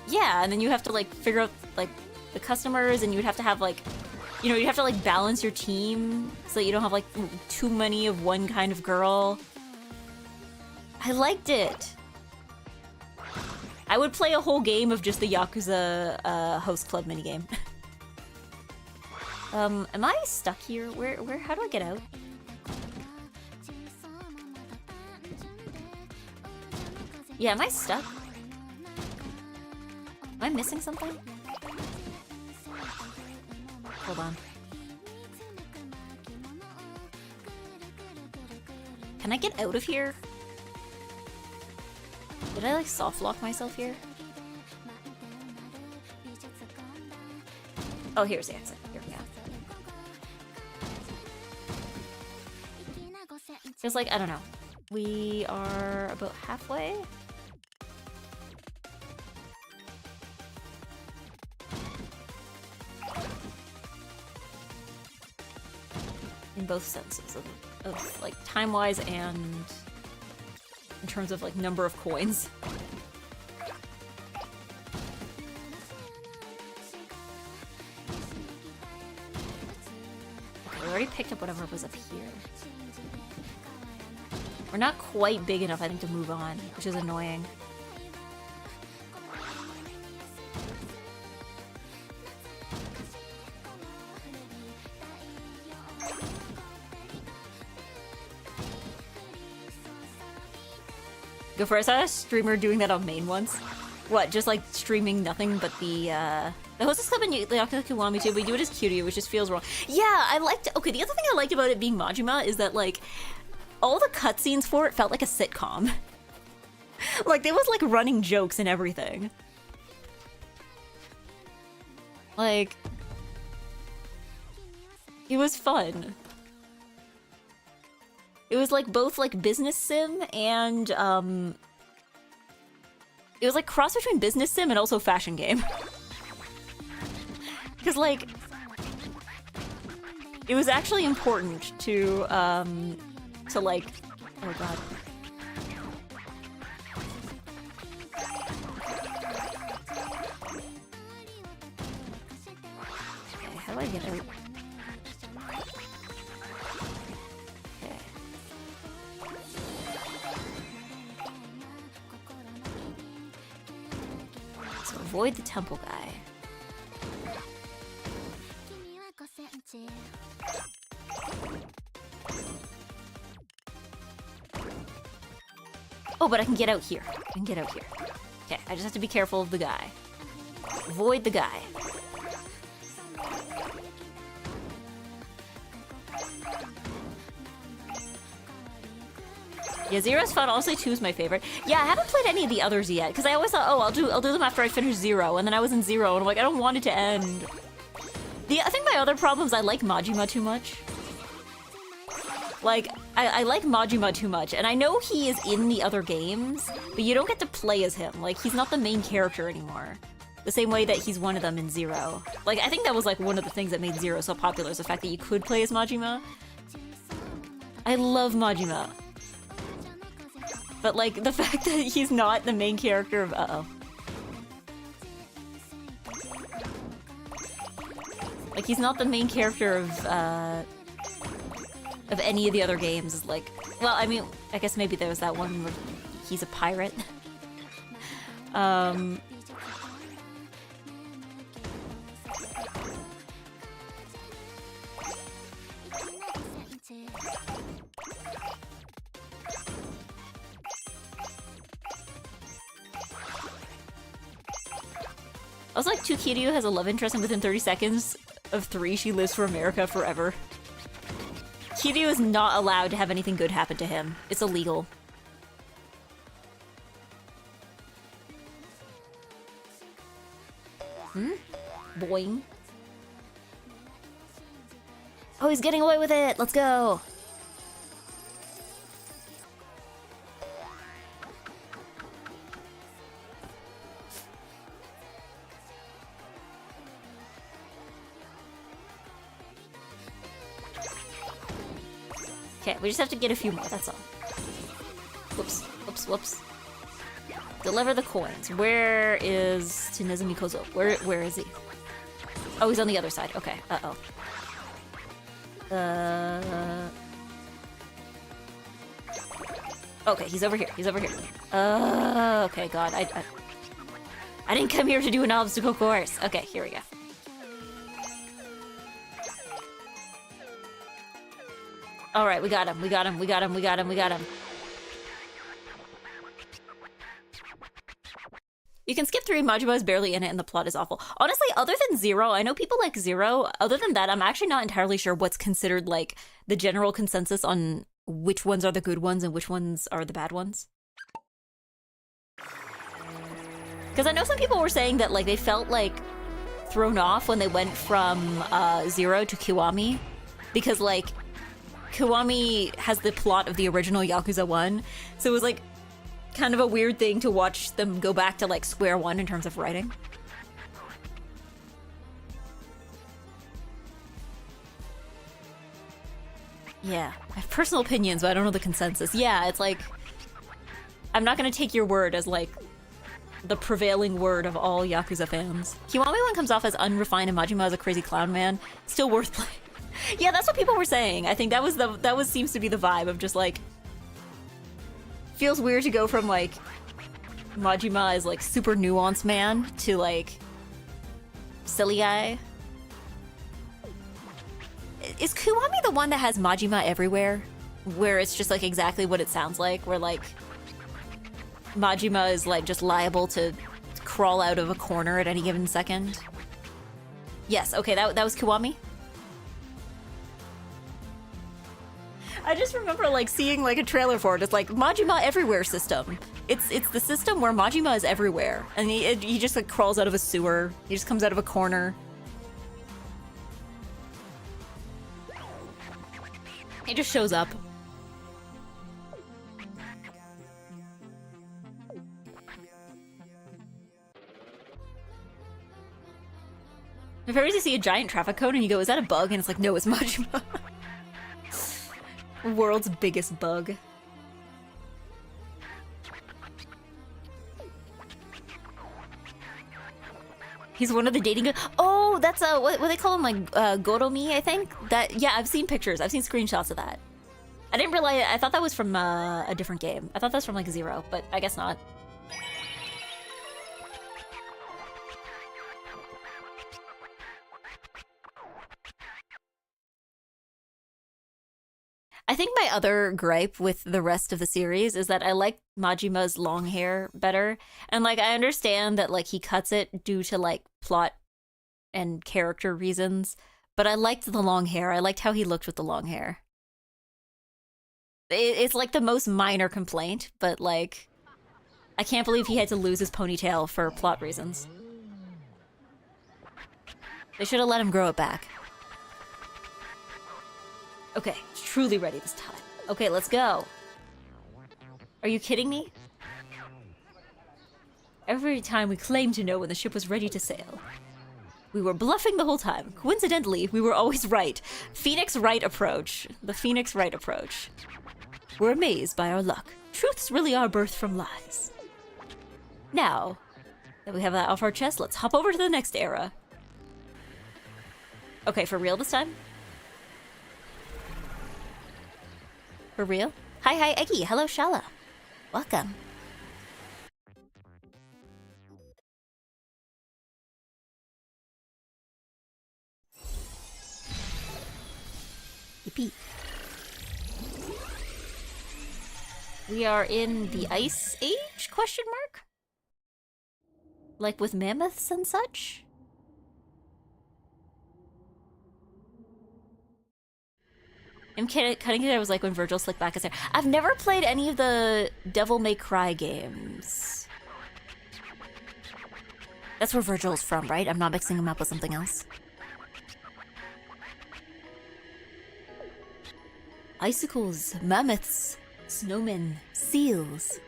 yeah, and then you have to, like, figure out, like, the customers, and you would have to have, like, you know, you have to, like, balance your team so that you don't have, like, too many of one kind of girl. I liked it. I would play a whole game of just the Yakuza host club minigame. Am I stuck here? How do I get out? Yeah, am I stuck? Am I missing something? Hold on. Can I get out of here? Did I, like, soft lock myself here? Oh, here's the exit. Here we go. Feels like, I don't know. We are about halfway? In both senses of like, time-wise and in terms of, like, number of coins. Okay, we already picked up whatever was up here. We're not quite big enough, I think, to move on, which is annoying. Go for it. I saw a streamer doing that on main once. What, just like streaming nothing but the hostess club and the Yakuza Kiwami too, but you do it as cutie, which just feels wrong. Yeah, I liked, okay, the other thing I liked about it being Majima is that, like, all the cutscenes for it felt like a sitcom. Like, there was, like, running jokes and everything. Like, it was fun. It was, like, both, like, business sim and, it was, like, cross between business sim and also fashion game. Because, like, it was actually important to, like, oh god. How do I get out? Okay. So avoid the temple guy. Oh, but I can get out here. I can get out here. Okay, I just have to be careful of the guy. Avoid the guy. Yeah, Zero's fun. Honestly, 2 is my favorite. Yeah, I haven't played any of the others yet because I always thought, oh, I'll do them after I finish 0, and then I was in 0, and I'm like, I don't want it to end. I think my other problem is I like Majima too much. Like, I like Majima too much, and I know he is in the other games, but you don't get to play as him. Like, he's not the main character anymore. The same way that he's one of them in 0. Like, I think that was like one of the things that made 0 so popular is the fact that you could play as Majima. I love Majima. But like, the fact that he's not the main character of... Uh-oh. Like, he's not the main character of any of the other games is like... Well, I mean, I guess maybe there was that one where he's a pirate. Also, like, Kiryu has a love interest, and within 30 seconds of 3, she lives for America forever. Kiryu is not allowed to have anything good happen to him. It's illegal. Boing. Oh, he's getting away with it! Let's go! Okay, we just have to get a few more, that's all. Whoops, whoops, whoops. Deliver the coins. Where is Tsunezumi Kozo? Where is he? Oh, he's on the other side. Okay, uh-oh. Okay, he's over here. He's over here. Okay, God. I didn't come here to do an obstacle course. Okay, here we go. Alright, we got him. We got him. We got him. We got him. We got him. You can skip 3. Majima is barely in it and the plot is awful. Honestly, other than 0, I know people like 0. Other than that, I'm actually not entirely sure what's considered like the general consensus on which ones are the good ones and which ones are the bad ones. Because I know some people were saying that like they felt like thrown off when they went from 0 to Kiwami. Because like Kiwami has the plot of the original Yakuza 1. So it was like kind of a weird thing to watch them go back to like square one in terms of writing. Yeah, I have personal opinions, but I don't know the consensus. Yeah, it's like, I'm not gonna take your word as like the prevailing word of all Yakuza fans. Kiwami 1 comes off as unrefined and Majima as a crazy clown man. Still worth playing. Yeah, that's what people were saying. I think that seems to be the vibe of just like, feels weird to go from like Majima as like super nuanced man to like silly guy. Is Kiwami the one that has Majima everywhere? Where it's just like exactly what it sounds like, where like Majima is like just liable to crawl out of a corner at any given second? Yes, okay, that was Kiwami. I just remember like seeing like a trailer for it. It's like Majima everywhere system. It's the system where Majima is everywhere, and he just like crawls out of a sewer. He just comes out of a corner. He just shows up. If ever you see a giant traffic cone and you go, "Is that a bug?" and it's like, "No, it's Majima." World's biggest bug. He's one of the dating... Oh, that's what they call him, like Goromi, I think. That yeah, I've seen pictures. I've seen screenshots of that. I didn't realize. I thought that was from a different game. I thought that was from like Zero, but I guess not. I think my other gripe with the rest of the series is that I like Majima's long hair better. And like I understand that like he cuts it due to like plot and character reasons, but I liked the long hair. I liked how he looked with the long hair. It's like the most minor complaint, but like I can't believe he had to lose his ponytail for plot reasons. They should have let him grow it back. Okay, truly ready this time. Okay, let's go. Are you kidding me? Every time we claimed to know when the ship was ready to sail. We were bluffing the whole time. Coincidentally, we were always right. Phoenix Wright approach. The Phoenix Wright approach. We're amazed by our luck. Truths really are birthed from lies. Now that we have that off our chest, let's hop over to the next era. Okay, for real this time? For real? Hi, Eggy. Hello, Shala. Welcome. Yippee. We are in the Ice Age? Question mark? Like with mammoths and such? I'm cutting it. I was like when Virgil slicked back his hair. I've never played any of the Devil May Cry games. That's where Virgil's from, right? I'm not mixing him up with something else. Icicles, mammoths, snowmen, seals,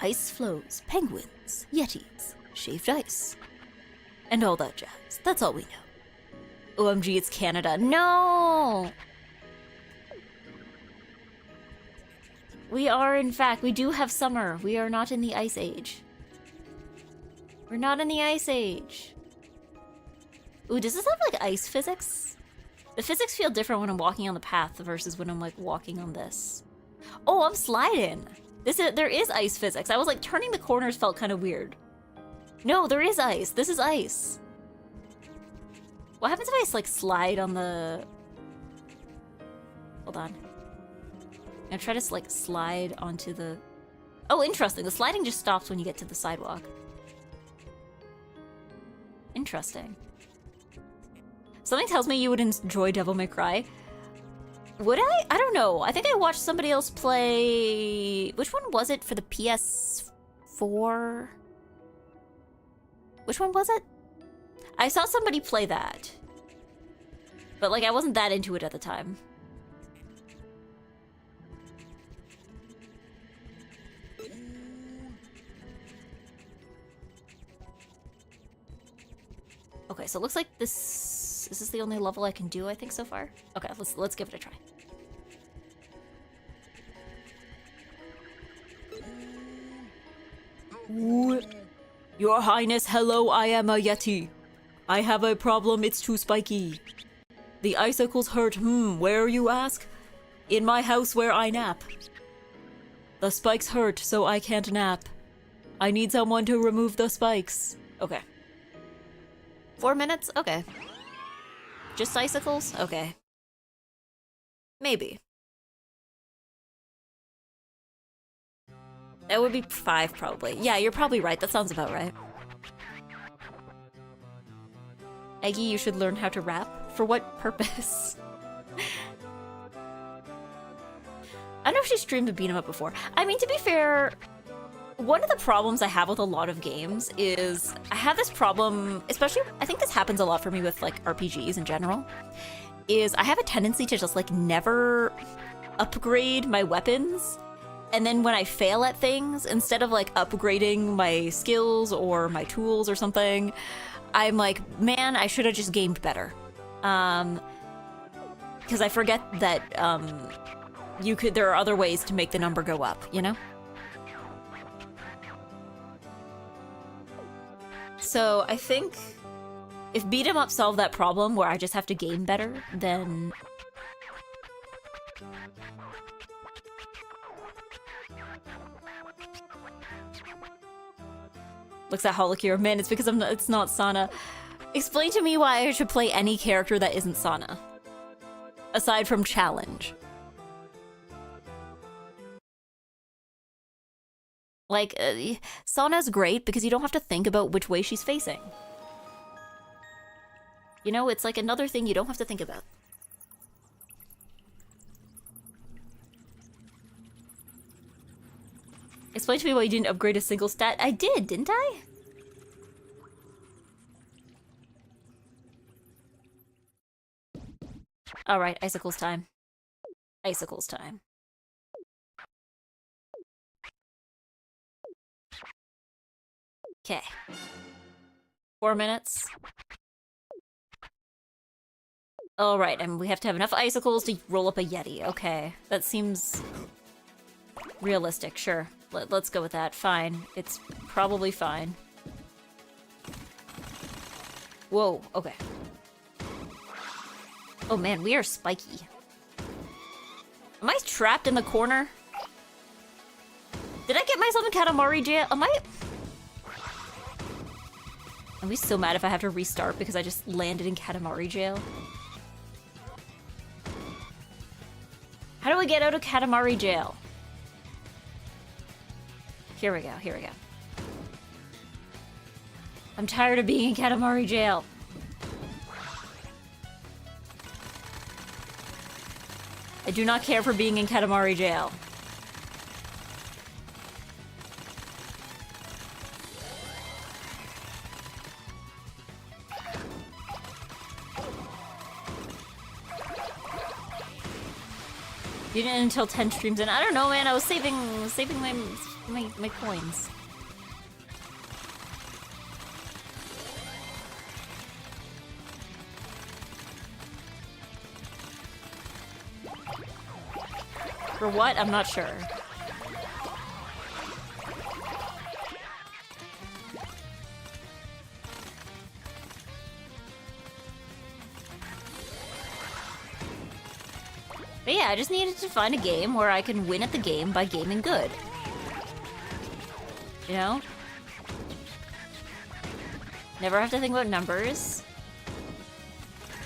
ice floes, penguins, yetis, shaved ice, and all that jazz. That's all we know. OMG, it's Canada. No! We are, in fact, we do have summer. We are not in the Ice Age. We're not in the Ice Age. Ooh, does this have, like, ice physics? The physics feel different when I'm walking on the path versus when I'm, like, walking on this. Oh, I'm sliding. There is ice physics. I was, like, turning the corners felt kind of weird. No, there is ice. This is ice. What happens if I, like, slide on the... Hold on. I'm trying to like slide onto the... Oh, interesting. The sliding just stops when you get to the sidewalk. Interesting. Something tells me you would enjoy Devil May Cry. Would I? I don't know. I think I watched somebody else play... Which one was it for the PS4? Which one was it? I saw somebody play that. But like I wasn't that into it at the time. Okay, so it looks like this... Is this the only level I can do, I think, so far? Okay, let's give it a try. Your Highness, hello, I am a Yeti. I have a problem, it's too spiky. The icicles hurt, where you ask? In my house where I nap. The spikes hurt, so I can't nap. I need someone to remove the spikes. Okay. 4 minutes? Okay. Just icicles? Okay. Maybe. That would be 5, probably. Yeah, you're probably right. That sounds about right. Eggy, you should learn how to rap. For what purpose? I don't know if she streamed a beat 'em up before. I mean, to be fair, one of the problems I have with a lot of games is I have this problem, especially, I think this happens a lot for me with like RPGs in general, is I have a tendency to just like never upgrade my weapons. And then when I fail at things, instead of like upgrading my skills or my tools or something, I'm like, man, I should have just gamed better. Because I forget that there are other ways to make the number go up, you know? So I think If beat 'em up solved that problem where I just have to game better, then... Looks at Holocure. Man, it's because it's not Sana. Explain to me why I should play any character that isn't Sana. Aside from challenge. Like, Sana's great because you don't have to think about which way she's facing. You know, it's like another thing you don't have to think about. Explain to me why you didn't upgrade a single stat. I did, didn't I? Alright, Icicles time. Icicles time. Okay. 4 minutes. Alright, and we have to have enough icicles to roll up a Yeti. Okay, that seems realistic, sure. Let's go with that. Fine. It's probably fine. Whoa, okay. Oh man, we are spiky. Am I trapped in the corner? Did I get myself in Katamari jail? Am I... I'll be so mad if I have to restart because I just landed in Katamari jail. How do I get out of Katamari jail? Here we go, here we go. I'm tired of being in Katamari jail. I do not care for being in Katamari jail. You didn't until 10 streams in. I don't know, man. I was saving my coins. For what? I'm not sure. But yeah, I just needed to find a game where I can win at the game by gaming good. You know? Never have to think about numbers.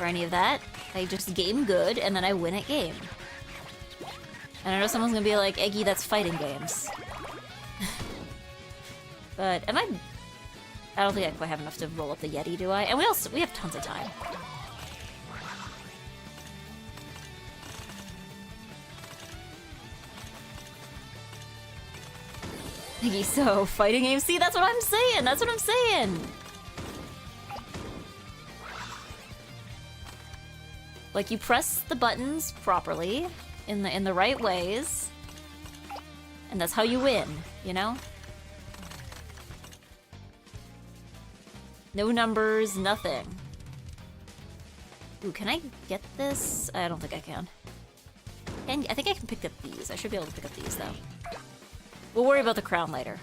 Or any of that. I just game good, and then I win at game. And I know someone's gonna be like, Eggy, that's fighting games. But am I don't think I quite have enough to roll up the Yeti, do I? And we have tons of time. Eggy, so fighting games. See, that's what I'm saying. That's what I'm saying. Like, you press the buttons properly in the right ways, and that's how you win, you know? No numbers, nothing. Ooh, can I get this? I don't think I can. I think I can pick up these. I should be able to pick up these, though. We'll worry about the crown later.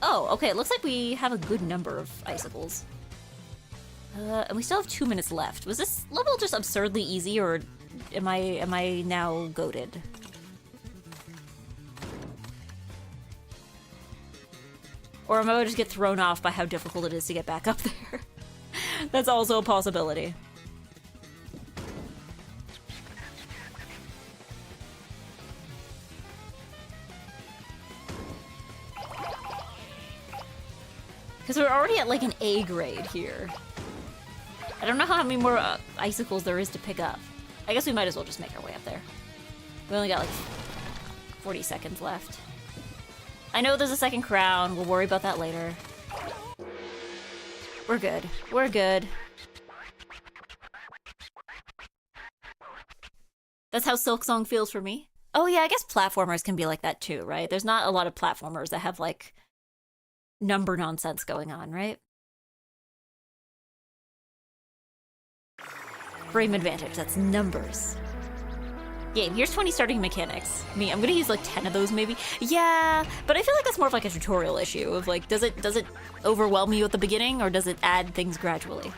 Oh, okay, it looks like we have a good number of icicles. And we still have 2 minutes left. Was this level just absurdly easy, or am I now goated? Or am I gonna just get thrown off by how difficult it is to get back up there? That's also a possibility. Because we're already at like an A grade here. I don't know how many more icicles there is to pick up. I guess we might as well just make our way up there. We only got like 40 seconds left. I know there's a second crown. We'll worry about that later. We're good. We're good. That's how Silksong feels for me. Oh yeah, I guess platformers can be like that too, right? There's not a lot of platformers that have like number nonsense going on, right? Frame advantage, that's numbers. Game, here's 20 starting mechanics. I'm gonna use like 10 of those maybe. Yeah, but I feel like that's more of like a tutorial issue of like, does it overwhelm you at the beginning or does it add things gradually?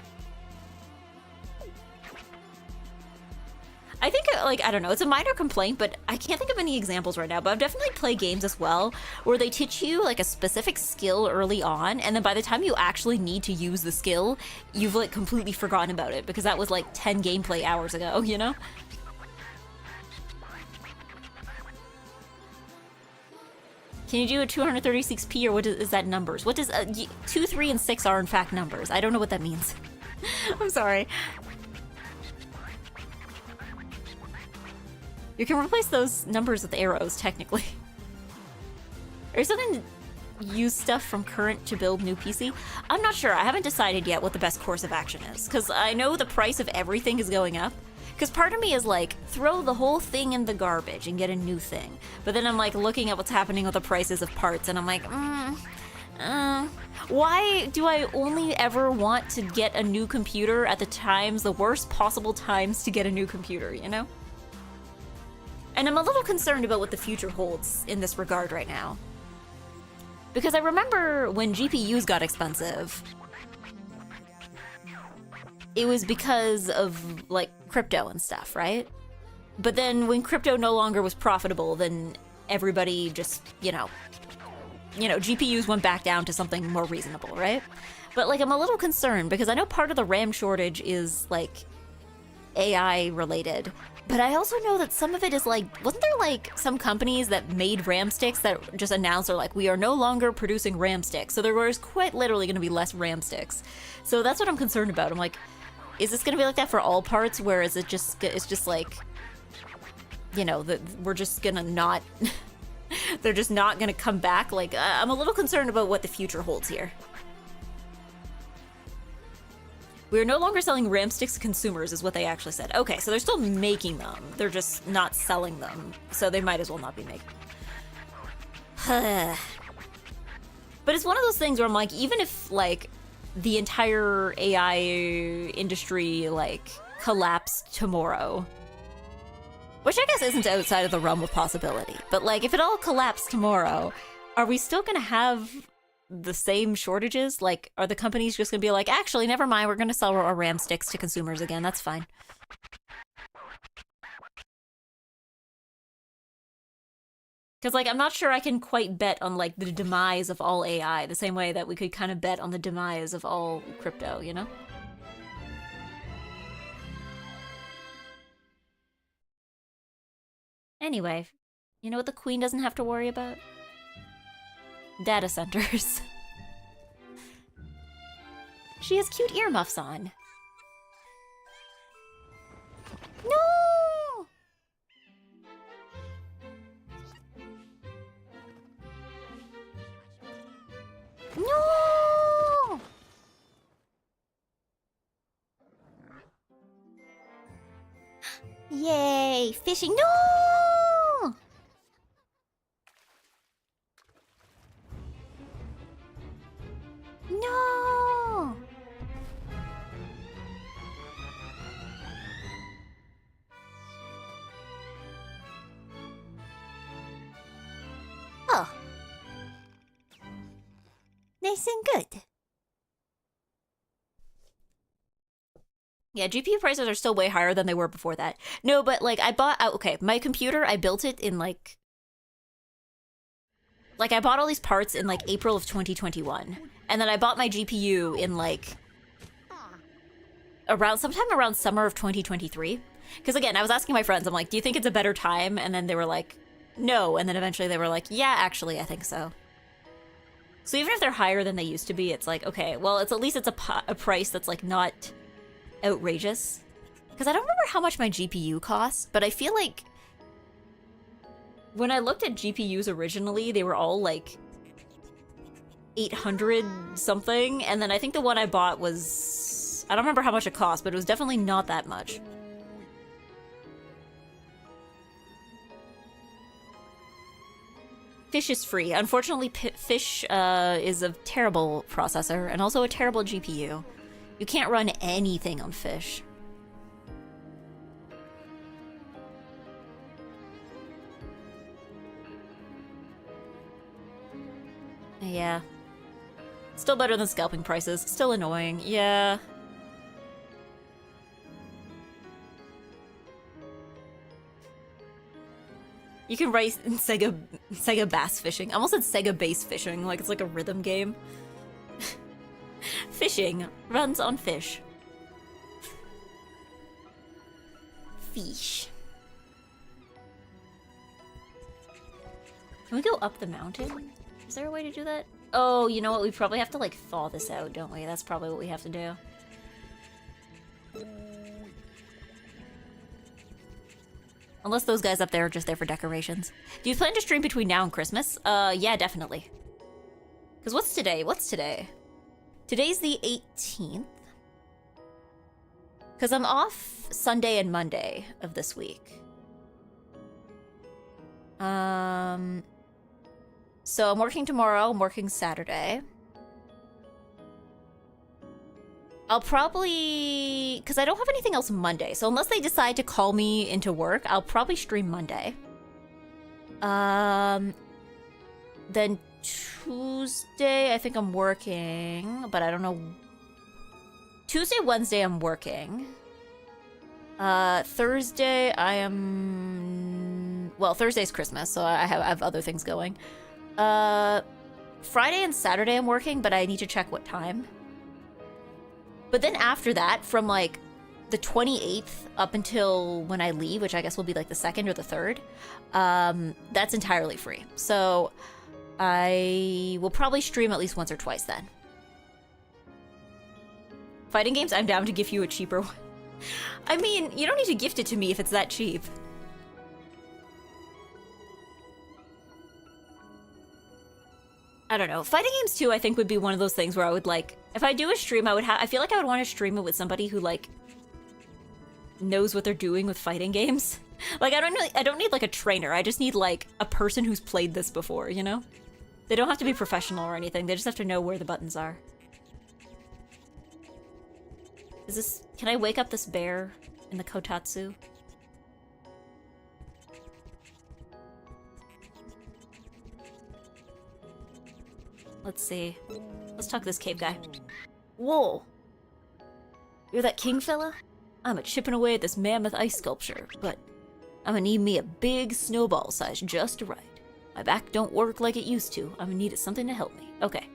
I think, like, I don't know, it's a minor complaint, but I can't think of any examples right now, but I've definitely played games as well where they teach you, like, a specific skill early on, and then by the time you actually need to use the skill, you've, like, completely forgotten about it, because that was, like, 10 gameplay hours ago, you know? Can you do a 236p, or what is that numbers? What does, 2, 3, and 6 are, in fact, numbers. I don't know what that means. I'm sorry. You can replace those numbers with arrows, technically. Are you still going to use stuff from current to build new PC? I'm not sure. I haven't decided yet what the best course of action is, because I know the price of everything is going up. Because part of me is like, throw the whole thing in the garbage and get a new thing. But then I'm like looking at what's happening with the prices of parts, and I'm like, why do I only ever want to get a new computer at the worst possible times to get a new computer, you know? And I'm a little concerned about what the future holds in this regard right now. Because I remember when GPUs got expensive, it was because of, like, crypto and stuff, right? But then when crypto no longer was profitable, then everybody just, you know, GPUs went back down to something more reasonable, right? But, like, I'm a little concerned because I know part of the RAM shortage is, like, AI related. But I also know that some of it is like, wasn't there like some companies that made RAM sticks that just announced they're like, we are no longer producing RAM sticks. So there was quite literally going to be less RAM sticks. So that's what I'm concerned about. I'm like, is this going to be like that for all parts? Where is it just, it's just like, you know, that we're just going to not, they're just not going to come back. Like, I'm a little concerned about what the future holds here. We are no longer selling RAM sticks to consumers, is what they actually said. Okay, so they're still making them. They're just not selling them. So they might as well not be making them. But it's one of those things where I'm like, even if, like, the entire AI industry, like, collapsed tomorrow, which I guess isn't outside of the realm of possibility, but, like, if it all collapsed tomorrow, are we still gonna have the same shortages? Like, are the companies just gonna be like, actually, never mind, we're gonna sell our RAM sticks to consumers again, that's fine. Because, like, I'm not sure I can quite bet on, like, the demise of all AI, the same way that we could kind of bet on the demise of all crypto, you know? Anyway, you know what the Queen doesn't have to worry about? Data centers. She has cute earmuffs on. No! No! Yay! Fishing! No! No! Oh. Nice and good. Yeah, GPU prices are still way higher than they were before that. No, but, like, I bought... Okay, my computer, I built it in, like... Like, I bought all these parts in, like, April of 2021. And then I bought my GPU in, like... sometime around summer of 2023. Because, again, I was asking my friends, I'm like, do you think it's a better time? And then they were like, no. And then eventually they were like, yeah, actually, I think so. So even if they're higher than they used to be, it's like, okay, well, it's at least it's a price that's, like, not outrageous. Because I don't remember how much my GPU costs, but I feel like when I looked at GPUs originally, they were all, like, 800 something, and then I think the one I bought was... I don't remember how much it cost, but it was definitely not that much. Fish is free. Unfortunately, Fish is a terrible processor and also a terrible GPU. You can't run anything on Fish. Yeah. Still better than scalping prices. Still annoying. Yeah. You can write Sega bass fishing. I almost said Sega bass fishing, like it's like a rhythm game. Fishing runs on fish. Fish. Can we go up the mountain? Is there a way to do that? Oh, you know what? We probably have to like thaw this out, don't we? That's probably what we have to do. Unless those guys up there are just there for decorations. Do you plan to stream between now and Christmas? Yeah, definitely. Because what's today? What's today? Today's the 18th. Because I'm off Sunday and Monday of this week. So I'm working tomorrow, I'm working Saturday. I'll probably... because I don't have anything else Monday, so unless they decide to call me into work, I'll probably stream Monday. Then Tuesday, I think I'm working, but I don't know. Tuesday, Wednesday, I'm working. Thursday, I am... well, Thursday's Christmas, so I have other things going. Friday and Saturday I'm working, but I need to check what time. But then after that, from like the 28th up until when I leave, which I guess will be like the 2nd or the 3rd, that's entirely free. So I will probably stream at least once or twice then. Fighting games, I'm down to give you a cheaper one. I mean, you don't need to gift it to me if it's that cheap. I don't know. Fighting games too, I think, would be one of those things where I would like, if I do a stream, I feel like I would want to stream it with somebody who like knows what they're doing with fighting games. Like I don't need like a trainer. I just need like a person who's played this before, you know? They don't have to be professional or anything. They just have to know where the buttons are. Is this, can I wake up this bear in the kotatsu? Let's see. Let's talk to this cave guy. Whoa! You're that king fella? I'm a chipping away at this mammoth ice sculpture, but I'm gonna need me a big snowball size just right. My back don't work like it used to. I'm gonna need something to help me. Okay.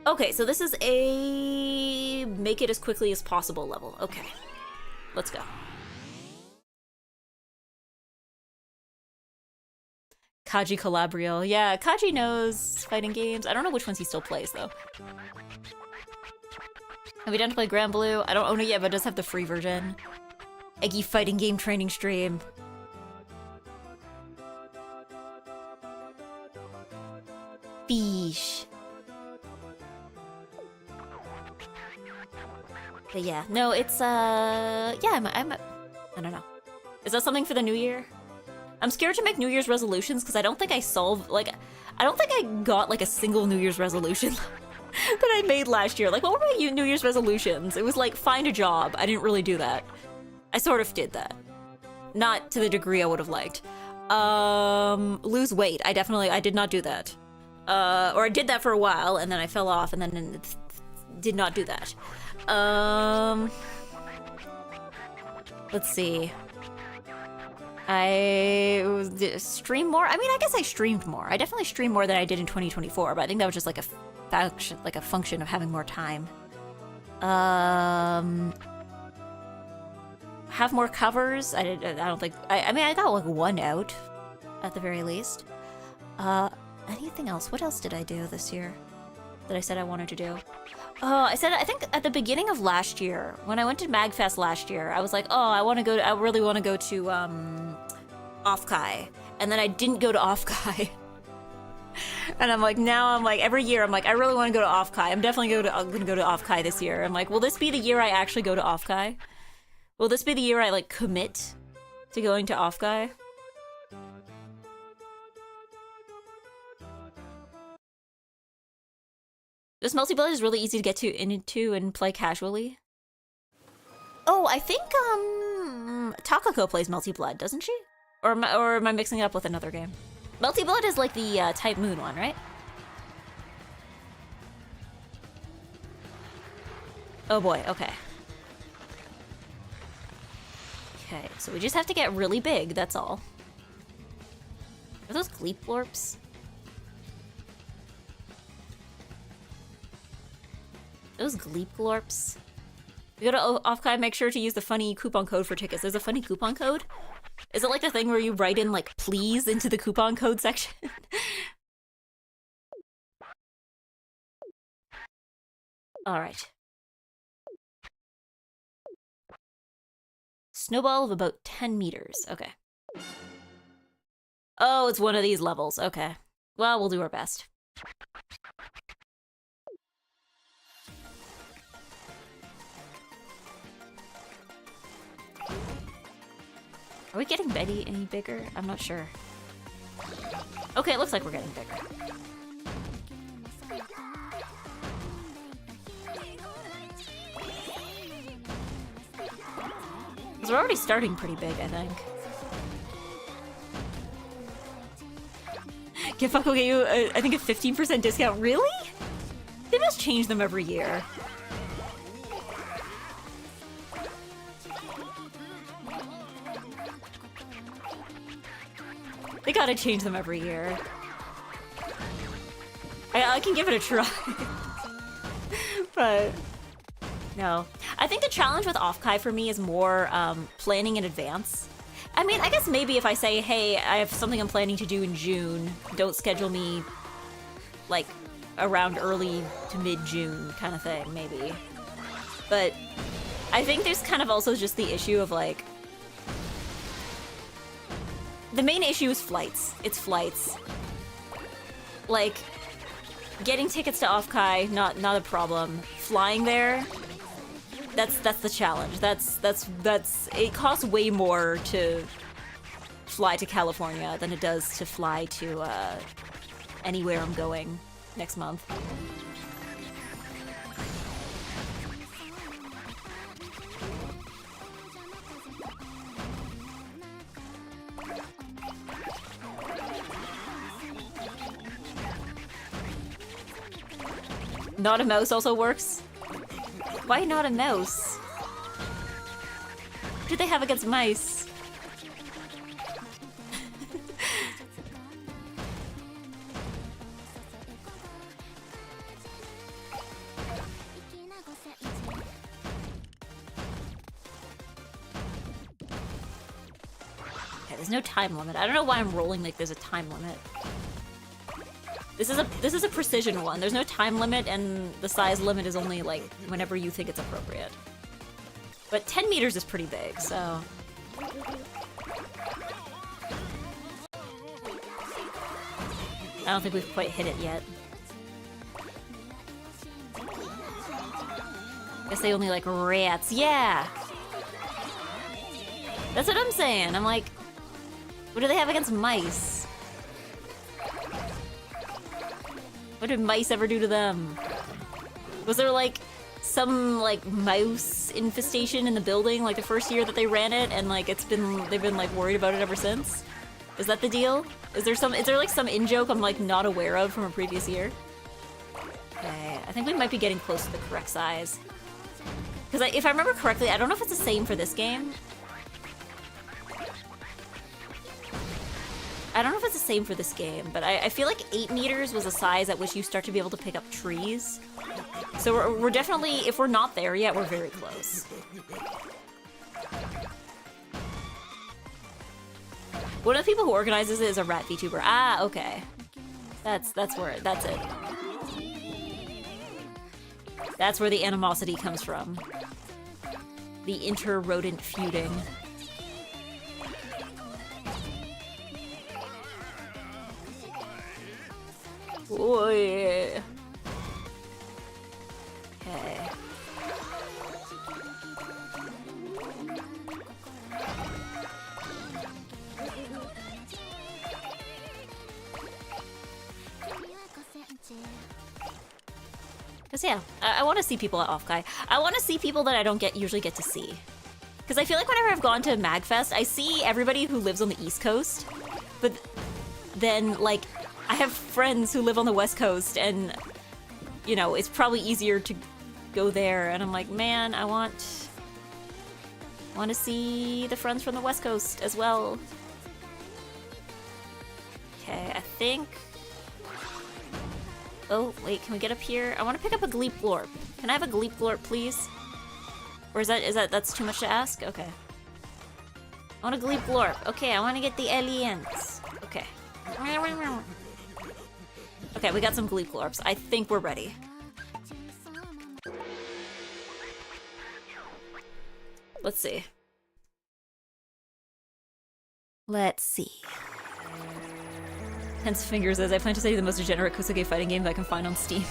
Okay, so this is a make it as quickly as possible level. Okay. Let's go. Kaji Calabrio. Yeah, Kaji knows fighting games. I don't know which ones he still plays, though. Have we done to play Grand Blue? I don't own it yet, but it does have the free version. Eggy fighting game training stream. Fish. But yeah, no, it's, yeah, I don't know. Is that something for the new year? I'm scared to make New Year's resolutions because I don't think I I don't think I got like a single New Year's resolution that I made last year. Like, what were my New Year's resolutions? It was like, find a job. I didn't really do that. I sort of did that. Not to the degree I would have liked. Lose weight. I did not do that. Or I did that for a while and then I fell off and then did not do that. Let's see. I stream more. I mean, I guess I streamed more. I definitely streamed more than I did in 2024, but I think that was just like a function of having more time. Have more covers. I don't think. I mean, I got like one out, at the very least. Anything else? What else did I do this year that I said I wanted to do? Oh, I think at the beginning of last year, when I went to MagFest last year, I was like, oh, I really want to go to, Offkai. And then I didn't go to Offkai. And I'm like, now I'm like, every year, I'm like, I really want to go to Offkai. I'm definitely gonna go to Offkai this year. I'm like, will this be the year I actually go to Offkai? Will this be the year I, like, commit to going to Offkai? This multiplayer is really easy to get into and play casually. Oh, I think Takako plays Multi-Blood, doesn't she? Or am I mixing it up with another game? Multi-Blood is like the Type Moon one, right? Oh boy, okay. Okay, so we just have to get really big, that's all. Are those Gleep Glorps? Those Gleep Glorps? You go to Offkai, make sure to use the funny coupon code for tickets. There's a funny coupon code? Is it like the thing where you write in, like, please into the coupon code section? Alright. Snowball of about 10 meters. Okay. Oh, it's one of these levels. Okay. Well, we'll do our best. Are we getting Betty any bigger? I'm not sure. Okay, it looks like we're getting bigger. Because we're already starting pretty big, I think. Get Fuck will get you, I think, a 15% discount. Really? They must change them every year. They gotta change them every year. I can give it a try. But no. I think the challenge with Offkai for me is more planning in advance. I mean, I guess maybe if I say, hey, I have something I'm planning to do in June, don't schedule me, like, around early to mid-June kind of thing, maybe. But I think there's kind of also just the issue of, like, the main issue is flights. It's flights. Like, getting tickets to Offkai, not a problem. Flying there, that's the challenge. That's it costs way more to fly to California than it does to fly to anywhere I'm going next month. Not a mouse also works? Why not a mouse? What do they have against mice? Okay, there's no time limit. I don't know why I'm rolling like there's a time limit. This is a precision one. There's no time limit, and the size limit is only like whenever you think it's appropriate. But 10 meters is pretty big, so. I don't think we've quite hit it yet. Guess they only like rats. Yeah! That's what I'm saying. I'm like, what do they have against mice? What did mice ever do to them? Was there like some like mouse infestation in the building like the first year that they ran it, and like they've been like worried about it ever since? Is that the deal? Is there like some in-joke I'm like not aware of from a previous year? Okay, I think we might be getting close to the correct size. Because if I remember correctly, I don't know if it's the same for this game. I don't know if it's the same for this game, but I feel like 8 meters was a size at which you start to be able to pick up trees. So we're definitely, if we're not there yet, we're very close. One of the people who organizes it is a rat VTuber. Ah, okay. That's it. That's where the animosity comes from. The inter-rodent feuding. Oh yeah. Okay. Because yeah, I want to see people at Offkai. I want to see people that I don't usually get to see. Because I feel like whenever I've gone to MagFest, I see everybody who lives on the East Coast, but then like I have friends who live on the West Coast, and you know, it's probably easier to go there, and I'm like, man, I want to see the friends from the West Coast as well. Okay, I think... Oh, wait, can we get up here? I want to pick up a Gleep Glorp. Can I have a Gleep Glorp, please? Or that's too much to ask? Okay. I want a Gleep Glorp. Okay, I want to get the aliens. Okay. Okay, we got some Gleep Glorps. I think we're ready. Let's see. Let's see. Tense fingers as I plan to study the most degenerate Kosuke fighting game that I can find on Steam.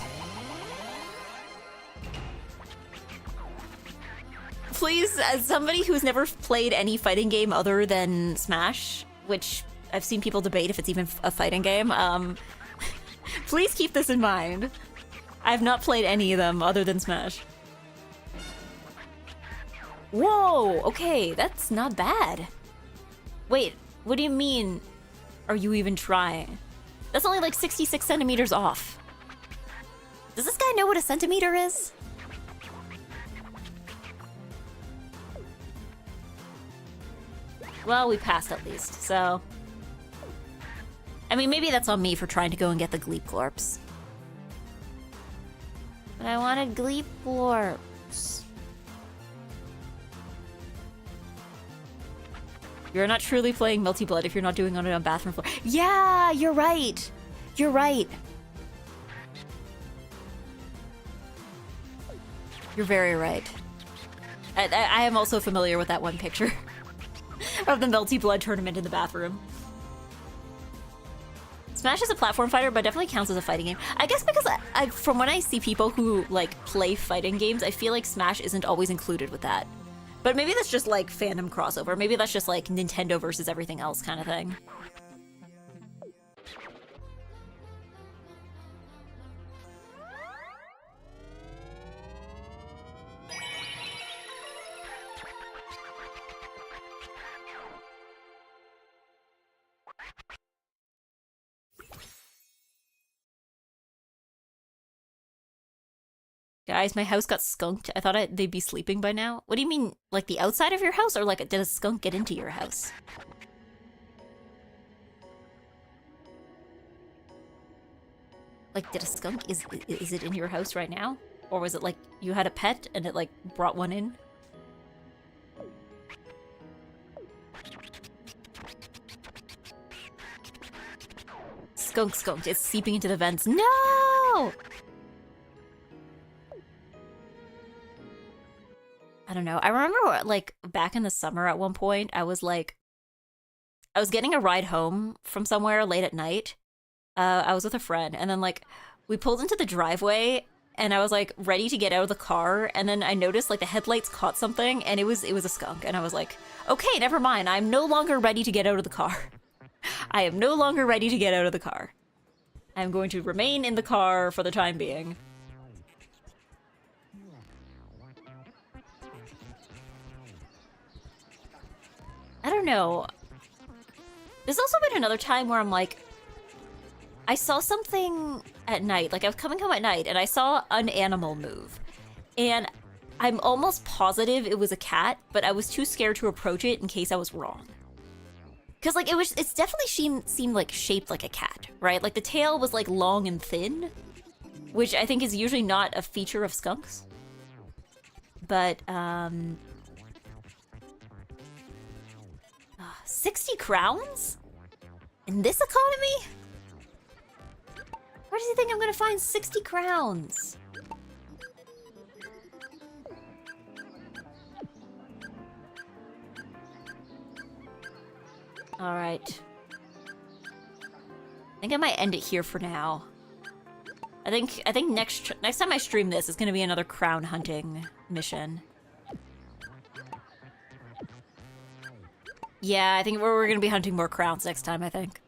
Please, as somebody who's never played any fighting game other than Smash, which I've seen people debate if it's even a fighting game, please keep this in mind. I've not played any of them other than Smash. Whoa, okay, that's not bad. Wait, what do you mean, are you even trying? That's only like 66 centimeters off. Does this guy know what a centimeter is? Well, we passed at least, so... I mean, maybe that's on me for trying to go and get the Gleep Glorps. But I wanted Gleep Glorps. You're not truly playing Multi-Blood if you're not doing it on a bathroom floor. Yeah, you're right. You're right. You're very right. I am also familiar with that one picture of the Multi-Blood tournament in the bathroom. Smash is a platform fighter, but definitely counts as a fighting game. I guess because from when I see people who like play fighting games, I feel like Smash isn't always included with that. But maybe that's just like fandom crossover. Maybe that's just like Nintendo versus everything else kind of thing. Guys, my house got skunked. I thought they'd be sleeping by now. What do you mean, like the outside of your house, or like did a skunk get into your house? Like, did a skunk, is it in your house right now? Or was it like you had a pet and it like brought one in? Skunk, it's seeping into the vents. No! I don't know. I remember, like, back in the summer at one point, I was getting a ride home from somewhere late at night. I was with a friend, and then, like, we pulled into the driveway, and I was, like, ready to get out of the car, and then I noticed, like, the headlights caught something, and it was a skunk, and I was like, okay, never mind. I'm no longer ready to get out of the car. I am no longer ready to get out of the car. I'm going to remain in the car for the time being. I don't know. There's also been another time where I'm like, I saw something at night, like I was coming home at night and I saw an animal move. And I'm almost positive it was a cat, but I was too scared to approach it in case I was wrong. Cause like it's definitely seemed like shaped like a cat, right? Like the tail was like long and thin, which I think is usually not a feature of skunks. But 60 crowns? In this economy? Where does he think I'm gonna find 60 crowns? Alright. I think I might end it here for now. I think next time I stream this, it's gonna be another crown hunting mission. Yeah, I think we're gonna be hunting more crowns next time, I think.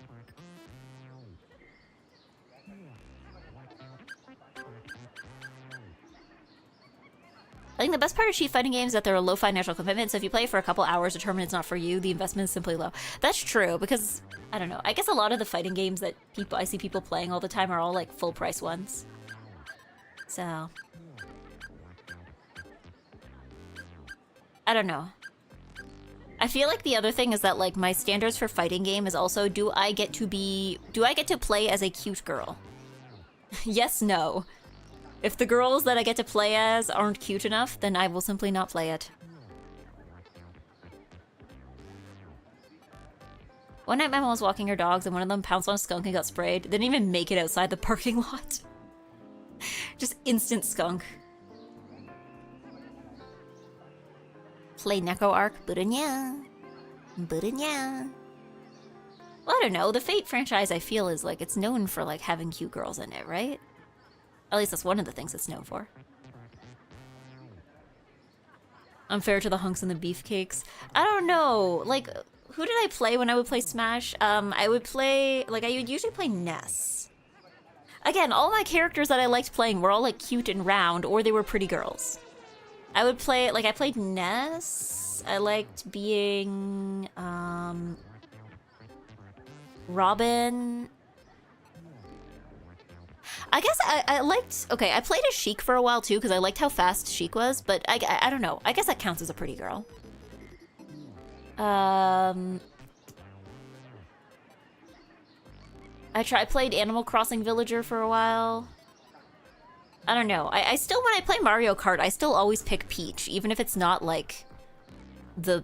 I think the best part of cheat fighting games is that they're a low financial commitment, so if you play for a couple hours, determine it's not for you, the investment is simply low. That's true, because, I don't know, I guess a lot of the fighting games that I see people playing all the time are all, like, full-price ones. So... I don't know. I feel like the other thing is that like my standards for fighting game is also do I get to play as a cute girl? Yes, no. If the girls that I get to play as aren't cute enough, then I will simply not play it. One night my mom was walking her dogs and one of them pounced on a skunk and got sprayed. Didn't even make it outside the parking lot. Just instant skunk. Play Neko Arc, Burunya. Burunya. Well, I don't know. The Fate franchise, I feel, is like, it's known for like having cute girls in it, right? At least that's one of the things it's known for. Unfair to the hunks and the beefcakes. I don't know. Like, who did I play when I would play Smash? I would usually play Ness. Again, all my characters that I liked playing were all like cute and round, or they were pretty girls. I would play, like, I played Ness. I liked being, Robin. I guess I liked, okay, I played as Sheik for a while too, because I liked how fast Sheik was, but I don't know. I guess that counts as a pretty girl. I played Animal Crossing Villager for a while. I don't know. I still, when I play Mario Kart, I still always pick Peach, even if it's not like the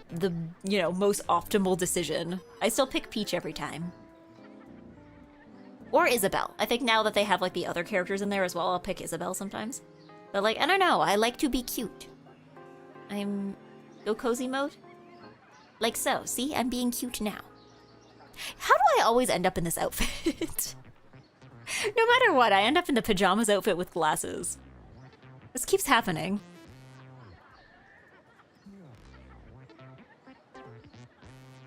you know, most optimal decision. I still pick Peach every time. Or Isabelle. I think now that they have like the other characters in there as well, I'll pick Isabelle sometimes. But like, I don't know. I like to be cute. Go cozy mode? Like so. See, I'm being cute now. How do I always end up in this outfit? No matter what, I end up in the pajamas outfit with glasses. This keeps happening.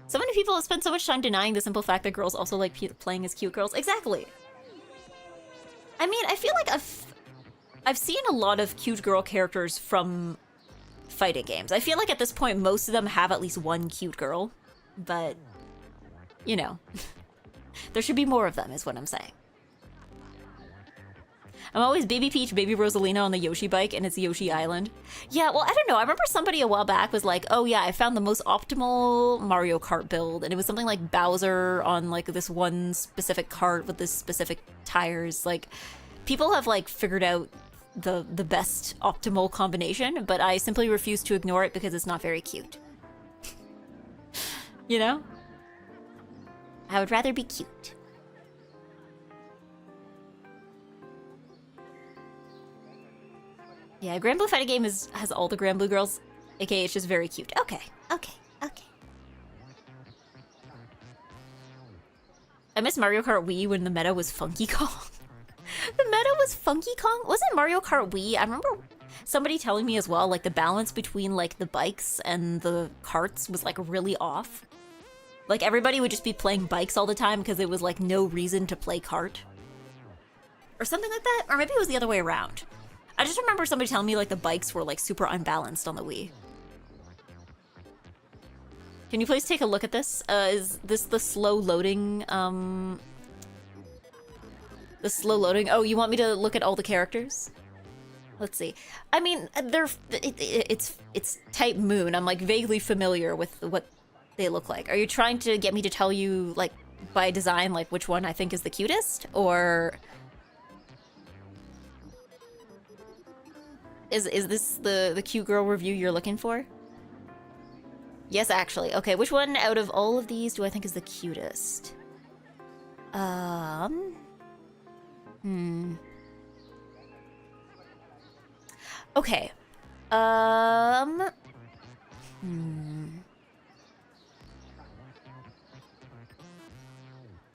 So many people have spent so much time denying the simple fact that girls also like playing as cute girls. Exactly. I mean, I feel like I've seen a lot of cute girl characters from fighting games. I feel like at this point, most of them have at least one cute girl. But, you know, there should be more of them is what I'm saying. I'm always Baby Peach, Baby Rosalina on the Yoshi bike, and it's Yoshi Island. Yeah, well, I don't know. I remember somebody a while back was like, oh yeah, I found the most optimal Mario Kart build, and it was something like Bowser on like this one specific cart with this specific tires. Like, people have like figured out the best optimal combination, but I simply refuse to ignore it because it's not very cute. You know? I would rather be cute. Yeah, Grand Blue Fighting Game has all the Grand Blue girls, aka it's just very cute. Okay. I miss Mario Kart Wii when the meta was Funky Kong. The meta was Funky Kong? Wasn't Mario Kart Wii? I remember somebody telling me as well, like the balance between like the bikes and the carts was like really off. Like everybody would just be playing bikes all the time because there was like no reason to play kart. Or something like that? Or maybe it was the other way around. I just remember somebody telling me like the bikes were like super unbalanced on the Wii. Can you please take a look at this? Is this the slow loading, The slow loading? Oh, you want me to look at all the characters? Let's see. I mean, it's Type Moon. I'm like vaguely familiar with what they look like. Are you trying to get me to tell you like by design like which one I think is the cutest? Or Is this the cute girl review you're looking for? Yes, actually. Okay, which one out of all of these do I think is the cutest? Okay.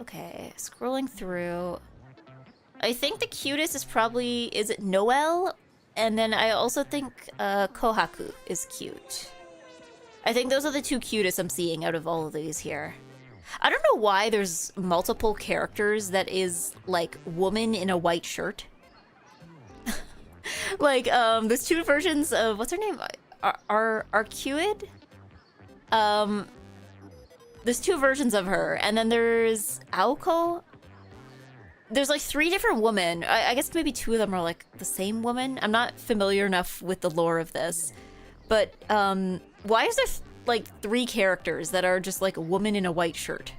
Okay, scrolling through. I think the cutest is probably, is it Noelle? And then I also think Kohaku is cute. I think those are the two cutest I'm seeing out of all of these here. I don't know why there's multiple characters that is like woman in a white shirt. Like there's two versions of, what's her name? Arcuid? There's two versions of her, and then there's Aoko. There's like three different women. I guess maybe two of them are like the same woman. I'm not familiar enough with the lore of this. But, why is there, like, 3 characters that are just, like, a woman in a white shirt?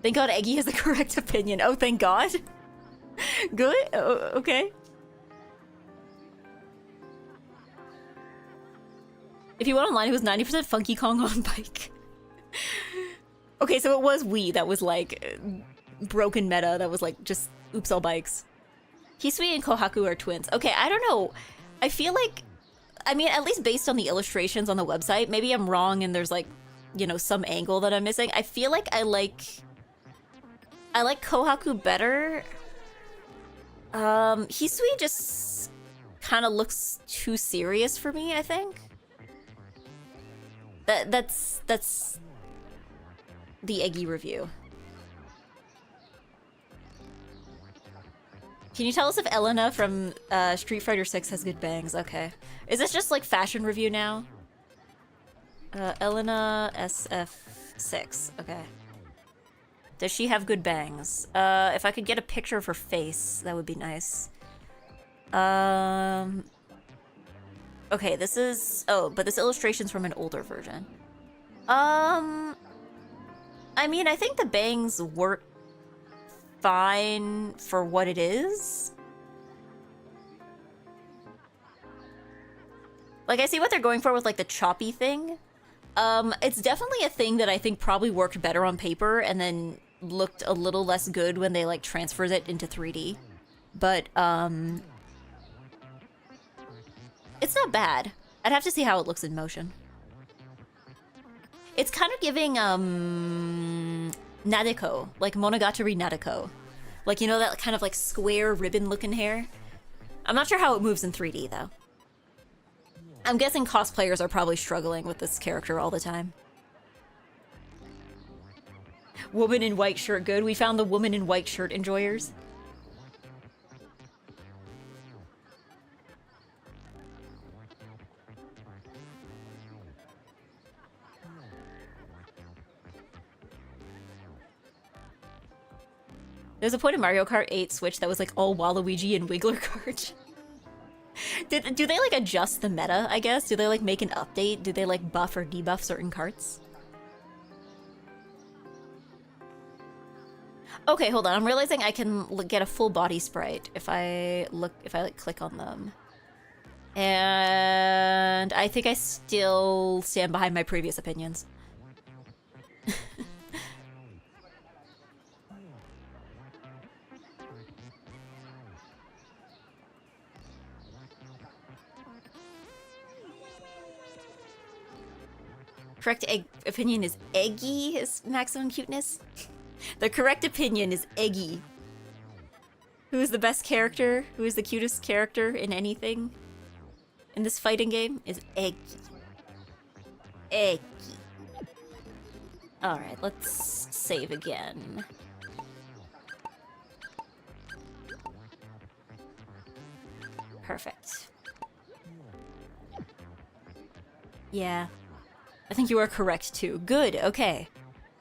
Thank God Eggy has the correct opinion. Oh, thank God. Good? Oh, okay. If you went online, it was 90% Funky Kong on bike. Okay, so it was Wii that was, like, broken meta. That was, like, just oops all bikes. Hisui and Kohaku are twins. Okay, I don't know. I feel like... I mean, at least based on the illustrations on the website, maybe I'm wrong and there's, like, you know, some angle that I'm missing. I feel like I like Kohaku better. Hisui just kind of looks too serious for me, I think. That's the Eggy review. Can you tell us if Elena from Street Fighter 6 has good bangs? Okay. Is this just like fashion review now? Elena SF6. Okay. Does she have good bangs? If I could get a picture of her face, that would be nice. Okay, this is... Oh, but this illustration's from an older version. I mean, I think the bangs work fine for what it is. Like, I see what they're going for with, like, the choppy thing. It's definitely a thing that I think probably worked better on paper and then looked a little less good when they, like, transferred it into 3D. But, it's not bad. I'd have to see how it looks in motion. It's kind of giving, Nadeko, like Monogatari Nadeko. Like, you know, that kind of, like, square ribbon-looking hair? I'm not sure how it moves in 3D, though. I'm guessing cosplayers are probably struggling with this character all the time. Woman in white shirt, good. We found the woman in white shirt enjoyers. There's a point in Mario Kart 8 Switch that was like all Waluigi and Wiggler cards. Do they like adjust the meta, I guess? Do they like make an update? Do they like buff or debuff certain carts? Okay, hold on. I'm realizing I can get a full body sprite if I like click on them. And I think I still stand behind my previous opinions. Correct opinion is Eggy is maximum cuteness. The correct opinion is Eggy. Who is the best character? Who is the cutest character in anything? In this fighting game is Eggy. Eggy. Alright, let's save again. Perfect. Yeah. I think you are correct too. Good, okay.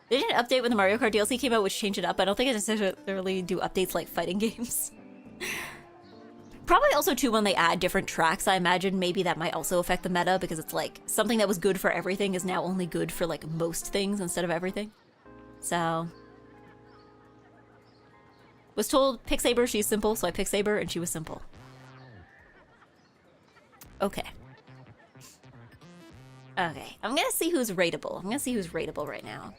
They did an update when the Mario Kart DLC came out which changed it up. I don't think I necessarily do updates like fighting games. Probably also too when they add different tracks, I imagine maybe that might also affect the meta because it's like something that was good for everything is now only good for like most things instead of everything. So... Was told pick Saber, she's simple, so I picked Saber and she was simple. Okay. Okay, I'm gonna see who's rateable. I'm gonna see who's rateable right now.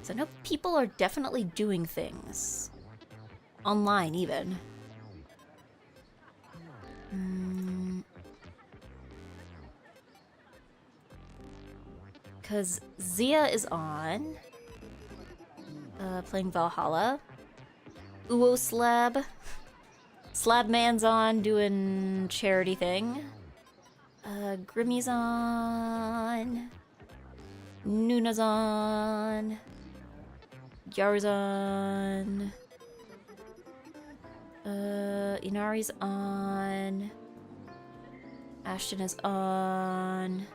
So no, people are definitely doing things. Online, even. Because Zia is on. Playing Valhalla. Uo Slab. Slab Man's on, doing charity thing. Grimmy's on. Nuna's on. Yar's on. Inari's on. Ashton is on.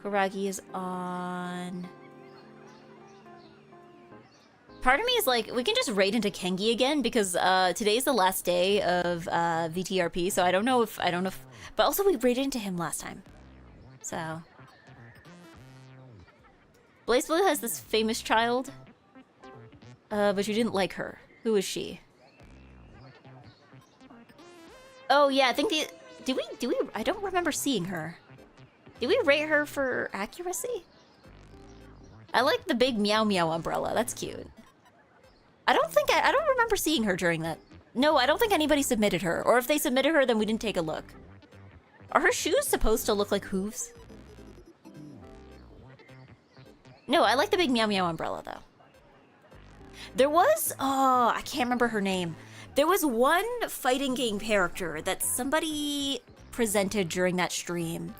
Kuragi is on. Part of me is like, we can just raid into Kengi again because today's the last day of VTRP, so I don't know if, but also we raided into him last time. So. Blaze Blue has this famous child, but you didn't like her. Who is she? Oh yeah, I think did we, I don't remember seeing her. Did we rate her for accuracy? I like the big meow meow umbrella, that's cute. I don't remember seeing her during that. No, I don't think anybody submitted her. Or if they submitted her, then we didn't take a look. Are her shoes supposed to look like hooves? No, I like the big meow meow umbrella, though. There was... Oh, I can't remember her name. There was one fighting game character that somebody presented during that stream.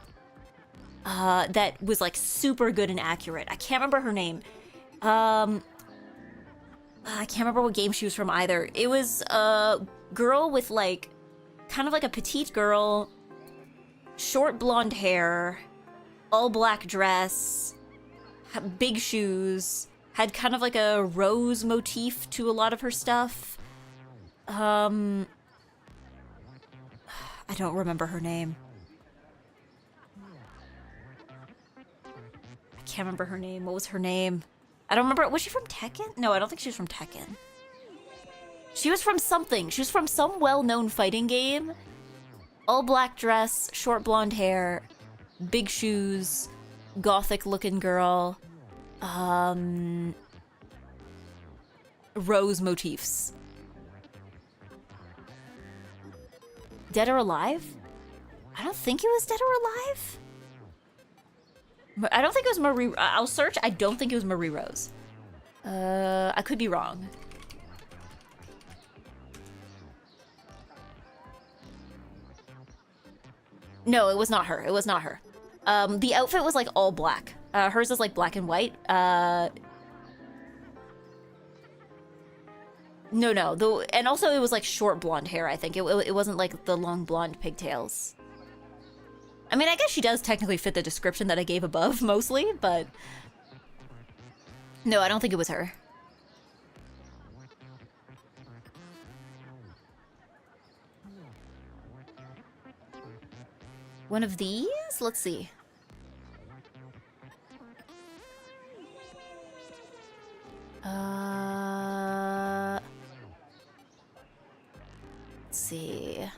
That was, like, super good and accurate. I can't remember her name. I can't remember what game she was from either. It was a girl with like, kind of like a petite girl, short blonde hair, all black dress, big shoes, had kind of like a rose motif to a lot of her stuff. I don't remember her name. I can't remember her name. What was her name? I don't remember. Was she from Tekken? No, I don't think she was from Tekken. She was from something. She was from some well-known fighting game. All black dress, short blonde hair, big shoes, gothic-looking girl. Rose motifs. Dead or Alive? I don't think it was Dead or Alive. I don't think it was Marie... I'll search. I don't think it was Marie Rose. I could be wrong. No, it was not her. It was not her. The outfit was like all black. Hers is like black and white. No. And also it was like short blonde hair, I think. It wasn't like the long blonde pigtails. I mean, I guess she does technically fit the description that I gave above, mostly, but... No, I don't think it was her. One of these? Let's see. Let's see.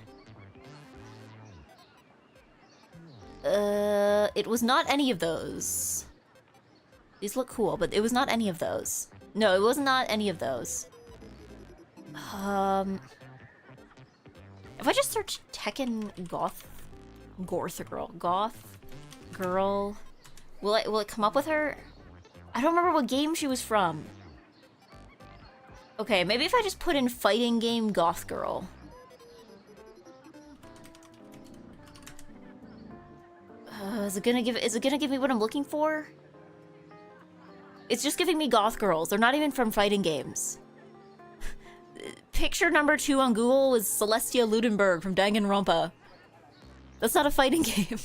It was not any of those. These look cool, but it was not any of those. No, it was not any of those. If I just search Tekken Goth girl, will it come up with her? I don't remember what game she was from. Okay, maybe if I just put in fighting game goth girl. Is it gonna give me what I'm looking for? It's just giving me goth girls. They're not even from fighting games. Picture number 2 on Google was Celestia Ludenberg from Danganronpa. That's not a fighting game.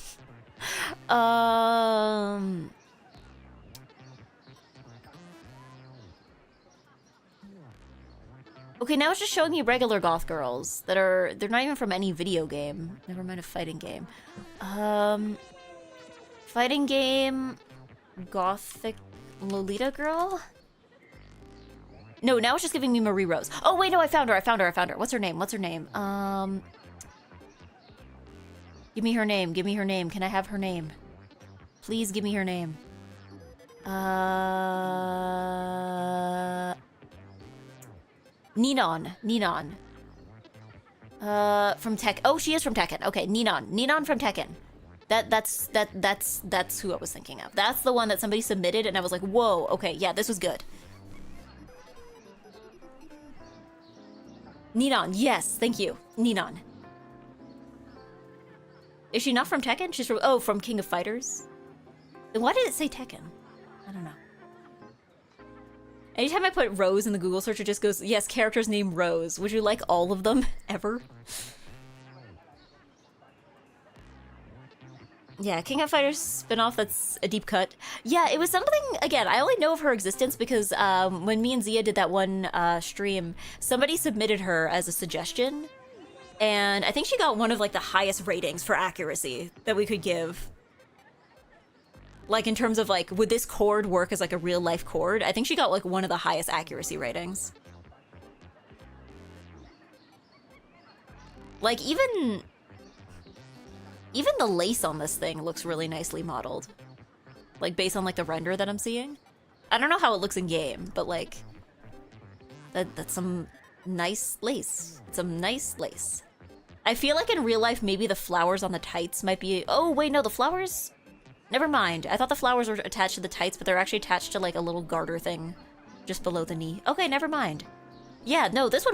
Okay, now it's just showing me regular goth girls that they're not even from any video game. Never mind a fighting game. Fighting game, gothic Lolita girl? No, now it's just giving me Marie Rose. Oh wait, no, I found her. What's her name? Give me her name. Can I have her name? Please give me her name. Ninon. From Tekken. Oh, she is from Tekken. Okay, Ninon from Tekken. That's who I was thinking of. That's the one that somebody submitted, and I was like, whoa, okay, yeah, this was good. Ninon, yes, thank you. Ninon. Is she not from Tekken? She's from King of Fighters. Then why did it say Tekken? I don't know. Anytime I put Rose in the Google search, it just goes, yes, characters named Rose. Would you like all of them? Ever? Yeah, King of Fighters spin-off, that's a deep cut. Yeah, it was something, again, I only know of her existence because when me and Zia did that one stream, somebody submitted her as a suggestion, and I think she got one of like the highest ratings for accuracy that we could give. Like in terms of like, would this chord work as like a real life chord? I think she got like one of the highest accuracy ratings. Like even the lace on this thing looks really nicely modeled. Like based on like the render that I'm seeing. I don't know how it looks in game, but like that's some nice lace. Some nice lace. I feel like in real life maybe the flowers on the tights might be, oh wait, no, the flowers, never mind. I thought the flowers were attached to the tights, but they're actually attached to like a little garter thing just below the knee. Okay, never mind. Yeah, no, this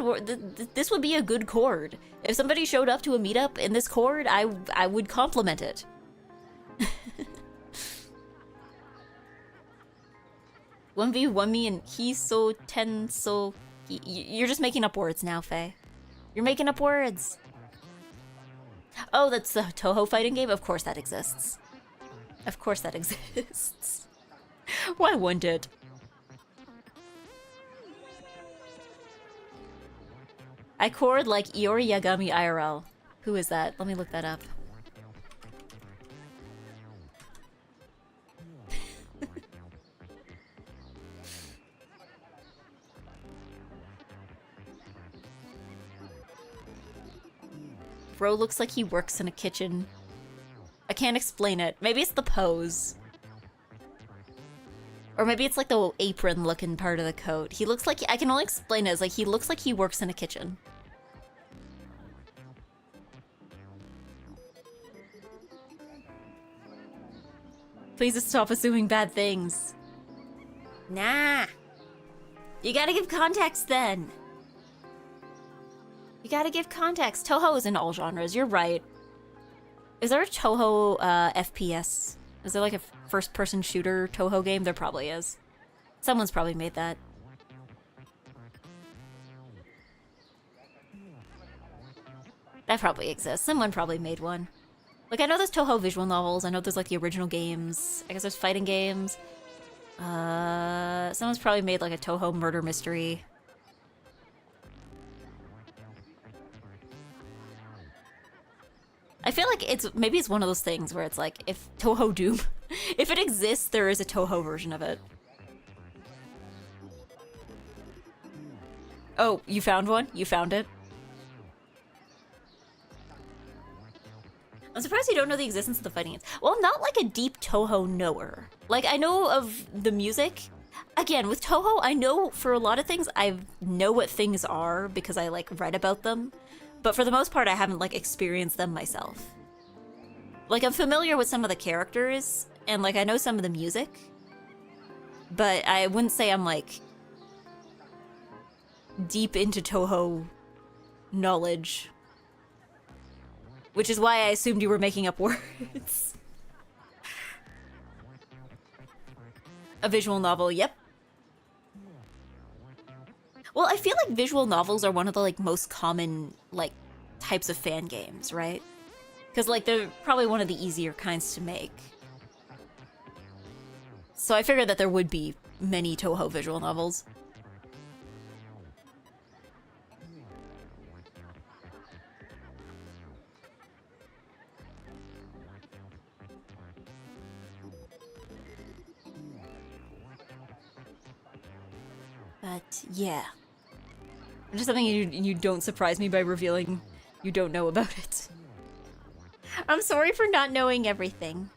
would be a good chord. If somebody showed up to a meetup in this chord, I would compliment it. 1v1 me and he so ten so... You're just making up words now, Faye. You're making up words. Oh, that's the Toho fighting game? Of course that exists. Of course that exists. Why wouldn't it? I chord like Iori Yagami IRL. Who is that? Let me look that up. Bro looks like he works in a kitchen. I can't explain it. Maybe it's the pose. Or maybe it's like the apron looking part of the coat. He looks like, I can only explain it as like he looks like he works in a kitchen. Please just stop assuming bad things. Nah. You gotta give context then. You gotta give context. Toho is in all genres, you're right. Is there a Toho FPS? Is there like a first-person shooter Toho game? There probably is. Someone's probably made that. That probably exists. Someone probably made one. Like, I know there's Toho visual novels. I know there's like the original games. I guess there's fighting games. Someone's probably made like a Toho murder mystery. I feel like maybe it's one of those things where it's like, if Toho Doom, if it exists, there is a Toho version of it. Oh, you found one? You found it? I'm surprised you don't know the existence of the fighting games. Well, I'm not like a deep Toho knower. Like, I know of the music. Again, with Toho, I know for a lot of things, I know what things are because I like read about them. But for the most part, I haven't like experienced them myself. Like, I'm familiar with some of the characters, and like I know some of the music. But I wouldn't say I'm like deep into Toho knowledge. Which is why I assumed you were making up words. A visual novel, yep. Well, I feel like visual novels are one of the like most common like types of fan games, right? Because like they're probably one of the easier kinds to make. So I figured that there would be many Toho visual novels. But yeah. Just something you don't surprise me by revealing you don't know about it. I'm sorry for not knowing everything.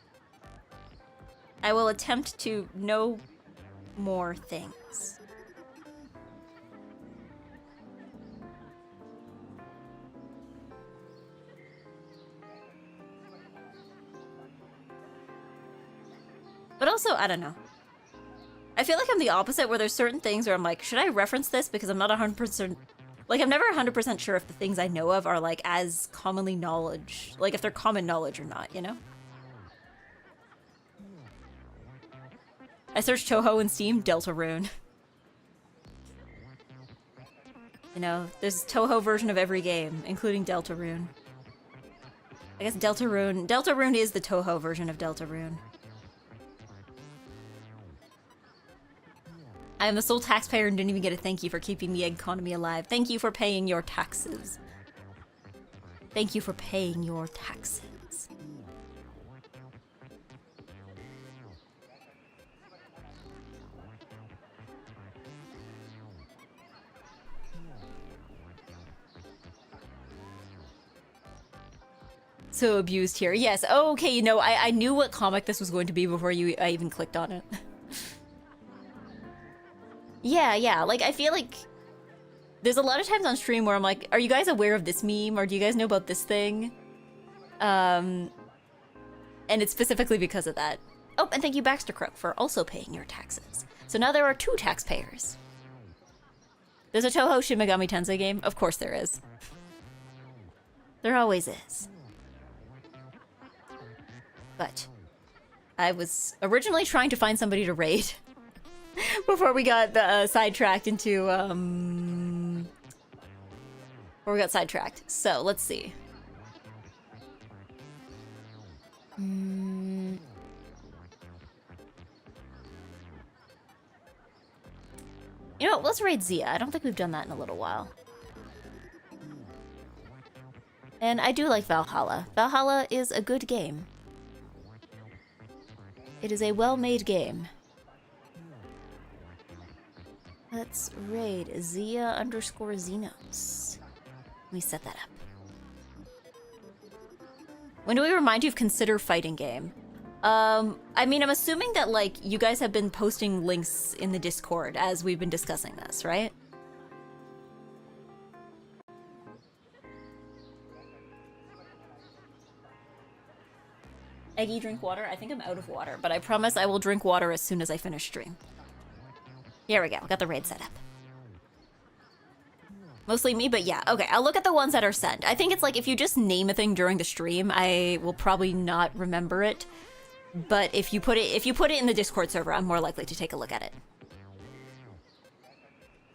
I will attempt to know more things. But also, I don't know. I feel like I'm the opposite, where there's certain things where I'm like, should I reference this? Because I'm not 100%... Like, I'm never 100% sure if the things I know of are, like, as commonly knowledge. Like, if they're common knowledge or not, you know? I searched Toho in Steam, Deltarune. You know, there's a Toho version of every game, including Deltarune. I guess Deltarune. Deltarune is the Toho version of Deltarune. I am the sole taxpayer and didn't even get a thank you for keeping the egg economy alive. Thank you for paying your taxes. Thank you for paying your taxes. So abused here. Yes. Oh, okay, you know, I knew what comic this was going to be before I even clicked on it. Yeah, like, I feel like there's a lot of times on stream where I'm like, are you guys aware of this meme? Or do you guys know about this thing? And it's specifically because of that. Oh, and thank you, Baxter Crook, for also paying your taxes. So now there are 2 taxpayers. There's a Toho Shin Megami Tensei game? Of course there is. There always is. But I was originally trying to find somebody to raid before we got sidetracked into So let's see. You know what? Let's raid Zia. I don't think we've done that in a little while. And I do like Valhalla. Valhalla is a good game. It is a well-made game. Let's raid Zia_Xenos. Let me set that up. When do we remind you of consider fighting game? I mean, I'm assuming that, like, you guys have been posting links in the Discord as we've been discussing this, right? Eggy, drink water? I think I'm out of water, but I promise I will drink water as soon as I finish stream. Here we go. Got the raid set up. Mostly me, but yeah. Okay, I'll look at the ones that are sent. I think it's like if you just name a thing during the stream, I will probably not remember it. But if you put it in the Discord server, I'm more likely to take a look at it.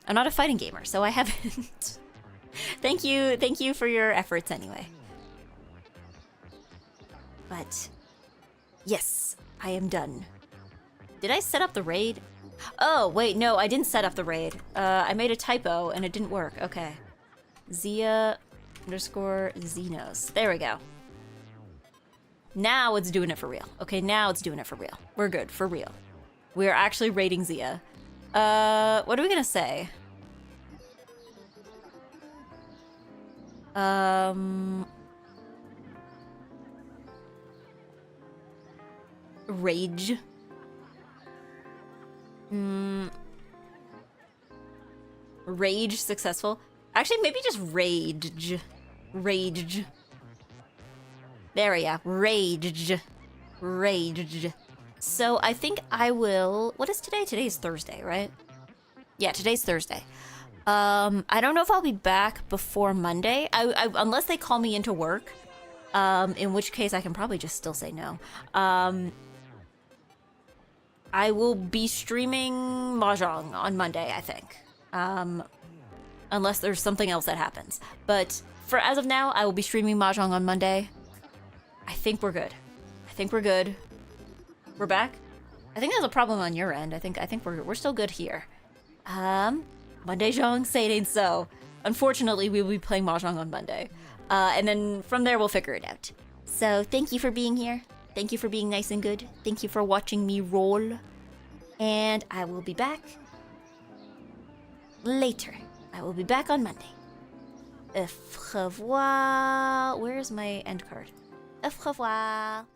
I'm not a fighting gamer, so I haven't. Thank you for your efforts anyway. But yes, I am done. Did I set up the raid? Oh, wait, no, I didn't set up the raid. I made a typo and it didn't work. Okay. Zia_Xenos. There we go. Now it's doing it for real. Okay, now it's doing it for real. We're good, for real. We're actually raiding Zia. What are we gonna say? Rage. Rage successful. Actually, maybe just rage. Rage. There we go. Rage. Rage. So I think I will... What is today? Today's Thursday, right? Yeah, today's Thursday. I don't know if I'll be back before Monday. Unless they call me into work. In which case I can probably just still say no. I will be streaming Mahjong on Monday, I think. Unless there's something else that happens. But for as of now, I will be streaming Mahjong on Monday. I think we're good. I think we're good. We're back? I think there's a problem on your end. I think we're still good here. Monday Zhong, say it ain't so. Unfortunately, we will be playing Mahjong on Monday. And then from there, we'll figure it out. So thank you for being here. Thank you for being nice and good. Thank you for watching me roll. And I will be back later. I will be back on Monday. Au revoir. Where's my end card? Au revoir.